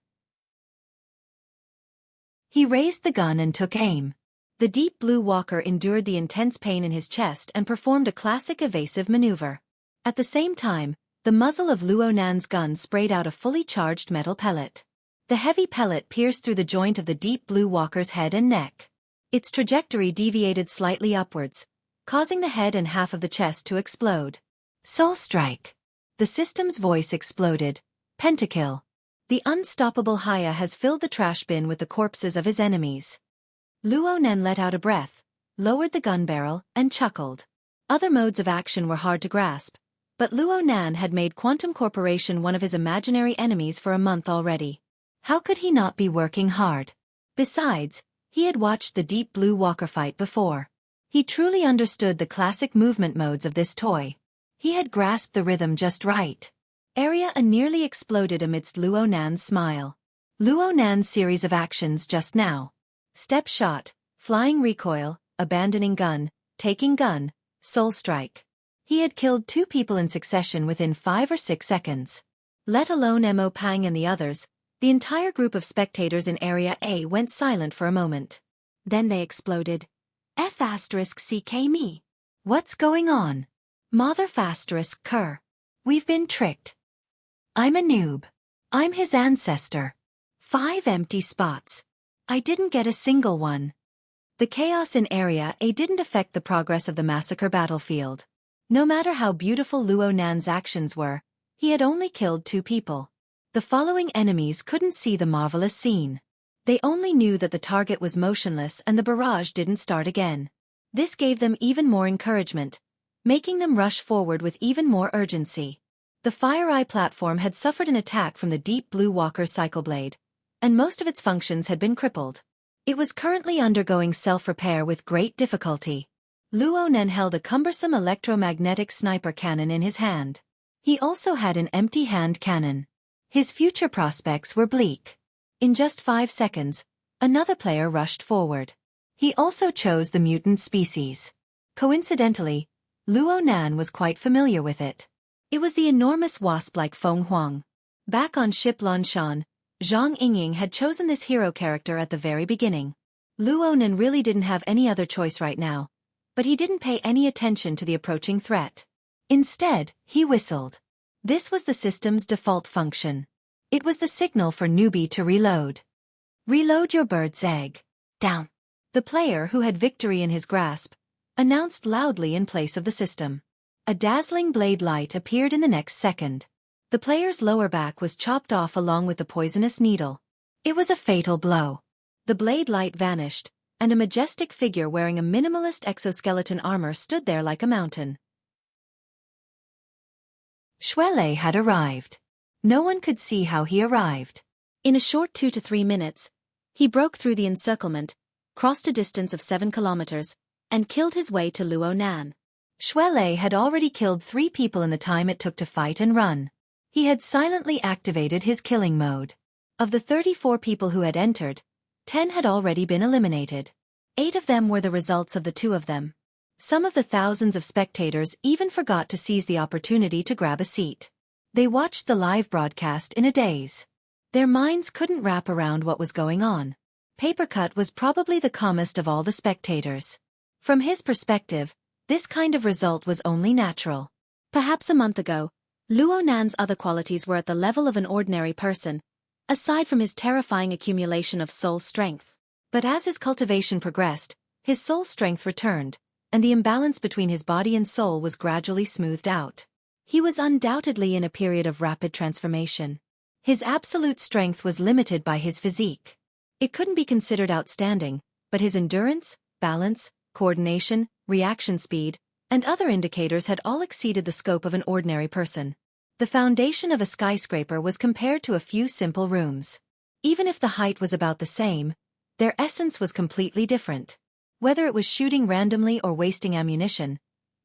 He raised the gun and took aim. The deep blue walker endured the intense pain in his chest and performed a classic evasive maneuver. At the same time, the muzzle of Luo Nan's gun sprayed out a fully charged metal pellet. The heavy pellet pierced through the joint of the deep blue walker's head and neck. Its trajectory deviated slightly upwards, causing the head and half of the chest to explode. Soul strike. The system's voice exploded, Pentakill. The unstoppable Haya has filled the trash bin with the corpses of his enemies. Luo Nen let out a breath, lowered the gun barrel, and chuckled. Other modes of action were hard to grasp, but Luo Nan had made Quantum Corporation one of his imaginary enemies for a month already. How could he not be working hard? Besides, he had watched the Deep Blue Walker fight before. He truly understood the classic movement modes of this toy. He had grasped the rhythm just right. Area A nearly exploded amidst Luo Nan's smile. Luo Nan's series of actions just now. Step shot, flying recoil, abandoning gun, taking gun, soul strike. He had killed 2 people in succession within 5 or 6 seconds. Let alone Mo Pang and the others, the entire group of spectators in Area A went silent for a moment. Then they exploded. F***ck me. What's going on? Mother ***ker. We've been tricked. I'm a noob. I'm his ancestor. 5 empty spots. I didn't get a single one. The chaos in Area A didn't affect the progress of the massacre battlefield. No matter how beautiful Luo Nan's actions were, he had only killed 2 people. The following enemies couldn't see the marvelous scene. They only knew that the target was motionless and the barrage didn't start again. This gave them even more encouragement, making them rush forward with even more urgency. The Fire Eye platform had suffered an attack from the Deep Blue Walker's Cycleblade, and most of its functions had been crippled. It was currently undergoing self-repair with great difficulty. Luo Nen held a cumbersome electromagnetic sniper cannon in his hand. He also had an empty hand cannon. His future prospects were bleak. In just 5 seconds, another player rushed forward. He also chose the mutant species. Coincidentally, Luo Nan was quite familiar with it. It was the enormous wasp-like Feng Huang. Back on ship Lanshan, Zhang Yingying had chosen this hero character at the very beginning. Luo Nan really didn't have any other choice right now, but he didn't pay any attention to the approaching threat. Instead, he whistled. This was the system's default function. It was the signal for newbie to reload. Reload your bird's egg. Down. The player who had victory in his grasp announced loudly in place of the system. A dazzling blade light appeared in the next second. The player's lower back was chopped off along with the poisonous needle. It was a fatal blow. The blade light vanished, and a majestic figure wearing a minimalist exoskeleton armor stood there like a mountain. Xuelei had arrived. No one could see how he arrived. In a short 2 to 3 minutes, he broke through the encirclement, crossed a distance of 7 kilometers, and killed his way to Luo Nan. Xuelei had already killed 3 people in the time it took to fight and run. He had silently activated his killing mode. Of the 34 people who had entered, 10 had already been eliminated. 8 of them were the results of the 2 of them. Some of the thousands of spectators even forgot to seize the opportunity to grab a seat. They watched the live broadcast in a daze. Their minds couldn't wrap around what was going on. Papercut was probably the calmest of all the spectators. From his perspective, this kind of result was only natural. Perhaps a month ago, Luo Nan's other qualities were at the level of an ordinary person, aside from his terrifying accumulation of soul strength. But as his cultivation progressed, his soul strength returned, and the imbalance between his body and soul was gradually smoothed out. He was undoubtedly in a period of rapid transformation. His absolute strength was limited by his physique. It couldn't be considered outstanding, but his endurance, balance, coordination, reaction speed, and other indicators had all exceeded the scope of an ordinary person. The foundation of a skyscraper was compared to a few simple rooms. Even if the height was about the same, their essence was completely different. Whether it was shooting randomly or wasting ammunition,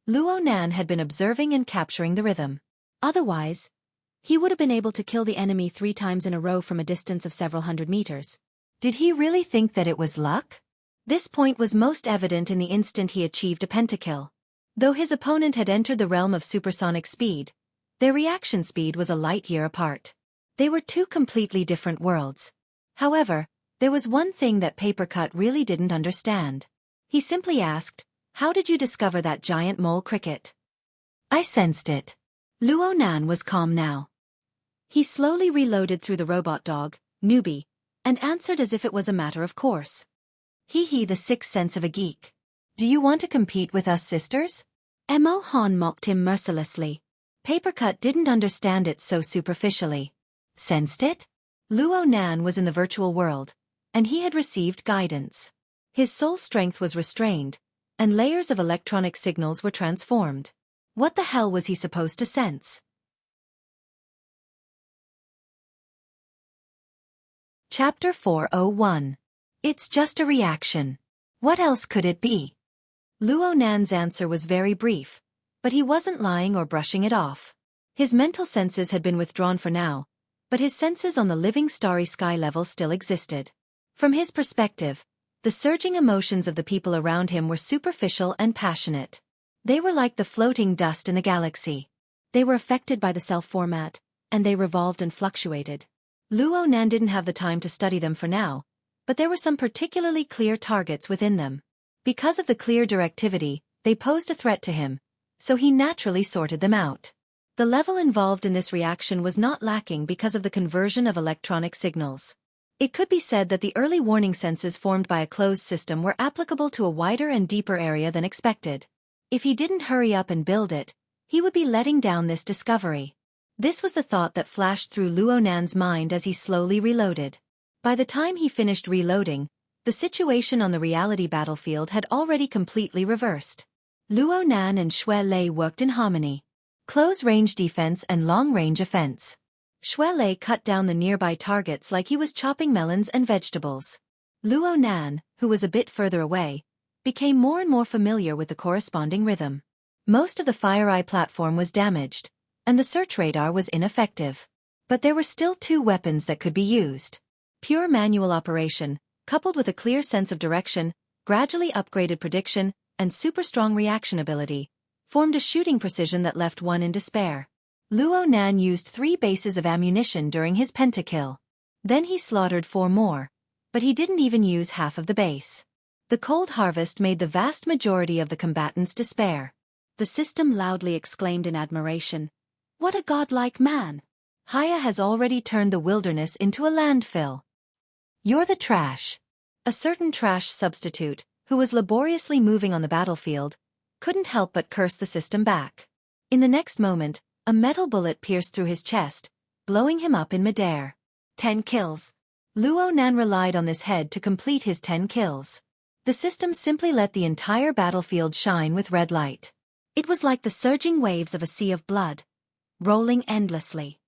Luo Nan had been observing and capturing the rhythm. Otherwise, he would have been able to kill the enemy 3 times in a row from a distance of several hundred meters. Did he really think that it was luck? This point was most evident in the instant he achieved a pentakill. Though his opponent had entered the realm of supersonic speed, their reaction speed was a light year apart. They were 2 completely different worlds. However, there was one thing that Papercut really didn't understand. He simply asked, "How did you discover that giant mole cricket?" "I sensed it." Luo Nan was calm now. He slowly reloaded through the robot dog, newbie, and answered as if it was a matter of course. "Hee, the sixth sense of a geek. Do you want to compete with us sisters?" Mo Han mocked him mercilessly. Papercut didn't understand it so superficially. Sensed it? Luo Nan was in the virtual world, and he had received guidance. His soul strength was restrained, and layers of electronic signals were transformed. What the hell was he supposed to sense? Chapter 401. It's just a reaction. What else could it be? Luo Nan's answer was very brief, but he wasn't lying or brushing it off. His mental senses had been withdrawn for now, but his senses on the living starry sky level still existed. From his perspective, the surging emotions of the people around him were superficial and passionate. They were like the floating dust in the galaxy. They were affected by the self-format, and they revolved and fluctuated. Luo Nan didn't have the time to study them for now, but there were some particularly clear targets within them. Because of the clear directivity, they posed a threat to him, so he naturally sorted them out. The level involved in this reaction was not lacking because of the conversion of electronic signals. It could be said that the early warning senses formed by a closed system were applicable to a wider and deeper area than expected. If he didn't hurry up and build it, he would be letting down this discovery. This was the thought that flashed through Luo Nan's mind as he slowly reloaded. By the time he finished reloading, the situation on the reality battlefield had already completely reversed. Luo Nan and Xue Lei worked in harmony. Close-range defense and long-range offense. Xue Lei cut down the nearby targets like he was chopping melons and vegetables. Luo Nan, who was a bit further away, became more and more familiar with the corresponding rhythm. Most of the FireEye platform was damaged, and the search radar was ineffective. But there were still two weapons that could be used. Pure manual operation, coupled with a clear sense of direction, gradually upgraded prediction, and super-strong reaction ability, formed a shooting precision that left one in despair. Luo Nan used 3 bases of ammunition during his pentakill. Then he slaughtered 4 more, but he didn't even use half of the base. The cold harvest made the vast majority of the combatants despair. The system loudly exclaimed in admiration, "What a godlike man! Haya has already turned the wilderness into a landfill." "You're the trash." A certain trash substitute, who was laboriously moving on the battlefield, couldn't help but curse the system back. In the next moment, a metal bullet pierced through his chest, blowing him up in midair. 10 kills. Luo Nan relied on this head to complete his 10 kills. The system simply let the entire battlefield shine with red light. It was like the surging waves of a sea of blood, rolling endlessly.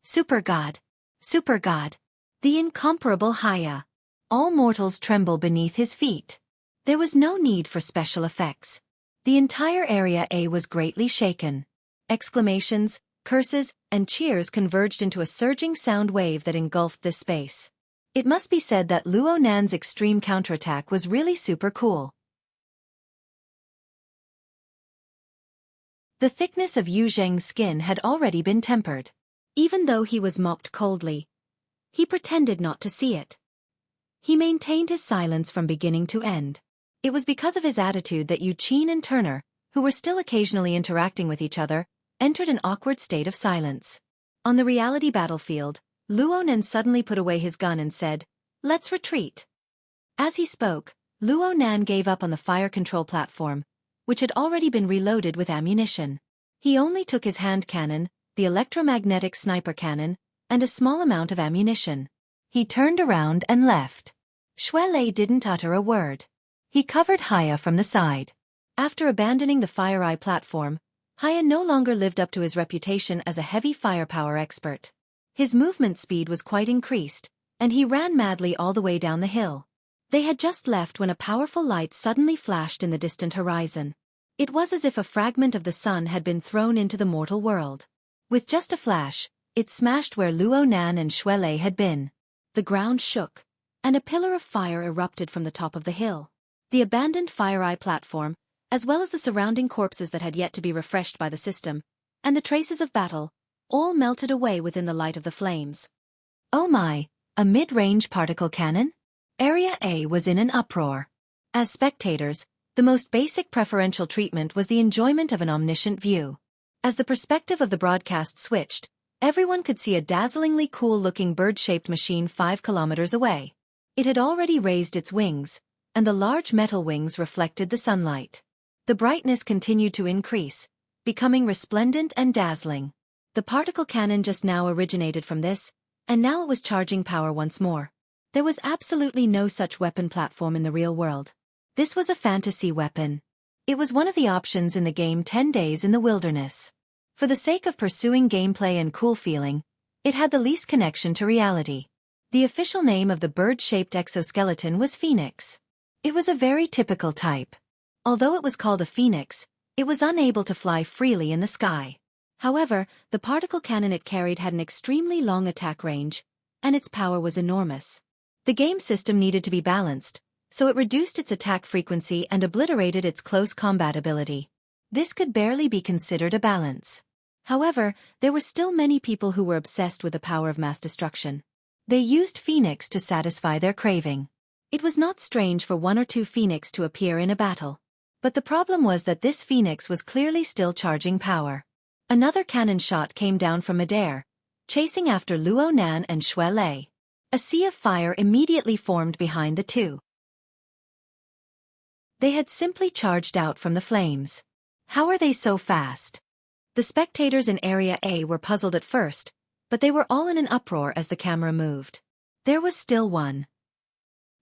Super God! Super God! The incomparable Haya! All mortals tremble beneath his feet. There was no need for special effects. The entire Area A was greatly shaken. Exclamations, curses, and cheers converged into a surging sound wave that engulfed this space. It must be said that Luo Nan's extreme counterattack was really super cool. The thickness of Yu Zheng's skin had already been tempered. Even though he was mocked coldly, he pretended not to see it. He maintained his silence from beginning to end. It was because of his attitude that Yu Qin and Turner, who were still occasionally interacting with each other, entered an awkward state of silence. On the reality battlefield, Luo Nan suddenly put away his gun and said, "Let's retreat." As he spoke, Luo Nan gave up on the fire control platform, which had already been reloaded with ammunition. He only took his hand cannon, the electromagnetic sniper cannon, and a small amount of ammunition. He turned around and left. Xue Lei didn't utter a word. He covered Haya from the side. After abandoning the FireEye platform, Haya no longer lived up to his reputation as a heavy firepower expert. His movement speed was quite increased, and he ran madly all the way down the hill. They had just left when a powerful light suddenly flashed in the distant horizon. It was as if a fragment of the sun had been thrown into the mortal world. With just a flash, it smashed where Luo Nan and Xue Lei had been. The ground shook, and a pillar of fire erupted from the top of the hill. The abandoned FireEye platform, as well as the surrounding corpses that had yet to be refreshed by the system, and the traces of battle, all melted away within the light of the flames. Oh my, a mid-range particle cannon? Area A was in an uproar. As spectators, the most basic preferential treatment was the enjoyment of an omniscient view. As the perspective of the broadcast switched, everyone could see a dazzlingly cool-looking bird-shaped machine 5 kilometers away. It had already raised its wings, and the large metal wings reflected the sunlight. The brightness continued to increase, becoming resplendent and dazzling. The particle cannon just now originated from this, and now it was charging power once more. There was absolutely no such weapon platform in the real world. This was a fantasy weapon. It was one of the options in the game 10 Days in the Wilderness. For the sake of pursuing gameplay and cool feeling, it had the least connection to reality. The official name of the bird-shaped exoskeleton was Phoenix. It was a very typical type. Although it was called a phoenix, it was unable to fly freely in the sky. However, the particle cannon it carried had an extremely long attack range, and its power was enormous. The game system needed to be balanced, so it reduced its attack frequency and obliterated its close combat ability. This could barely be considered a balance. However, there were still many people who were obsessed with the power of mass destruction. They used Phoenix to satisfy their craving. It was not strange for one or two Phoenix to appear in a battle. But the problem was that this Phoenix was clearly still charging power. Another cannon shot came down from midair, chasing after Luo Nan and Xue Lei. A sea of fire immediately formed behind the two. They had simply charged out from the flames. How are they so fast? The spectators in Area A were puzzled at first, but they were all in an uproar as the camera moved. There was still one.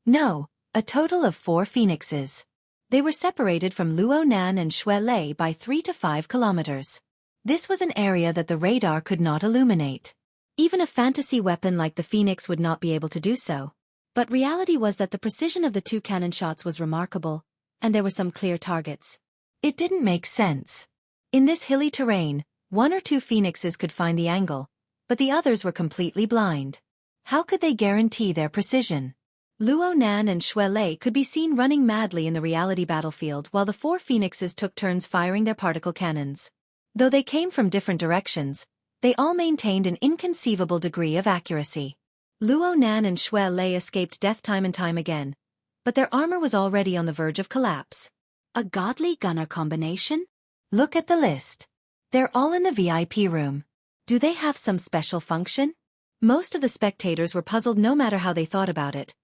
No, a total of 4 phoenixes. They were separated from Luo Nan and Xue Lei by 3 to 5 kilometers. This was an area that the radar could not illuminate. Even a fantasy weapon like the Phoenix would not be able to do so. But reality was that the precision of the 2 cannon shots was remarkable, and there were some clear targets. It didn't make sense. In this hilly terrain, 1 or 2 phoenixes could find the angle, but the others were completely blind. How could they guarantee their precision? Luo Nan and Xue Lei could be seen running madly in the reality battlefield while the 4 phoenixes took turns firing their particle cannons. Though they came from different directions, they all maintained an inconceivable degree of accuracy. Luo Nan and Xue Lei escaped death time and time again, but their armor was already on the verge of collapse. A godly gunner combination? Look at the list. They're all in the VIP room. Do they have some special function? Most of the spectators were puzzled no matter how they thought about it,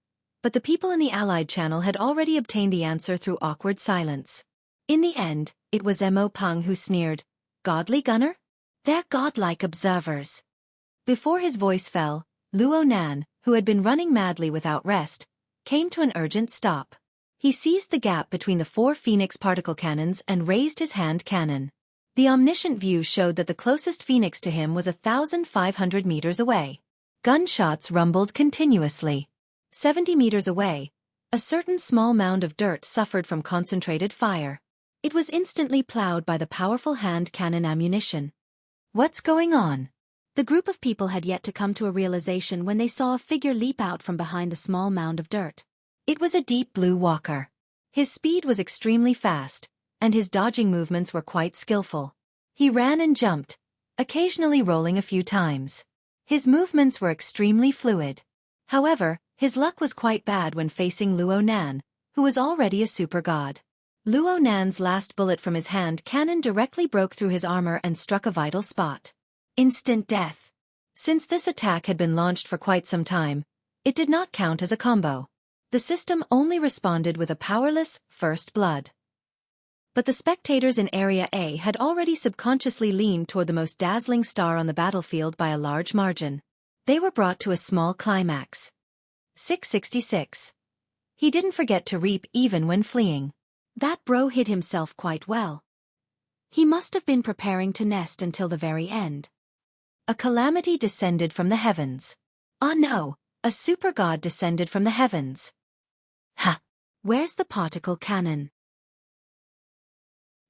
but the people in the Allied channel had already obtained the answer through awkward silence. In the end, it was Mo Peng who sneered, "Godly gunner? They're godlike observers." Before his voice fell, Luo Nan, who had been running madly without rest, came to an urgent stop. He seized the gap between the 4 Phoenix particle cannons and raised his hand cannon. The omniscient view showed that the closest Phoenix to him was 1,500 meters away. Gunshots rumbled continuously. 70 meters away, a certain small mound of dirt suffered from concentrated fire. It was instantly plowed by the powerful hand cannon ammunition. What's going on? The group of people had yet to come to a realization when they saw a figure leap out from behind the small mound of dirt. It was a deep blue walker. His speed was extremely fast, and his dodging movements were quite skillful. He ran and jumped, occasionally rolling a few times. His movements were extremely fluid. However, his luck was quite bad when facing Luo Nan, who was already a super god. Luo Nan's last bullet from his hand cannon directly broke through his armor and struck a vital spot. Instant death. Since this attack had been launched for quite some time, it did not count as a combo. The system only responded with a powerless first blood. But the spectators in Area A had already subconsciously leaned toward the most dazzling star on the battlefield by a large margin. They were brought to a small climax. 666. He didn't forget to reap even when fleeing. That bro hid himself quite well. He must have been preparing to nest until the very end. A calamity descended from the heavens. Ah no, a super god descended from the heavens. Ha! Where's the particle cannon?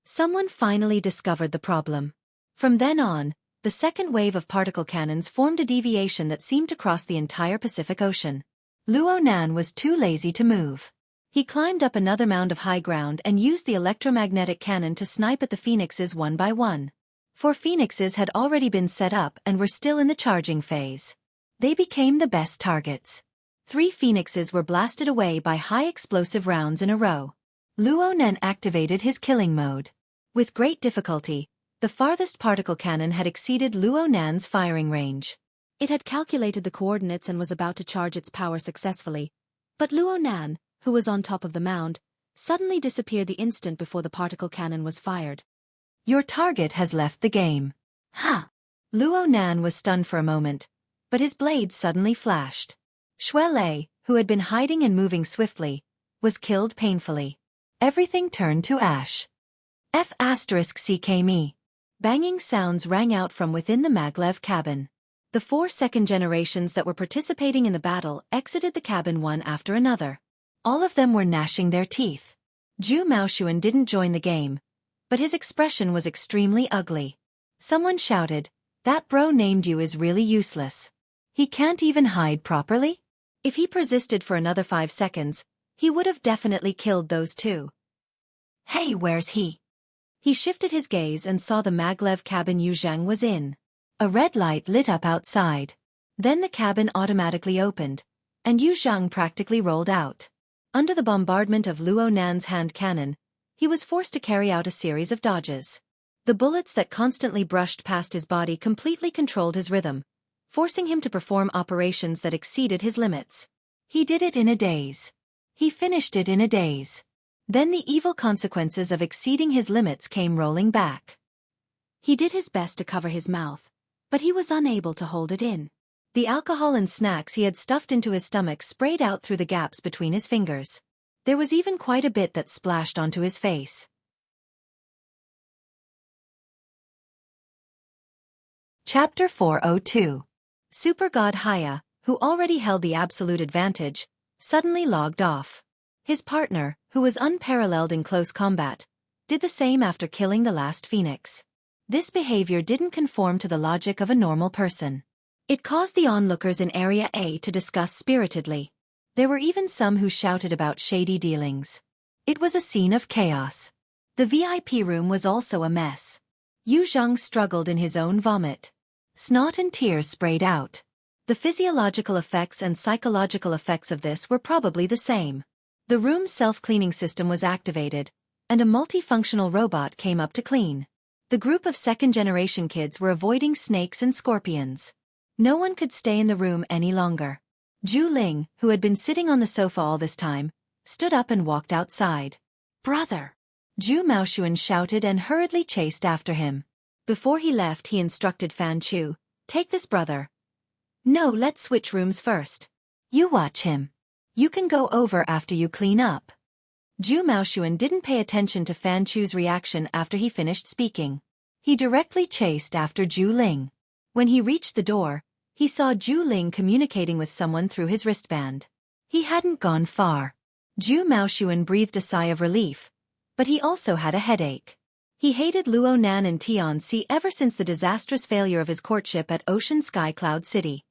Someone finally discovered the problem. From then on, the second wave of particle cannons formed a deviation that seemed to cross the entire Pacific Ocean. Luo Nan was too lazy to move. He climbed up another mound of high ground and used the electromagnetic cannon to snipe at the phoenixes one by one. 4 phoenixes had already been set up and were still in the charging phase. They became the best targets. 3 phoenixes were blasted away by high explosive rounds in a row. Luo Nan activated his killing mode. With great difficulty, the farthest particle cannon had exceeded Luo Nan's firing range. It had calculated the coordinates and was about to charge its power successfully, but Luo Nan, who was on top of the mound, suddenly disappeared the instant before the particle cannon was fired. Your target has left the game. Ha! Luo Nan was stunned for a moment, but his blade suddenly flashed. Xue Lei, who had been hiding and moving swiftly, was killed painfully. Everything turned to ash. F***me. Banging sounds rang out from within the maglev cabin. The 4 second generations that were participating in the battle exited the cabin one after another. All of them were gnashing their teeth. Zhu Maoshuan didn't join the game, but his expression was extremely ugly. Someone shouted, "That bro named you is really useless. He can't even hide properly?" If he persisted for another 5 seconds, he would have definitely killed those two. "Hey, where's he?" He shifted his gaze and saw the maglev cabin Yu Zhang was in. A red light lit up outside. Then the cabin automatically opened, and Yu Zhang practically rolled out. Under the bombardment of Luo Nan's hand cannon, he was forced to carry out a series of dodges. The bullets that constantly brushed past his body completely controlled his rhythm, forcing him to perform operations that exceeded his limits. He did it in a daze. He finished it in a daze. Then the evil consequences of exceeding his limits came rolling back. He did his best to cover his mouth, but he was unable to hold it in. The alcohol and snacks he had stuffed into his stomach sprayed out through the gaps between his fingers. There was even quite a bit that splashed onto his face. Chapter 402. Super God Haya, who already held the absolute advantage, suddenly logged off. His partner, who was unparalleled in close combat, did the same after killing the last phoenix. This behavior didn't conform to the logic of a normal person. It caused the onlookers in Area A to discuss spiritedly. There were even some who shouted about shady dealings. It was a scene of chaos. The VIP room was also a mess. Yu Zhang struggled in his own vomit. Snot and tears sprayed out. The physiological effects and psychological effects of this were probably the same. The room's self-cleaning system was activated, and a multifunctional robot came up to clean. The group of second-generation kids were avoiding snakes and scorpions. No one could stay in the room any longer. Zhu Ling, who had been sitting on the sofa all this time, stood up and walked outside. "Brother!" Zhu Maoshuan shouted and hurriedly chased after him. Before he left, he instructed Fan Chu, "Take this brother. No, let's switch rooms first. You watch him. You can go over after you clean up." Zhu Maoshuan didn't pay attention to Fan Chu's reaction after he finished speaking. He directly chased after Zhu Ling. When he reached the door, he saw Zhu Ling communicating with someone through his wristband. He hadn't gone far. Zhu Maoshuan breathed a sigh of relief, but he also had a headache. He hated Luo Nan and Tianxi ever since the disastrous failure of his courtship at Ocean Sky Cloud City.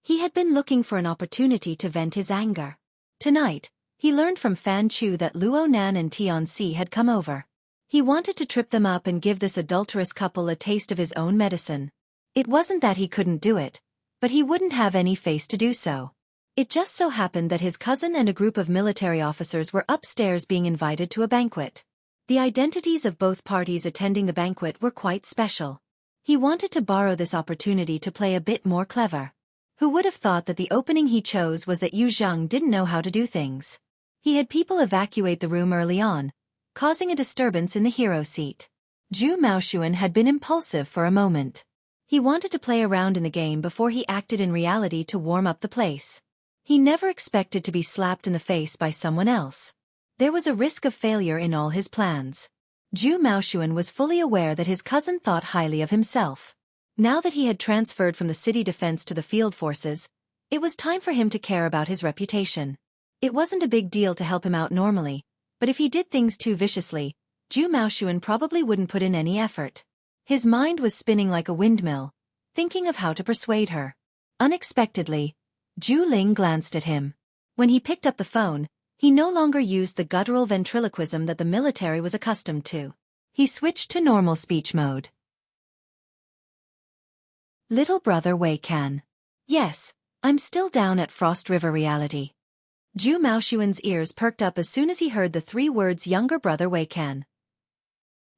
He had been looking for an opportunity to vent his anger. Tonight, he learned from Fan Chu that Luo Nan and Tianxi had come over. He wanted to trip them up and give this adulterous couple a taste of his own medicine. It wasn't that he couldn't do it, but he wouldn't have any face to do so. It just so happened that his cousin and a group of military officers were upstairs being invited to a banquet. The identities of both parties attending the banquet were quite special. He wanted to borrow this opportunity to play a bit more clever. Who would have thought that the opening he chose was that Yu Zhang didn't know how to do things? He had people evacuate the room early on, causing a disturbance in the hero seat. Zhu Maoshuan had been impulsive for a moment. He wanted to play around in the game before he acted in reality to warm up the place. He never expected to be slapped in the face by someone else. There was a risk of failure in all his plans. Zhu Maoshuan was fully aware that his cousin thought highly of himself. Now that he had transferred from the city defense to the field forces, it was time for him to care about his reputation. It wasn't a big deal to help him out normally, but if he did things too viciously, Zhu Maoshuan probably wouldn't put in any effort. His mind was spinning like a windmill, thinking of how to persuade her. Unexpectedly, Zhu Ling glanced at him. When he picked up the phone, he no longer used the guttural ventriloquism that the military was accustomed to. He switched to normal speech mode. "Little brother Wei Can. Yes, I'm still down at Frost River Reality." Zhu Maoshuan's ears perked up as soon as he heard the 3 words younger brother Wei Can.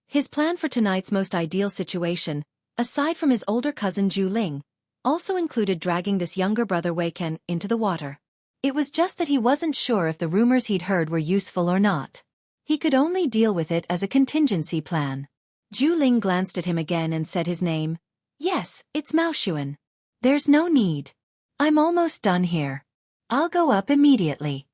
His plan for tonight's most ideal situation, aside from his older cousin Zhu Ling, also included dragging this younger brother Wei Can into the water. It was just that he wasn't sure if the rumors he'd heard were useful or not. He could only deal with it as a contingency plan. Zhu Ling glanced at him again and said his name. "Yes, it's Maoshuan." There's no need. I'm almost done here. I'll go up immediately.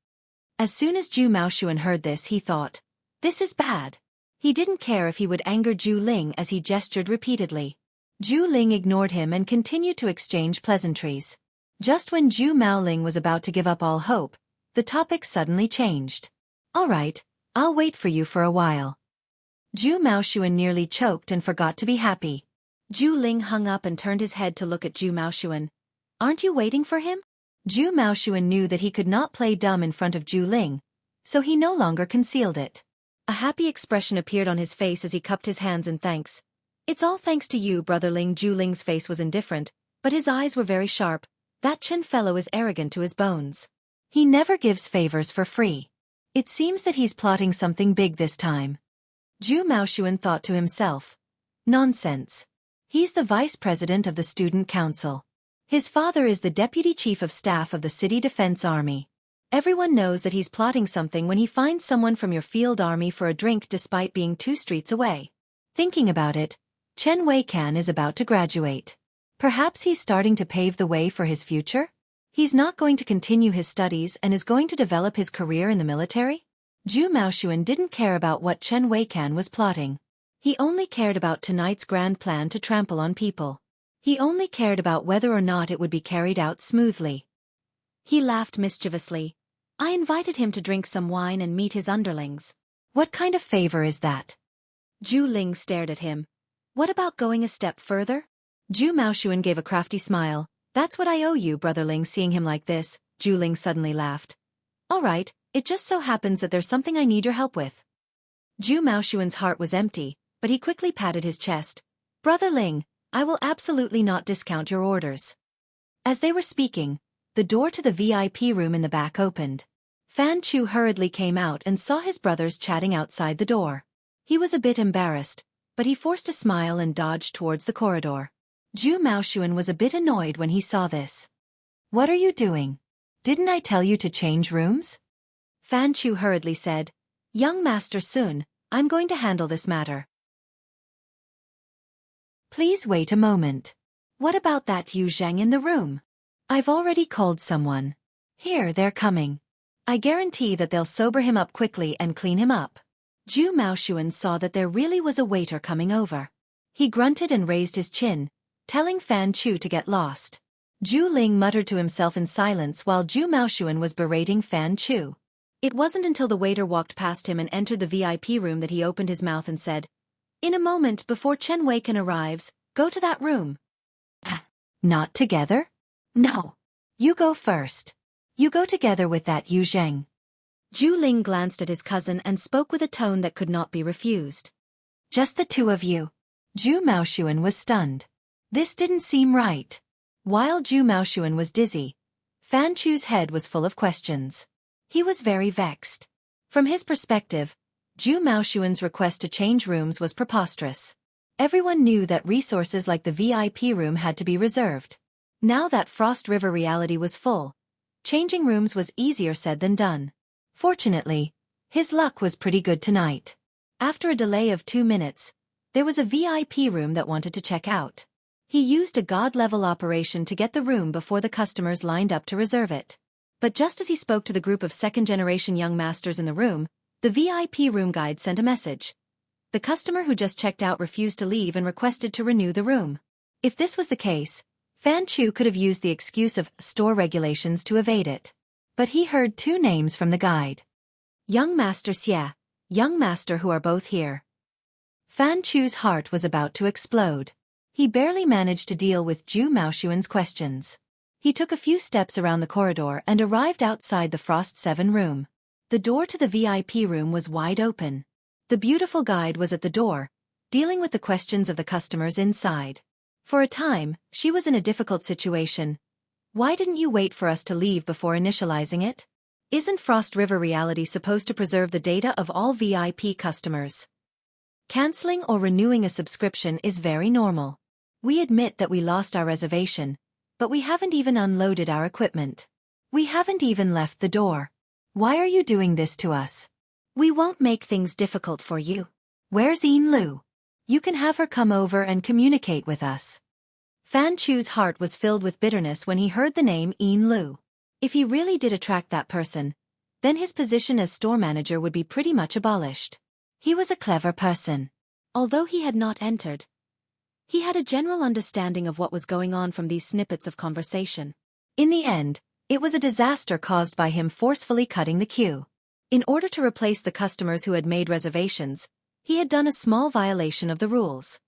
As soon as Zhu Maoshuan heard this, he thought, this is bad. He didn't care if he would anger Zhu Ling as he gestured repeatedly. Zhu Ling ignored him and continued to exchange pleasantries. Just when Zhu Maoling was about to give up all hope, the topic suddenly changed. All right, I'll wait for you for a while. Zhu Maoshuan nearly choked and forgot to be happy. Zhu Ling hung up and turned his head to look at Zhu Maoshuan. Aren't you waiting for him? Zhu Maoshuan knew that he could not play dumb in front of Zhu Ling, so he no longer concealed it. A happy expression appeared on his face as he cupped his hands in thanks. It's all thanks to you, Brother Ling. Zhu Ling's face was indifferent, but his eyes were very sharp. That Chen fellow is arrogant to his bones. He never gives favors for free. It seems that he's plotting something big this time. Zhu Maoshuan thought to himself. Nonsense. He's the vice president of the student council. His father is the deputy chief of staff of the city defense army. Everyone knows that he's plotting something when he finds someone from your field army for a drink despite being 2 streets away. Thinking about it, Chen Weikan is about to graduate. Perhaps he's starting to pave the way for his future? He's not going to continue his studies and is going to develop his career in the military? Zhu Maoshuan didn't care about what Chen Weikan was plotting. He only cared about tonight's grand plan to trample on people. He only cared about whether or not it would be carried out smoothly. He laughed mischievously. I invited him to drink some wine and meet his underlings. What kind of favor is that? Zhu Ling stared at him. What about going a step further? Zhu Maoshuan gave a crafty smile. That's what I owe you, Brother Ling. Seeing him like this, Zhu Ling suddenly laughed. All right, it just so happens that there's something I need your help with. Zhu Maoshuan's heart was empty, but he quickly patted his chest. Brother Ling, I will absolutely not discount your orders. As they were speaking, the door to the VIP room in the back opened. Fan Chu hurriedly came out and saw his brothers chatting outside the door. He was a bit embarrassed, but he forced a smile and dodged towards the corridor. Zhu Maoshuan was a bit annoyed when he saw this. What are you doing? Didn't I tell you to change rooms? Fan Chu hurriedly said, Young Master Sun, I'm going to handle this matter. Please wait a moment. What about that Yu Zheng in the room? I've already called someone. Here, they're coming. I guarantee that they'll sober him up quickly and clean him up. Zhu Maoshuan saw that there really was a waiter coming over. He grunted and raised his chin, telling Fan Chu to get lost. Zhu Ling muttered to himself in silence while Zhu Maoshuan was berating Fan Chu. It wasn't until the waiter walked past him and entered the VIP room that he opened his mouth and said, In a moment before Chen Weikan arrives, go to that room. Not together? No. You go first. You go together with that Yu Zheng. Zhu Ling glanced at his cousin and spoke with a tone that could not be refused. Just the two of you. Zhu Maoshuan was stunned. This didn't seem right. While Zhu Maoshuan was dizzy, Fan Chu's head was full of questions. He was very vexed. From his perspective, Zhu Maoshuan's request to change rooms was preposterous. Everyone knew that resources like the VIP room had to be reserved. Now that Frost River reality was full, changing rooms was easier said than done. Fortunately, his luck was pretty good tonight. After a delay of 2 minutes, there was a VIP room that wanted to check out. He used a god-level operation to get the room before the customers lined up to reserve it. But just as he spoke to the group of second-generation young masters in the room, the VIP room guide sent a message. The customer who just checked out refused to leave and requested to renew the room. If this was the case, Fan Chu could have used the excuse of store regulations to evade it. But he heard 2 names from the guide. Young Master Xia, Young Master who are both here. Fan Chu's heart was about to explode. He barely managed to deal with Zhu Maoshuan's questions. He took a few steps around the corridor and arrived outside the Frost 7 room. The door to the VIP room was wide open. The beautiful guide was at the door, dealing with the questions of the customers inside. For a time, she was in a difficult situation. Why didn't you wait for us to leave before initializing it? Isn't Frost River Reality supposed to preserve the data of all VIP customers? Canceling or renewing a subscription is very normal. We admit that we lost our reservation, but we haven't even unloaded our equipment. We haven't even left the door. Why are you doing this to us? We won't make things difficult for you. Where's Yin Lu? You can have her come over and communicate with us. Fan Chu's heart was filled with bitterness when he heard the name Yin Lu. If he really did attract that person, then his position as store manager would be pretty much abolished. He was a clever person. Although he had not entered, he had a general understanding of what was going on from these snippets of conversation. In the end, it was a disaster caused by him forcefully cutting the queue. In order to replace the customers who had made reservations, he had done a small violation of the rules.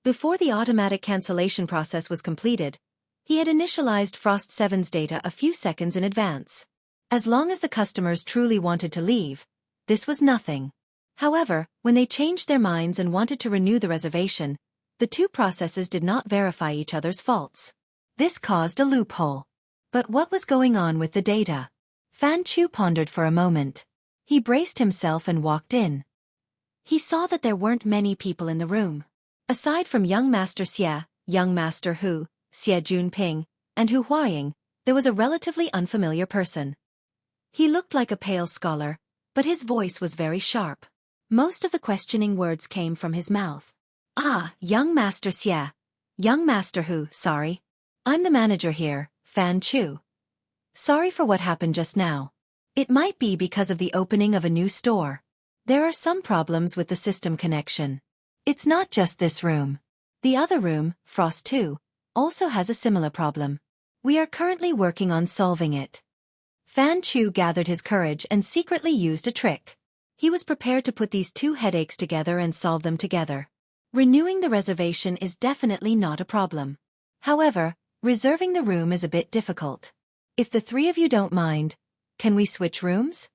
Before the automatic cancellation process was completed, he had initialized Frost 7's data a few seconds in advance. As long as the customers truly wanted to leave, this was nothing. However, when they changed their minds and wanted to renew the reservation, the two processes did not verify each other's faults. This caused a loophole. But what was going on with the data? Fan Chu pondered for a moment. He braced himself and walked in. He saw that there weren't many people in the room. Aside from young Master Xia, young Master Hu, Xie Junping, and Hu Huaying, there was a relatively unfamiliar person. He looked like a pale scholar, but his voice was very sharp. Most of the questioning words came from his mouth. Ah, young Master Xie. Young Master Hu, sorry. I'm the manager here, Fan Chu. Sorry for what happened just now. It might be because of the opening of a new store. There are some problems with the system connection. It's not just this room. The other room, Frost 2, also has a similar problem. We are currently working on solving it. Fan Chu gathered his courage and secretly used a trick. He was prepared to put these two headaches together and solve them together. Renewing the reservation is definitely not a problem. However, reserving the room is a bit difficult. If the three of you don't mind, can we switch rooms?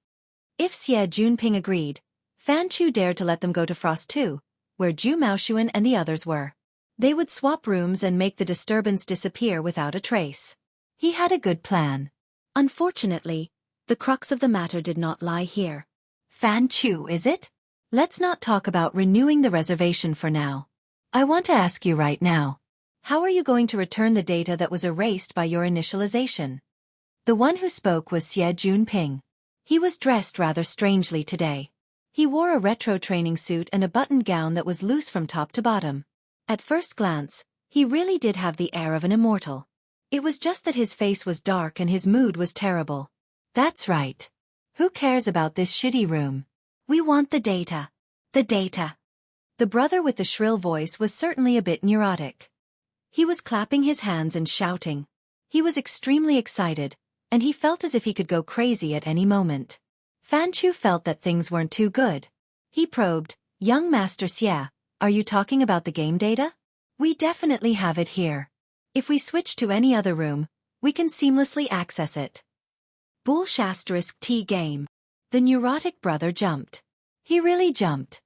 If Xie Junping agreed, Fan Chu dared to let them go to Frost 2, where Zhu Maoshuan and the others were. They would swap rooms and make the disturbance disappear without a trace. He had a good plan. Unfortunately, the crux of the matter did not lie here. Fan Chu, is it? Let's not talk about renewing the reservation for now. I want to ask you right now. How are you going to return the data that was erased by your initialization? The one who spoke was Xie Junping. He was dressed rather strangely today. He wore a retro training suit and a buttoned gown that was loose from top to bottom. At first glance, he really did have the air of an immortal. It was just that his face was dark and his mood was terrible. That's right. Who cares about this shitty room? We want the data. The data. The brother with the shrill voice was certainly a bit neurotic. He was clapping his hands and shouting. He was extremely excited, and he felt as if he could go crazy at any moment. Fan Chu felt that things weren't too good. He probed, Young Master Xie, are you talking about the game data? We definitely have it here. If we switch to any other room, we can seamlessly access it. T game. The neurotic brother jumped. He really jumped.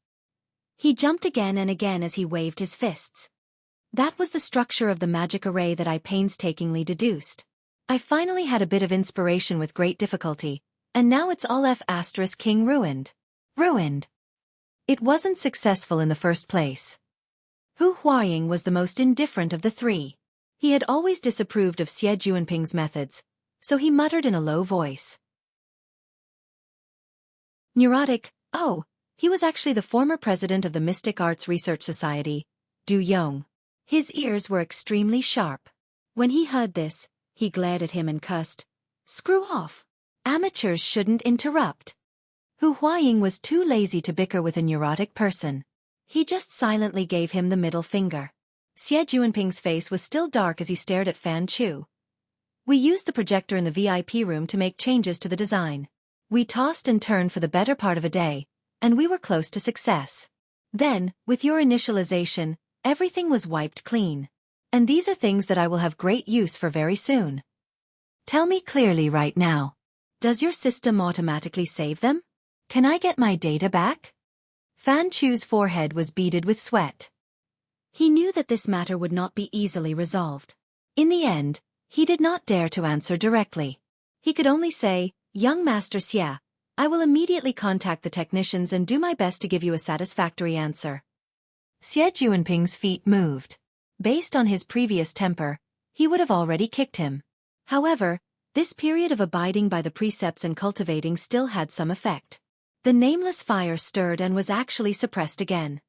He jumped again and again as he waved his fists. That was the structure of the magic array that I painstakingly deduced. I finally had a bit of inspiration with great difficulty, and now it's all F*King ruined. Ruined. It wasn't successful in the first place. Hu Huaying was the most indifferent of the three. He had always disapproved of Xie Junping's methods, so he muttered in a low voice. Neurotic, oh, he was actually the former president of the Mystic Arts Research Society, Du Yong. His ears were extremely sharp. When he heard this, he glared at him and cussed, "Screw off. Amateurs shouldn't interrupt." Hu Huaying was too lazy to bicker with a neurotic person. He just silently gave him the middle finger. Xie Junping's face was still dark as he stared at Fan Chu. We used the projector in the VIP room to make changes to the design. We tossed and turned for the better part of a day, and we were close to success. Then, with your initialization, everything was wiped clean. And these are things that I will have great use for very soon. Tell me clearly right now. Does your system automatically save them? Can I get my data back? Fan Chu's forehead was beaded with sweat. He knew that this matter would not be easily resolved. In the end, he did not dare to answer directly. He could only say, Young Master Xie, I will immediately contact the technicians and do my best to give you a satisfactory answer. Xie Junping's feet moved. Based on his previous temper, he would have already kicked him. However, this period of abiding by the precepts and cultivating still had some effect. The nameless fire stirred and was actually suppressed again.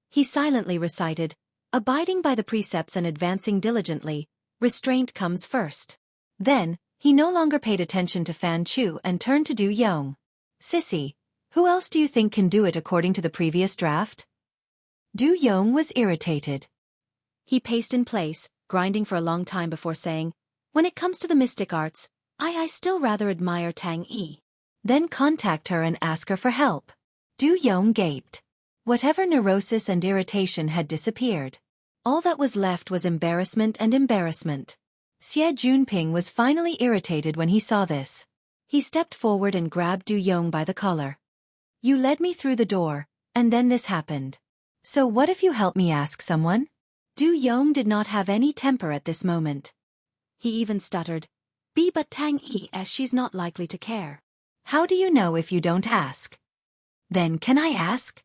He silently recited, Abiding by the precepts and advancing diligently, restraint comes first. Then, he no longer paid attention to Fan Chu and turned to Du Yong. Sissy, who else do you think can do it according to the previous draft? Du Yong was irritated. He paced in place, grinding for a long time before saying, when it comes to the mystic arts, I still rather admire Tang Yi. Then contact her and ask her for help. Du Yong gaped. Whatever neurosis and irritation had disappeared. All that was left was embarrassment and embarrassment. Xie Junping was finally irritated when he saw this. He stepped forward and grabbed Du Yong by the collar. You led me through the door, and then this happened. So what if you help me ask someone? Du Yong did not have any temper at this moment. He even stuttered. But Tang Yi, as she's not likely to care. How do you know if you don't ask? Then can I ask?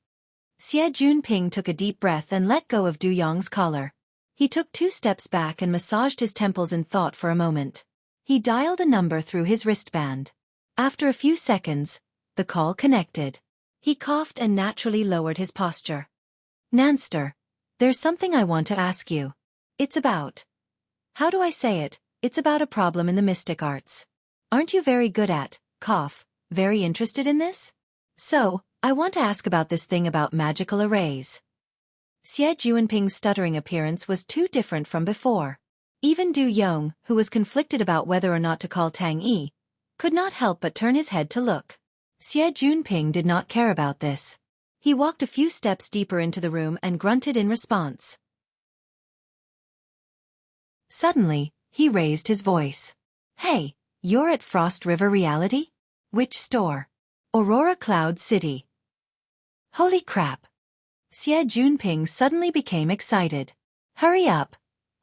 Xie Junping took a deep breath and let go of Du Yong's collar. He took 2 steps back and massaged his temples in thought for a moment. He dialed a number through his wristband. After a few seconds, the call connected. He coughed and naturally lowered his posture. Nanster, there's something I want to ask you. It's about... How do I say it? It's about a problem in the mystic arts. Aren't you very good at, very interested in this? So, I want to ask about this thing about magical arrays. Xie Junping's stuttering appearance was too different from before. Even Du Yong, who was conflicted about whether or not to call Tang Yi, could not help but turn his head to look. Xie Junping did not care about this. He walked a few steps deeper into the room and grunted in response. Suddenly, he raised his voice. Hey, you're at Frost River Reality? Which store? Aurora Cloud City. Holy crap. Xie Junping suddenly became excited. Hurry up.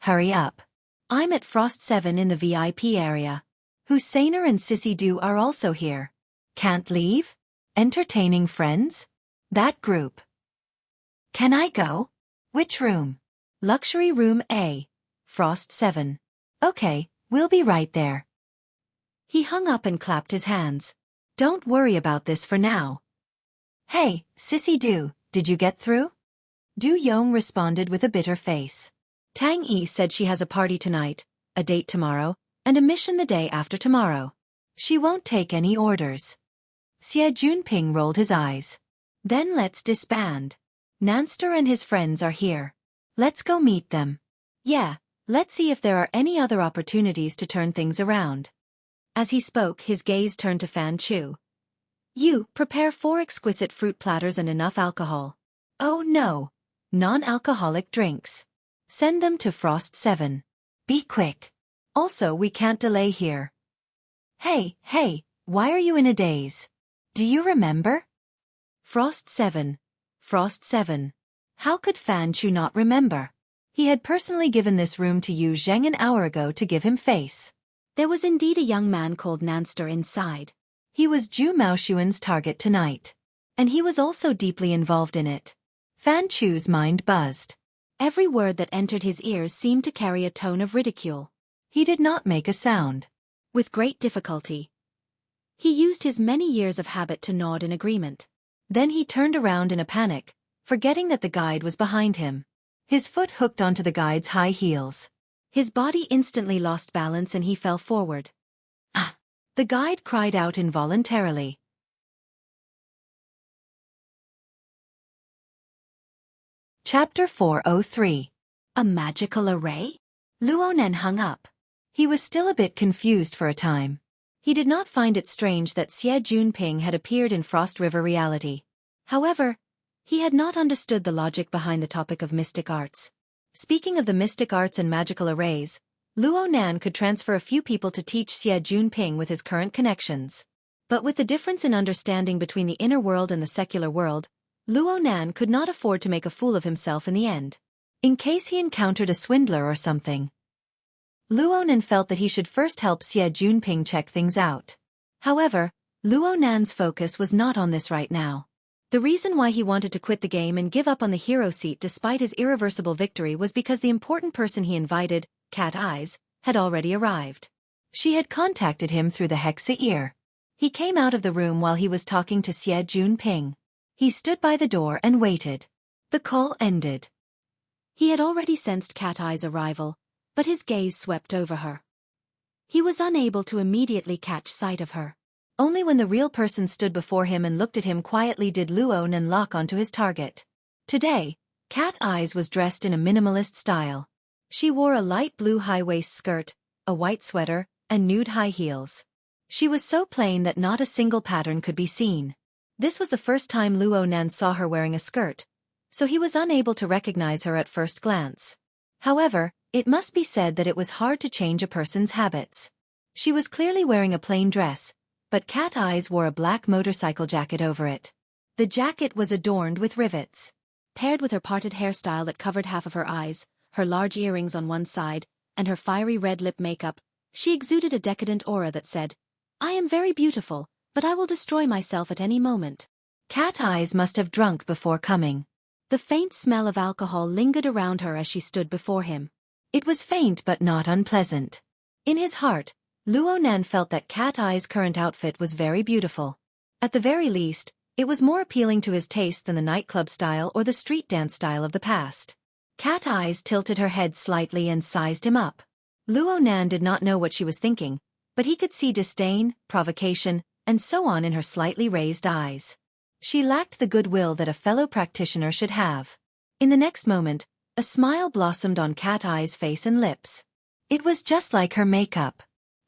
Hurry up. I'm at Frost 7 in the VIP area. Husseiner and Sissy Du are also here. Can't leave? Entertaining friends? That group. Can I go? Which room? Luxury room A. Frost 7. Okay, we'll be right there. He hung up and clapped his hands. Don't worry about this for now. Hey, Sissy Du, did you get through? Du Yong responded with a bitter face. Tang Yi said she has a party tonight, a date tomorrow, and a mission the day after tomorrow. She won't take any orders. Xie Junping rolled his eyes. Then let's disband. Nanster and his friends are here. Let's go meet them. Yeah, let's see if there are any other opportunities to turn things around. As he spoke, his gaze turned to Fan Chu. You, prepare 4 exquisite fruit platters and enough alcohol. Oh no. Non-alcoholic drinks. Send them to Frost 7. Be quick. Also, we can't delay here. Hey, why are you in a daze? Do you remember? Frost 7. Frost 7. How could Fan Chu not remember? He had personally given this room to Yu Zheng an hour ago to give him face. There was indeed a young man called Nanster inside. He was Zhu Maoshuan's target tonight. And he was also deeply involved in it. Fan Chu's mind buzzed. Every word that entered his ears seemed to carry a tone of ridicule. He did not make a sound. With great difficulty, he used his many years of habit to nod in agreement. Then he turned around in a panic, forgetting that the guide was behind him. His foot hooked onto the guide's high heels. His body instantly lost balance and he fell forward. Ah! The guide cried out involuntarily. Chapter 403. A magical array? Luonan hung up. He was still a bit confused for a time. He did not find it strange that Xie Junping had appeared in Frost River Reality. However, he had not understood the logic behind the topic of mystic arts. Speaking of the mystic arts and magical arrays, Luonan could transfer a few people to teach Xie Junping with his current connections. But with the difference in understanding between the inner world and the secular world, Luonan could not afford to make a fool of himself in the end. In case he encountered a swindler or something. Luonan felt that he should first help Xie Junping check things out. However, Luonan's focus was not on this right now. The reason why he wanted to quit the game and give up on the hero seat despite his irreversible victory was because the important person he invited, Cat Eyes, had already arrived. She had contacted him through the Hexa ear. He came out of the room while he was talking to Xie Junping. He stood by the door and waited. The call ended. He had already sensed Cat Eye's arrival, but his gaze swept over her. He was unable to immediately catch sight of her. Only when the real person stood before him and looked at him quietly did Luo Nan lock onto his target. Today, Cat Eyes was dressed in a minimalist style. She wore a light blue high-waist skirt, a white sweater, and nude high heels. She was so plain that not a single pattern could be seen. This was the first time Luo Nan saw her wearing a skirt, so he was unable to recognize her at first glance. However, it must be said that it was hard to change a person's habits. She was clearly wearing a plain dress, but Cat Eyes wore a black motorcycle jacket over it. The jacket was adorned with rivets. Paired with her parted hairstyle that covered half of her eyes, her large earrings on one side, and her fiery red lip makeup, she exuded a decadent aura that said, "I am very beautiful, but I will destroy myself at any moment." Cat Eyes must have drunk before coming. The faint smell of alcohol lingered around her as she stood before him. It was faint but not unpleasant. In his heart, Luo Nan felt that Cat Eye's current outfit was very beautiful. At the very least, it was more appealing to his taste than the nightclub style or the street dance style of the past. Cat Eyes tilted her head slightly and sized him up. Luo Nan did not know what she was thinking, but he could see disdain, provocation, and so on in her slightly raised eyes. She lacked the goodwill that a fellow practitioner should have. In the next moment, a smile blossomed on Cat Eye's face and lips. It was just like her makeup.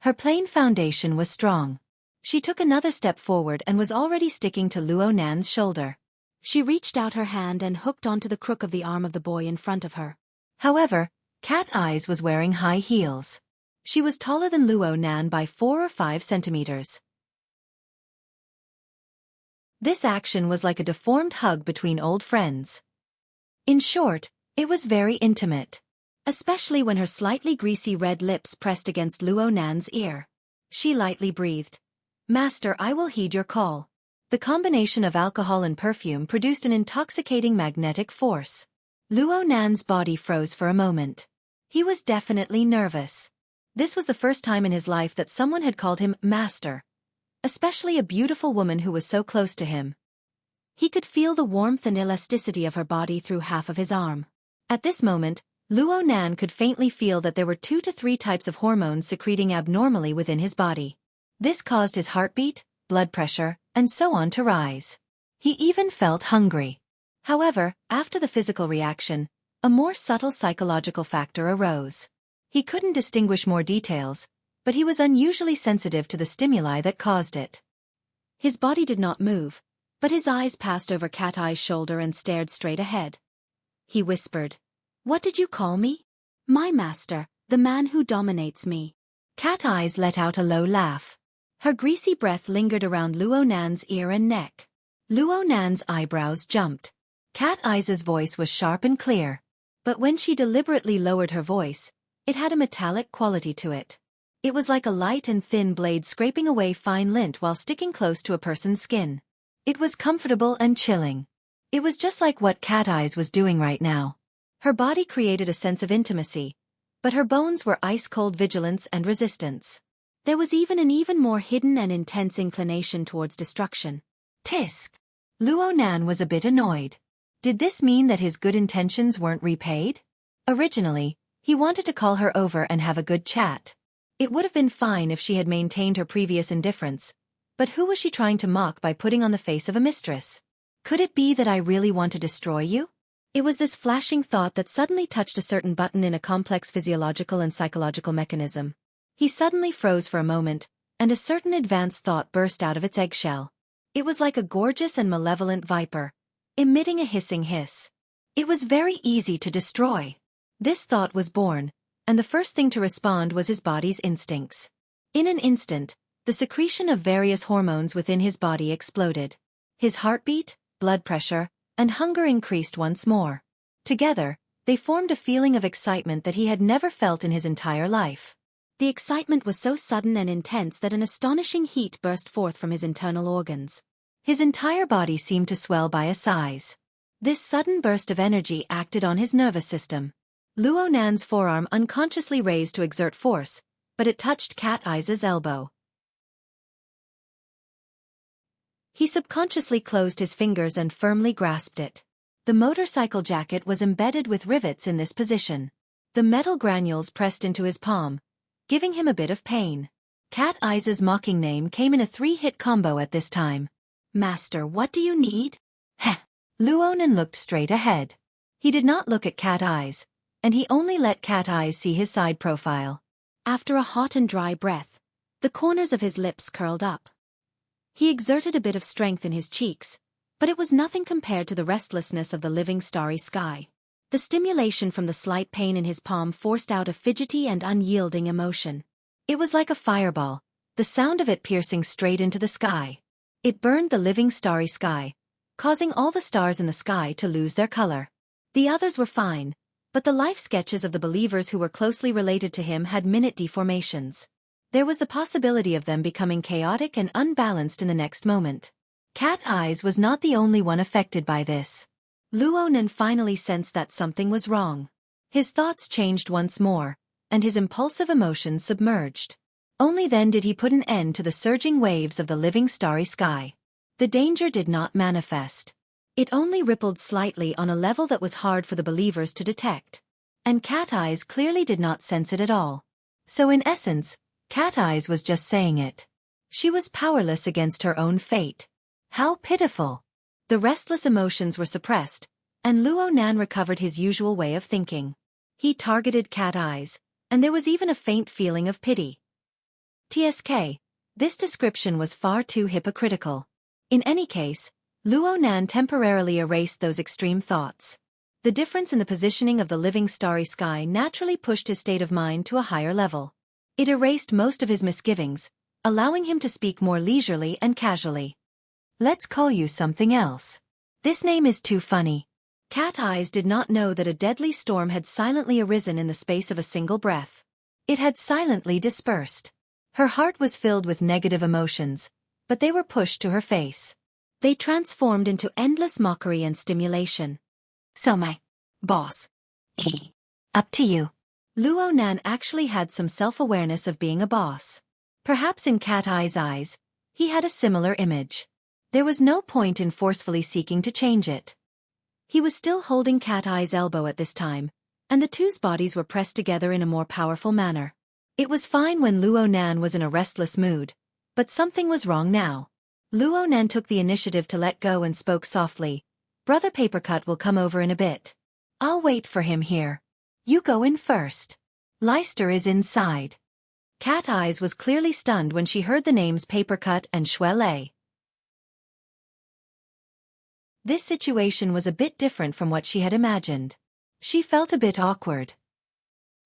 Her plain foundation was strong. She took another step forward and was already sticking to Luo Nan's shoulder. She reached out her hand and hooked onto the crook of the arm of the boy in front of her. However, Cat Eyes was wearing high heels. She was taller than Luo Nan by 4 or 5 centimeters. This action was like a deformed hug between old friends. In short, it was very intimate. Especially when her slightly greasy red lips pressed against Luo Nan's ear. She lightly breathed. "Master, I will heed your call." The combination of alcohol and perfume produced an intoxicating magnetic force. Luo Nan's body froze for a moment. He was definitely nervous. This was the first time in his life that someone had called him master. Especially a beautiful woman who was so close to him. He could feel the warmth and elasticity of her body through half of his arm. At this moment, Luo Nan could faintly feel that there were 2 to 3 types of hormones secreting abnormally within his body. This caused his heartbeat, blood pressure, and so on to rise. He even felt hungry. However, after the physical reaction, a more subtle psychological factor arose. He couldn't distinguish more details, but he was unusually sensitive to the stimuli that caused it. His body did not move, but his eyes passed over Cat Eye's shoulder and stared straight ahead. He whispered, "What did you call me?" "My master, the man who dominates me." Cat Eyes let out a low laugh. Her greasy breath lingered around Luo Nan's ear and neck. Luo Nan's eyebrows jumped. Cat Eyes' voice was sharp and clear. But when she deliberately lowered her voice, it had a metallic quality to it. It was like a light and thin blade scraping away fine lint while sticking close to a person's skin. It was comfortable and chilling. It was just like what Cat Eyes was doing right now. Her body created a sense of intimacy, but her bones were ice-cold vigilance and resistance. There was an even more hidden and intense inclination towards destruction. Tisk! Luo Nan was a bit annoyed. Did this mean that his good intentions weren't repaid? Originally, he wanted to call her over and have a good chat. It would have been fine if she had maintained her previous indifference, but who was she trying to mock by putting on the face of a mistress? Could it be that I really want to destroy you? It was this flashing thought that suddenly touched a certain button in a complex physiological and psychological mechanism. He suddenly froze for a moment, and a certain advanced thought burst out of its eggshell. It was like a gorgeous and malevolent viper, emitting a hissing hiss. It was very easy to destroy. This thought was born, and the first thing to respond was his body's instincts. In an instant, the secretion of various hormones within his body exploded. His heartbeat, blood pressure, and hunger increased once more. Together, they formed a feeling of excitement that he had never felt in his entire life. The excitement was so sudden and intense that an astonishing heat burst forth from his internal organs. His entire body seemed to swell by a size. This sudden burst of energy acted on his nervous system. Luo Nan's forearm unconsciously raised to exert force, but it touched Cat Eyes' elbow. He subconsciously closed his fingers and firmly grasped it. The motorcycle jacket was embedded with rivets in this position. The metal granules pressed into his palm, giving him a bit of pain. Cat Eyes' mocking name came in a 3-hit combo at this time. Master, what do you need? Heh. Luonan looked straight ahead. He did not look at Cat Eyes, and he only let Cat Eyes see his side profile. After a hot and dry breath, the corners of his lips curled up. He exerted a bit of strength in his cheeks, but it was nothing compared to the restlessness of the living starry sky. The stimulation from the slight pain in his palm forced out a fidgety and unyielding emotion. It was like a fireball, the sound of it piercing straight into the sky. It burned the living starry sky, causing all the stars in the sky to lose their color. The others were fine, but the life sketches of the believers who were closely related to him had minute deformations. There was the possibility of them becoming chaotic and unbalanced in the next moment. Cat Eyes was not the only one affected by this. Luonan finally sensed that something was wrong. His thoughts changed once more, and his impulsive emotions submerged. Only then did he put an end to the surging waves of the living starry sky. The danger did not manifest. It only rippled slightly on a level that was hard for the believers to detect. And Cat Eyes clearly did not sense it at all. So in essence, Cat Eyes was just saying it. She was powerless against her own fate. How pitiful! The restless emotions were suppressed, and Luonan recovered his usual way of thinking. He targeted Cat Eyes, and there was even a faint feeling of pity. TSK, this description was far too hypocritical. In any case, Luonan temporarily erased those extreme thoughts. The difference in the positioning of the living starry sky naturally pushed his state of mind to a higher level. It erased most of his misgivings, allowing him to speak more leisurely and casually. Let's call you something else. This name is too funny. Cat Eyes did not know that a deadly storm had silently arisen in the space of a single breath. It had silently dispersed. Her heart was filled with negative emotions, but they were pushed to her face. They transformed into endless mockery and stimulation. So my boss. Up to you. Luonan actually had some self-awareness of being a boss. Perhaps in Cat Eyes' eyes, he had a similar image. There was no point in forcefully seeking to change it. He was still holding Cat Eyes' elbow at this time, and the two's bodies were pressed together in a more powerful manner. It was fine when Luonan was in a restless mood, but something was wrong now. Luonan took the initiative to let go and spoke softly. Brother Papercut will come over in a bit. I'll wait for him here. You go in first. Leicester is inside. Cat Eyes was clearly stunned when she heard the names Papercut and Shuelei. This situation was a bit different from what she had imagined. She felt a bit awkward.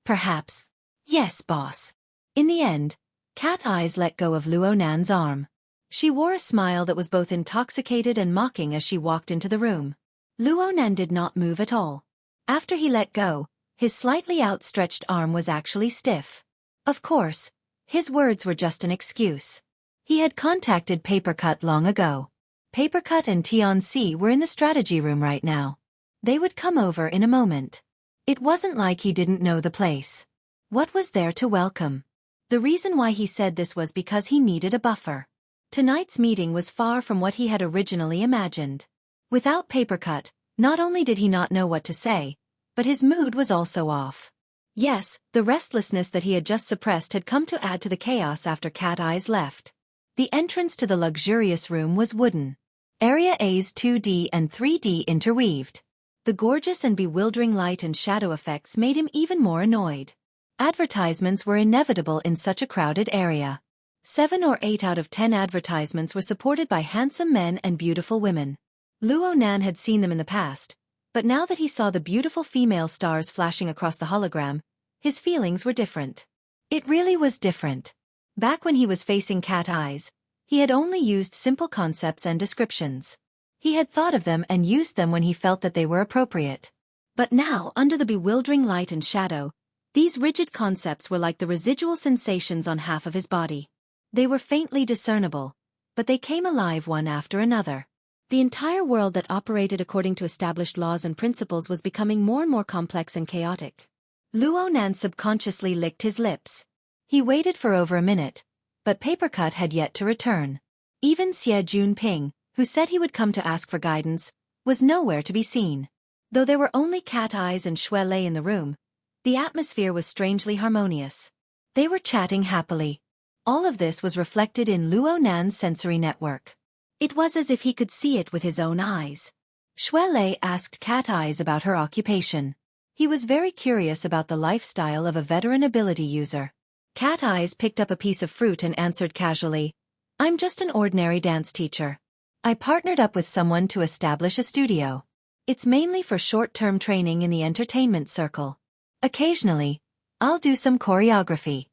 Perhaps. Yes, boss. In the end, Cat Eyes let go of Luonan's arm. She wore a smile that was both intoxicated and mocking as she walked into the room. Luonan did not move at all. After he let go, his slightly outstretched arm was actually stiff. Of course, his words were just an excuse. He had contacted Papercut long ago. Papercut and Tianxi were in the strategy room right now. They would come over in a moment. It wasn't like he didn't know the place. What was there to welcome? The reason why he said this was because he needed a buffer. Tonight's meeting was far from what he had originally imagined. Without Papercut, not only did he not know what to say, but his mood was also off. Yes, the restlessness that he had just suppressed had come to add to the chaos after Cat Eyes left. The entrance to the luxurious room was wooden. Area A's 2D and 3D interweaved. The gorgeous and bewildering light and shadow effects made him even more annoyed. Advertisements were inevitable in such a crowded area. 7 or 8 out of 10 advertisements were supported by handsome men and beautiful women. Luonan had seen them in the past, but now that he saw the beautiful female stars flashing across the hologram, his feelings were different. It really was different. Back when he was facing Cat Eyes, he had only used simple concepts and descriptions. He had thought of them and used them when he felt that they were appropriate. But now, under the bewildering light and shadow, these rigid concepts were like the residual sensations on half of his body. They were faintly discernible, but they came alive one after another. The entire world that operated according to established laws and principles was becoming more and more complex and chaotic. Luonan subconsciously licked his lips. He waited for over a minute, but Papercut had yet to return. Even Xie Junping, who said he would come to ask for guidance, was nowhere to be seen. Though there were only Cat Eyes and Shui Lei in the room, the atmosphere was strangely harmonious. They were chatting happily. All of this was reflected in Luo Nan's sensory network. It was as if he could see it with his own eyes. Shui Lei asked Cat Eyes about her occupation. He was very curious about the lifestyle of a veteran ability user. Cat Eyes picked up a piece of fruit and answered casually, "I'm just an ordinary dance teacher. I partnered up with someone to establish a studio. It's mainly for short-term training in the entertainment circle. Occasionally, I'll do some choreography."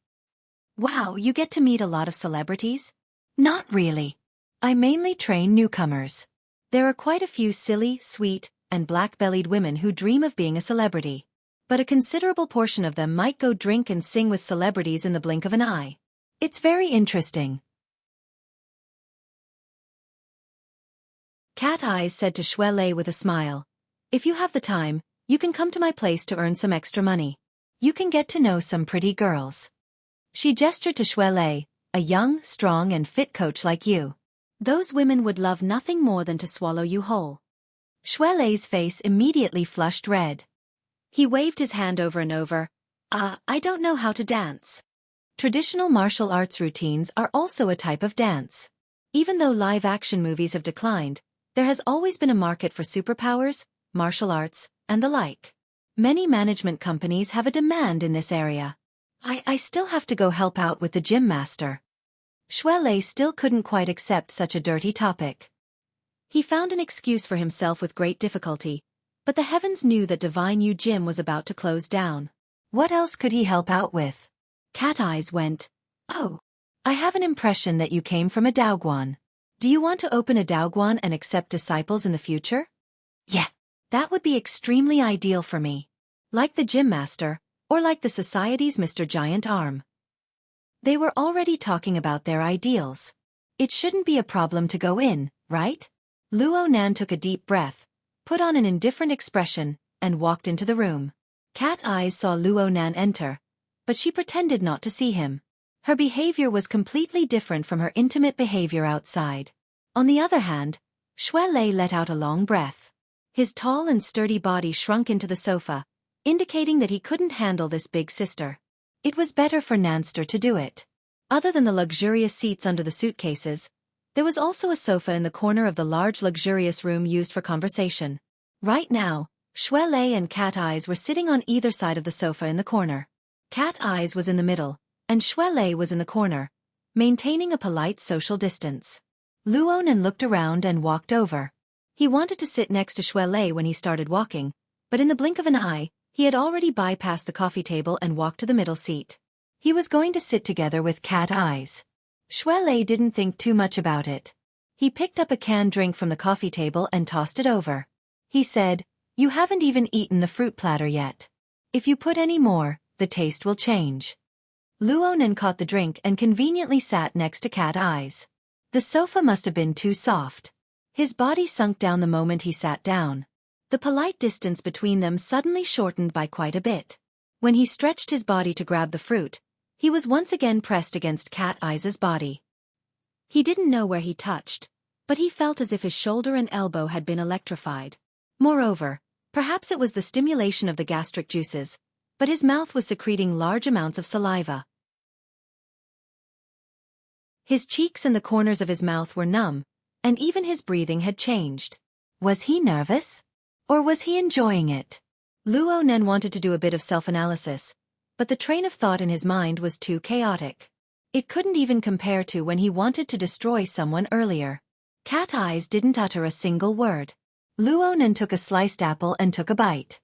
"Wow, you get to meet a lot of celebrities?" "Not really. I mainly train newcomers. There are quite a few silly, sweet, and black-bellied women who dream of being a celebrity. But a considerable portion of them might go drink and sing with celebrities in the blink of an eye. It's very interesting." Cat Eyes said to Shui Lei with a smile, "If you have the time, you can come to my place to earn some extra money. You can get to know some pretty girls." She gestured to Shui Lei, "A young, strong and fit coach like you. Those women would love nothing more than to swallow you whole." Shui Lei's face immediately flushed red. He waved his hand over and over. I don't know how to dance." Traditional martial arts routines are also a type of dance. Even though live-action movies have declined, there has always been a market for superpowers, martial arts, and the like. Many management companies have a demand in this area. I still have to go help out with the gym master." Shui Lei still couldn't quite accept such a dirty topic. He found an excuse for himself with great difficulty, but the heavens knew that Divine Yu Gym was about to close down. What else could he help out with? Cat Eyes went, "Oh, I have an impression that you came from a Daoguan. Do you want to open a Daoguan and accept disciples in the future?" "Yeah, that would be extremely ideal for me. Like the gym master, or like the society's Mr. Giant Arm." They were already talking about their ideals. It shouldn't be a problem to go in, right? Luo Nan took a deep breath, put on an indifferent expression, and walked into the room. Cat Eyes saw Luo Nan enter, but she pretended not to see him. Her behavior was completely different from her intimate behavior outside. On the other hand, Shui Lei let out a long breath. His tall and sturdy body shrunk into the sofa, indicating that he couldn't handle this big sister. It was better for Nanster to do it. Other than the luxurious seats under the suitcases, there was also a sofa in the corner of the large luxurious room used for conversation. Right now, Shui Lei and Cat Eyes were sitting on either side of the sofa in the corner. Cat Eyes was in the middle, and Shui Lei was in the corner, maintaining a polite social distance. Luo Nan looked around and walked over. He wanted to sit next to Shui Lei when he started walking, but in the blink of an eye, he had already bypassed the coffee table and walked to the middle seat. He was going to sit together with Cat Eyes. Shui Lei didn't think too much about it. He picked up a canned drink from the coffee table and tossed it over. He said, "You haven't even eaten the fruit platter yet. If you put any more, the taste will change." Luo Nan caught the drink and conveniently sat next to Cat Eyes. The sofa must have been too soft. His body sunk down the moment he sat down. The polite distance between them suddenly shortened by quite a bit. When he stretched his body to grab the fruit, he was once again pressed against Cat Eyes' body. He didn't know where he touched, but he felt as if his shoulder and elbow had been electrified. Moreover, perhaps it was the stimulation of the gastric juices, but his mouth was secreting large amounts of saliva. His cheeks and the corners of his mouth were numb, and even his breathing had changed. Was he nervous? Or was he enjoying it? Luo Nan wanted to do a bit of self-analysis, but the train of thought in his mind was too chaotic. It couldn't even compare to when he wanted to destroy someone earlier. Cat Eyes didn't utter a single word. Luo Nan took a sliced apple and took a bite.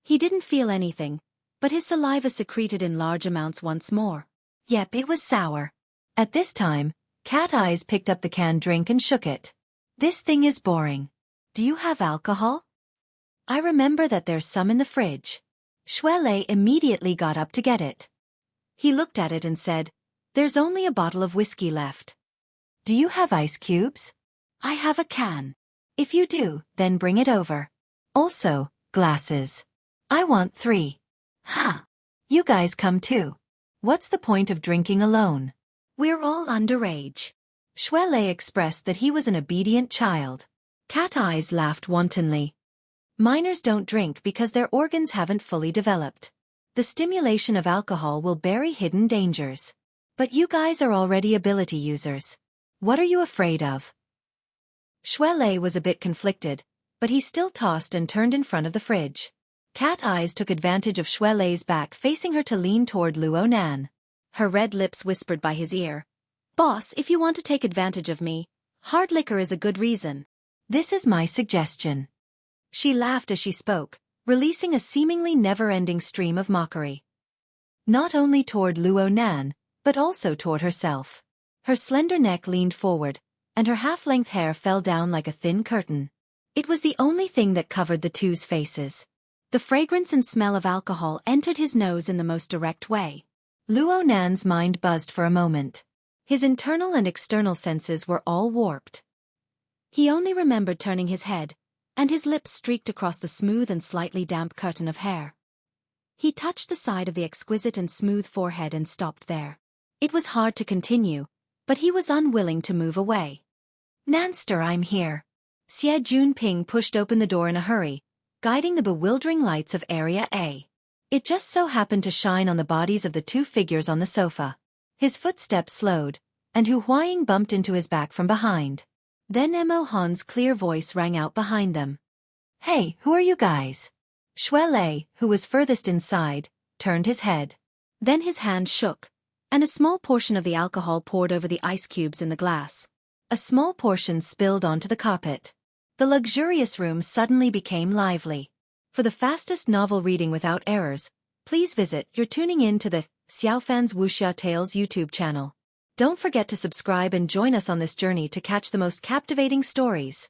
He didn't feel anything, but his saliva secreted in large amounts once more. Yep, it was sour. At this time, Cat Eyes picked up the canned drink and shook it. "This thing is boring. Do you have alcohol?" "I remember that there's some in the fridge." Shui Lei immediately got up to get it. He looked at it and said, "There's only a bottle of whiskey left." "Do you have ice cubes?" "I have a can." "If you do, then bring it over. Also, glasses. I want 3. "Huh. You guys come too. What's the point of drinking alone? We're all underage." Shui Lei expressed that he was an obedient child. Cat Eyes laughed wantonly. Minors don't drink because their organs haven't fully developed. The stimulation of alcohol will bury hidden dangers. But you guys are already ability users. What are you afraid of? Shuelei was a bit conflicted, but he still tossed and turned in front of the fridge. Cat Eyes took advantage of Shuelei's back, facing her to lean toward Luo Nan. Her red lips whispered by his ear. Boss, if you want to take advantage of me, hard liquor is a good reason. This is my suggestion. She laughed as she spoke, releasing a seemingly never-ending stream of mockery. Not only toward Luo Nan, but also toward herself. Her slender neck leaned forward, and her half-length hair fell down like a thin curtain. It was the only thing that covered the two's faces. The fragrance and smell of alcohol entered his nose in the most direct way. Luo Nan's mind buzzed for a moment. His internal and external senses were all warped. He only remembered turning his head, and his lips streaked across the smooth and slightly damp curtain of hair. He touched the side of the exquisite and smooth forehead and stopped there. It was hard to continue, but he was unwilling to move away. Nanster, I'm here. Xie Junping pushed open the door in a hurry, guiding the bewildering lights of Area A. It just so happened to shine on the bodies of the two figures on the sofa. His footsteps slowed, and Hu Huaying bumped into his back from behind. Then Mo Han's clear voice rang out behind them. Hey, who are you guys? Shuelei, who was furthest inside, turned his head. Then his hand shook, and a small portion of the alcohol poured over the ice cubes in the glass. A small portion spilled onto the carpet. The luxurious room suddenly became lively. For the fastest novel reading without errors, please visit You're tuning in to the Xiaofan's Wuxia Tales YouTube channel. Don't forget to subscribe and join us on this journey to catch the most captivating stories.